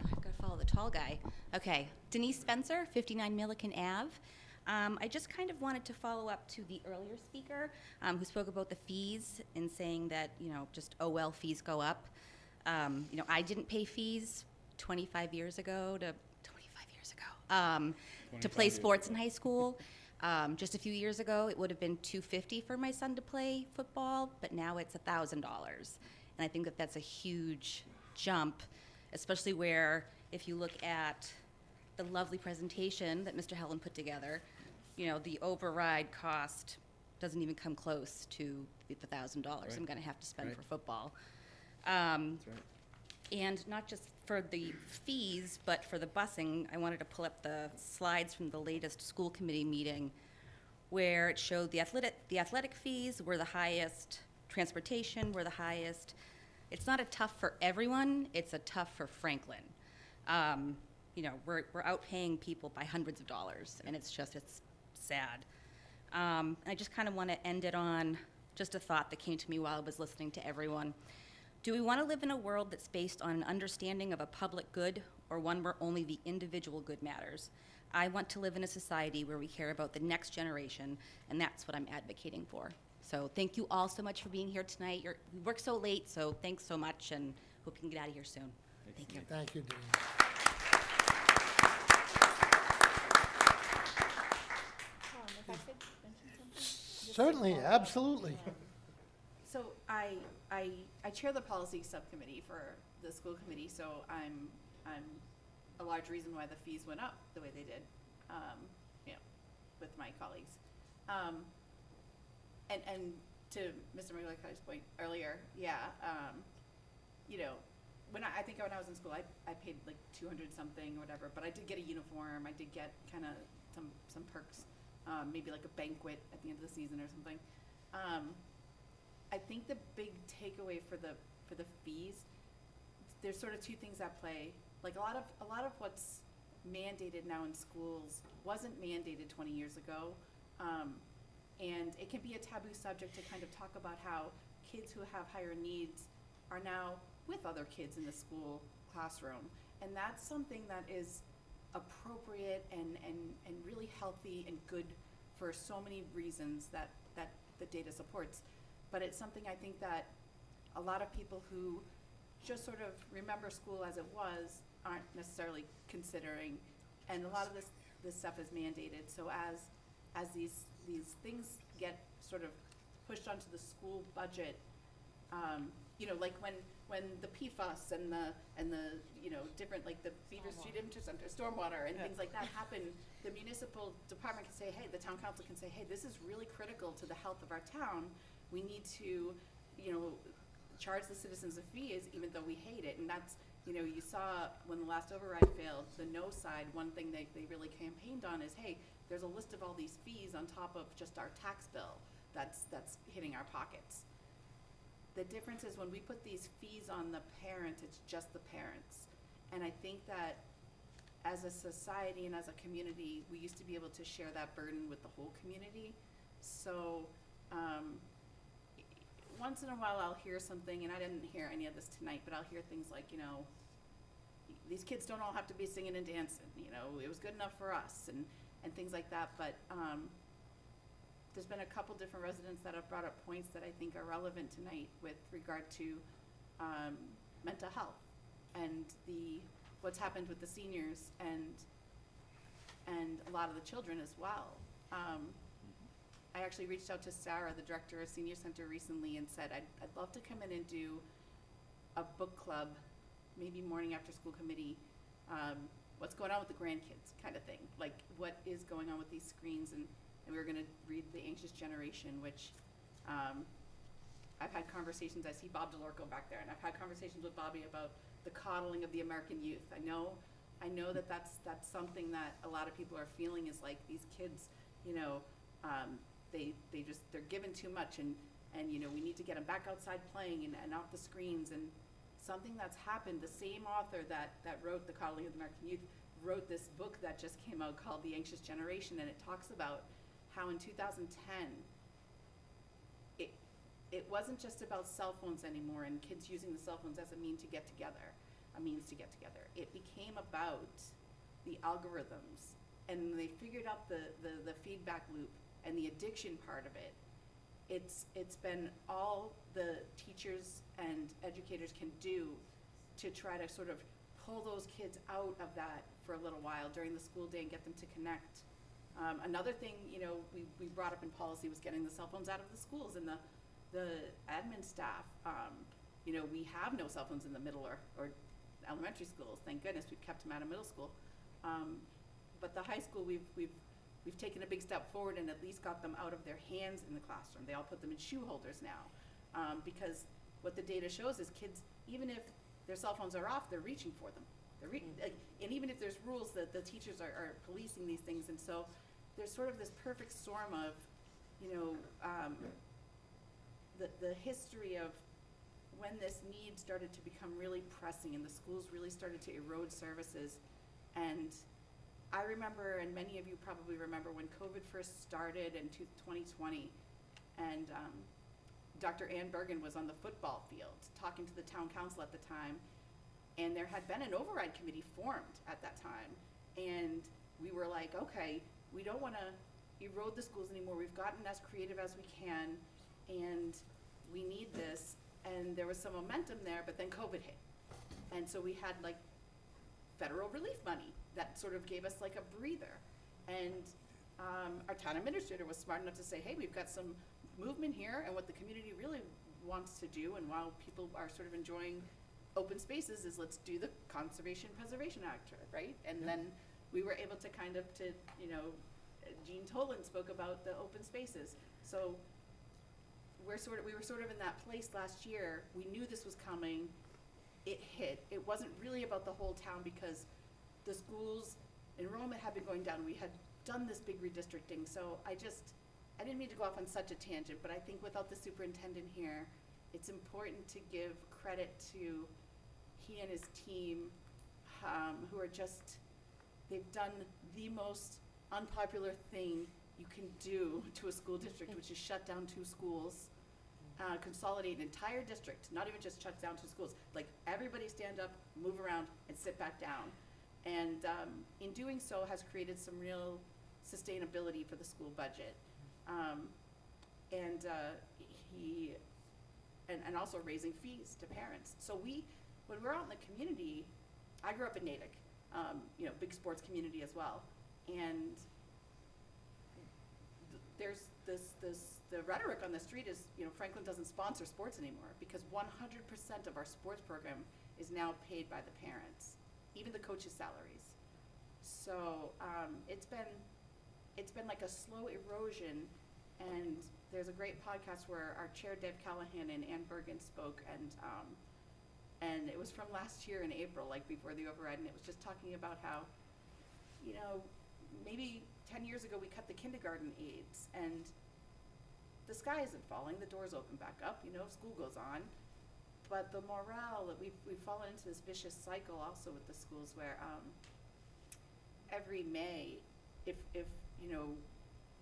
I've got to follow the tall guy. Okay, Denise Spencer, 59 Milliken Ave. I just kind of wanted to follow up to the earlier speaker who spoke about the fees and saying that, just, oh well, fees go up. I didn't pay fees 25 years ago to play sports in high school. Just a few years ago, it would have been $250 for my son to play football, but now it's $1,000. And I think that that's a huge jump, especially where if you look at the lovely presentation that Mr. Helen put together, the override cost doesn't even come close to the $1,000 I'm going to have to spend for football. And not just for the fees, but for the busing, I wanted to pull up the slides from the latest school committee meeting where it showed the athletic fees were the highest, transportation were the highest. It's not a tough for everyone, it's a tough for Franklin. We're outpaying people by hundreds of dollars, and it's sad. I just kind of want to end it on just a thought that came to me while I was listening to everyone. Do we want to live in a world that's based on an understanding of a public good, or one where only the individual good matters? I want to live in a society where we care about the next generation, and that's what I'm advocating for. So thank you all so much for being here tonight. We work so late, so thanks so much, and hope you can get out of here soon. Thank you. Thank you, Dean. If I could mention something? Certainly, absolutely. So I chair the policy subcommittee for the school committee, so I'm a large reason why the fees went up the way they did, with my colleagues. And to Mr. McGillicuddy's point earlier, when I was in school, I paid like 200 something or whatever, but I did get a uniform. I did get kind of some perks, maybe like a banquet at the end of the season or something. I think the big takeaway for the fees, there's sort of two things at play. Like a lot of what's mandated now in schools wasn't mandated 20 years ago, and it can be a taboo subject to kind of talk about how kids who have higher needs are now with other kids in the school classroom, and that's something that is appropriate and really healthy and good for so many reasons that the data supports. But it's something I think that a lot of people who just sort of remember school as it was aren't necessarily considering, and a lot of this stuff is mandated. So as these things get sort of pushed onto the school budget, like when the PFAS and the different, like the Beaver Street Intercenter, stormwater and things like that happen, the municipal department can say, hey, the town council can say, hey, this is really critical to the health of our town. We need to, charge the citizens a fee, even though we hate it. And that's, you saw when the last override failed, the no side, one thing they really campaigned on is, hey, there's a list of all these fees on top of just our tax bill that's hitting our pockets. The difference is when we put these fees on the parent, it's just the parents. And I think that as a society and as a community, we used to be able to share that burden with the whole community. So once in a while I'll hear something, and I didn't hear any of this tonight, but I'll hear things like, these kids don't all have to be singing and dancing, it was good enough for us, and things like that. But there's been a couple different residents that have brought up points that I think are relevant tonight with regard to mental health and what's happened with the seniors and a lot of the children as well. I actually reached out to Sarah, the director of Senior Center, recently and said, I'd love to come in and do a book club, maybe morning after school committee, what's going on with the grandkids kind of thing. Like, what is going on with these screens? And we were going to read The Anxious Generation, which I've had conversations. I see Bob DeLorco back there, and I've had conversations with Bobby about the coddling of the American youth. I know that's something that a lot of people are feeling, is like these kids, they're given too much, and we need to get them back outside playing and off the screens. And something that's happened, the same author that wrote The Coddling of the American Youth wrote this book that just came out called The Anxious Generation, and it talks about how in 2010 it wasn't just about cell phones anymore and kids using the cell phones as a means to get together. It became about the algorithms, and they figured out the feedback loop and the addiction part of it. It's been all the teachers and educators can do to try to sort of pull those kids out of that for a little while during the school day and get them to connect. Another thing, we brought up in policy was getting the cell phones out of the schools, and the admin staff, you know, we have no cell phones in the middle or elementary schools. Thank goodness we've kept them out of middle school. But the high school, we've taken a big step forward and at least got them out of their hands in the classroom. They all put them in shoe holders now, because what the data shows is kids, even if their cell phones are off, they're reaching for them. Like, and even if there's rules, that the teachers are policing these things, and so there's sort of this perfect storm of, you know, the history of when this need started to become really pressing and the schools really started to erode services. And I remember, and many of you probably remember, when COVID first started in 2020, and Dr. Ann Bergen was on the football field talking to the town council at the time, and there had been an override committee formed at that time, and we were like, okay, we don't want to erode the schools anymore. We've gotten as creative as we can, and we need this. And there was some momentum there, but then COVID hit. And so we had like federal relief money that sort of gave us like a breather. And our town administrator was smart enough to say, hey, we've got some movement here, and what the community really wants to do, and while people are sort of enjoying open spaces, is let's do the Conservation Preservation Act, right? And then we were able to kind of, you know, Jean Toland spoke about the open spaces. So we were sort of in that place last year. We knew this was coming. It hit. It wasn't really about the whole town because the schools enrollment had been going down. We had done this big redistricting. So I didn't mean to go off on such a tangent, but I think without the superintendent here, it's important to give credit to he and his team, who are just, they've done the most unpopular thing you can do to a school district, which is shut down 2 schools, consolidate an entire district, not even just shut down 2 schools, like everybody stand up, move around, and sit back down. And in doing so has created some real sustainability for the school budget. And also raising fees to parents. So when we're out in the community, I grew up in Natick, you know, big sports community as well. And there's the rhetoric on the street is, you know, Franklin doesn't sponsor sports anymore because 100% of our sports program is now paid by the parents, even the coaches' salaries. So it's been like a slow erosion, and there's a great podcast where our chair Dave Callahan and Ann Bergen spoke, and it was from last year in April, like before the override, and it was just talking about how, you know, maybe 10 years ago we cut the kindergarten aides, and the sky isn't falling, the doors open back up, you know, school goes on, but the morale that we've fallen into this vicious cycle also with the schools where every May, if you know,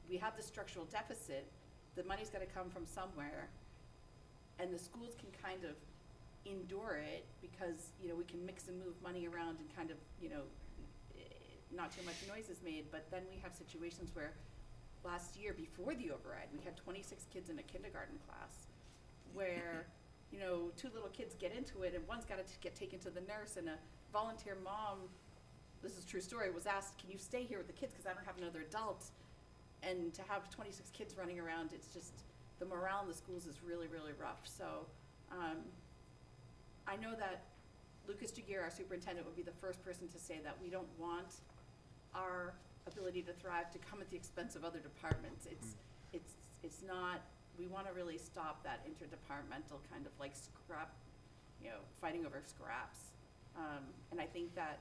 we have the structural deficit, the money's got to come from somewhere, and the schools can kind of endure it because, you know, we can mix and move money around and kind of, you know, not too much noise is made. But then we have situations where last year before the override, we had 26 kids in a kindergarten class where, you know, 2 little kids get into it, and one's got to get taken to the nurse, and a volunteer mom, this is a true story, was asked, can you stay here with the kids because I don't have another adult? And to have 26 kids running around, it's just, the morale in the schools is really, really rough. So I know that Lucas Jagir, our superintendent, would be the first person to say that we don't want our ability to thrive to come at the expense of other departments. It's not, we want to really stop that interdepartmental kind of like scrap, you know, fighting over scraps. And I think that,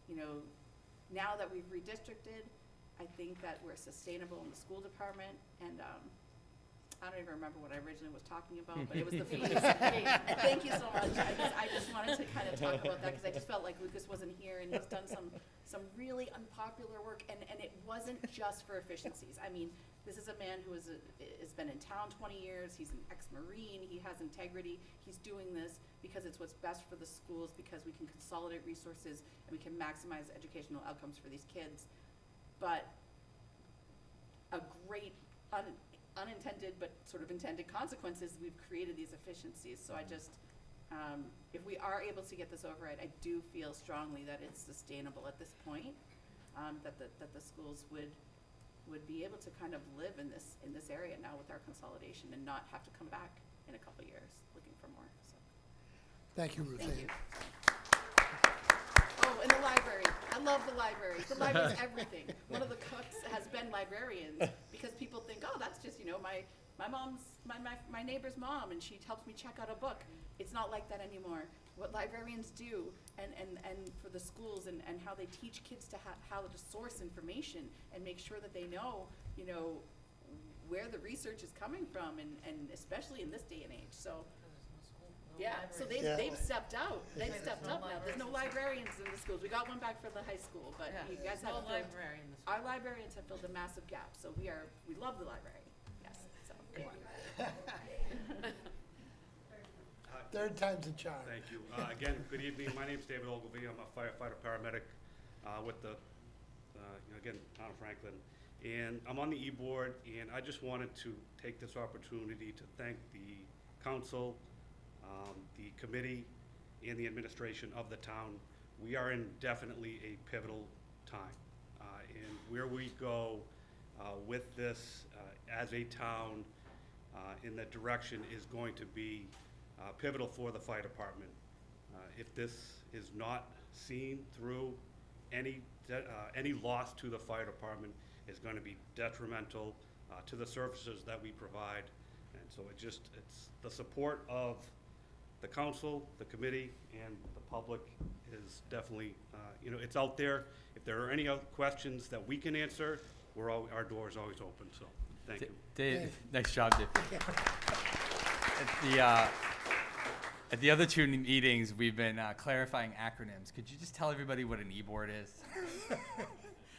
you know, now that we've redistricted, I think that we're sustainable in the school department, and I don't even remember what I originally was talking about, but it was the fees. And thank you so much. I just wanted to kind of talk about that because I just felt like Lucas wasn't here, and he's done some really unpopular work, and it wasn't just for efficiencies. I mean, this is a man who has been in town 20 years. He's an ex-Marine. He has integrity. He's doing this because it's what's best for the schools, because we can consolidate resources and we can maximize educational outcomes for these kids. But a great unintended but sort of intended consequences, we've created these efficiencies. So I just, if we are able to get this override, I do feel strongly that it's sustainable at this point, that the schools would be able to kind of live in this area now with our consolidation and not have to come back in a couple years looking for more. So. Thank you, Ruth Thank Ann. you. Oh, and the library. I love the library. The library's everything. One of the cooks has been librarians because people think, oh, that's just, my mom's, my neighbor's mom, and she helps me check out a book. It's not like that anymore. What librarians do and for the schools and how they teach kids to how to source information and make sure that they know, where the research is coming from and especially in this day and age. So yeah, so they've stepped out. They've stepped up now. There's no librarians in the schools. We got one back for the high school, but you guys have our librarians have filled a massive gap. So we love the library. Yes. So thank you. Third time's a charm. Thank you. Again, good evening. My name's David Ogilvy. I'm a firefighter paramedic with the, again, Town of Franklin. And I'm on the E-Board, and I just wanted to take this opportunity to thank the council, the committee, and the administration of the town. We are in definitely a pivotal time. And where we go with this as a town in that direction is going to be pivotal for the fire department. If this is not seen through, any loss to the fire department is going to be detrimental to the services that we provide. And so it's the support of the council, the committee, and the public is definitely, it's out there. If there are any other questions that we can answer, our door is always open, so thank you. Dave, nice job, Dave. At the other two meetings, we've been clarifying acronyms. Could you just tell everybody what an e-board is? The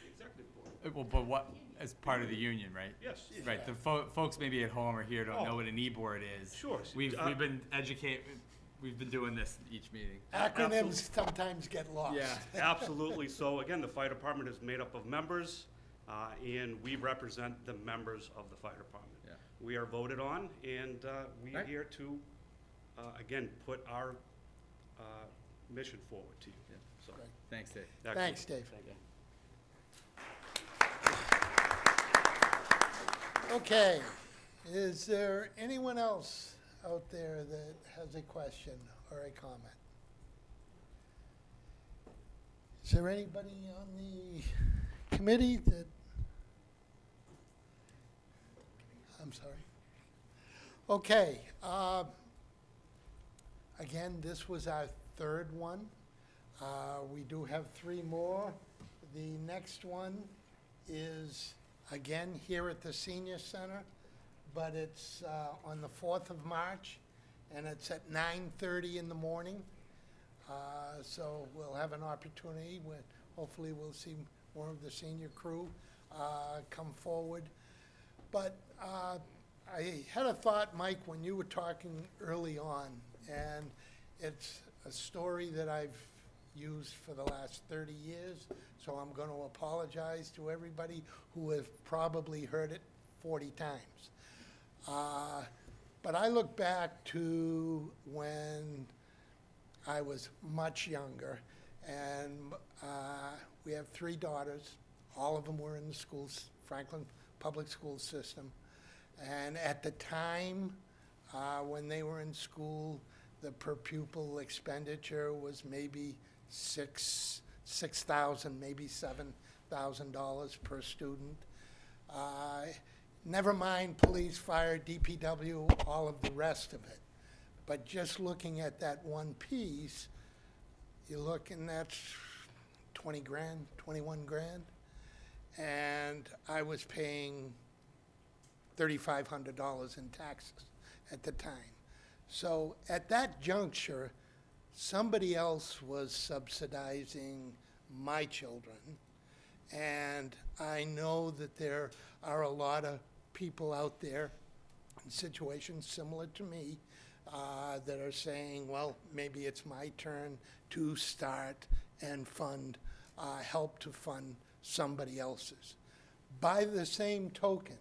executive board. Well, but what, as part of the union, right? Yes. Right, the folks maybe at home or here don't know what an e-board is. Sure. We've been we've been doing this each meeting. Acronyms sometimes get lost. Yeah, absolutely. So again, the fire department is made up of members, and we represent the members of the fire department. Yeah. We are voted on, and we are Right. here to, again, put our mission forward to you. Yeah. So, Thanks, Dave. excellent. Thanks, Dave. Thank you. Okay, is there anyone else out there that has a question or a comment? Is there anybody on the committee that, I'm sorry. Okay, again, this was our third one. We do have 3 more. The next one is, again, here at the Senior Center, but it's on the 4th of March, and it's at 9:30 in the morning. So we'll have an opportunity when hopefully we'll see more of the senior crew come forward. But I had a thought, Mike, when you were talking early on, and it's a story that I've used for the last 30 years, so I'm going to apologize to everybody who have probably heard it 40 times. But I look back to when I was much younger, and we have 3 daughters. All of them were in the schools, Franklin Public School System. And at the time when they were in school, the per pupil expenditure was maybe $6,000, maybe $7,000 per student. Never mind police, fire, DPW, all of the rest of it. But just looking at that one piece, you look and that's 20 grand, 21 grand. And I was paying $3,500 in taxes at the time. So at that juncture, somebody else was subsidizing my children. And I know that there are a lot of people out there in situations similar to me that are saying, well, maybe it's my turn to start and fund, help to fund somebody else's. By the same token,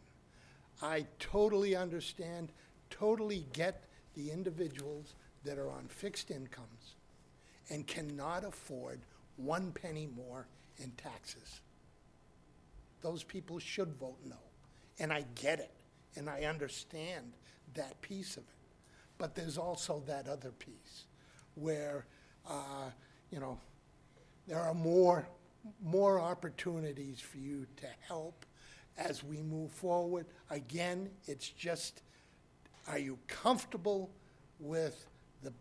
I totally understand, totally get the individuals that are on fixed incomes and cannot afford 1 penny more in taxes. Those people should vote no. And I get it, and I understand that piece of it. But there's also that other piece where, you know, there are more opportunities for you to help as we move forward. Again, it's just, are you comfortable with the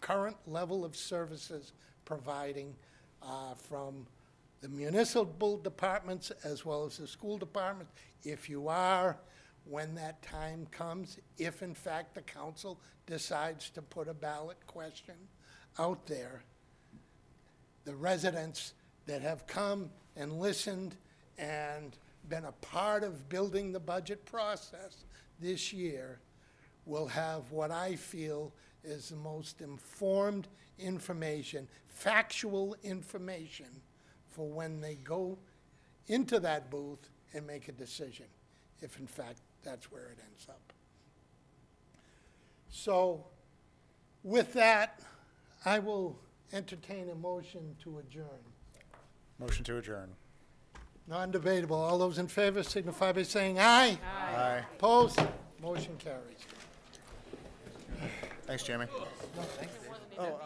current level of services providing from the municipal departments as well as the school department? If you are, when that time comes, if in fact the council decides to put a ballot question out there, the residents that have come and listened and been a part of building the budget process this year will have what I feel is the most informed information, factual information for when they go into that booth and make a decision, if in fact that's where it ends up. So with that, I will entertain a motion to adjourn. Motion to adjourn. Non-debatable. All those in favor signify by saying aye. Aye. Opposed? Motion carries. Thanks, Jamie. No, thank you. Oh,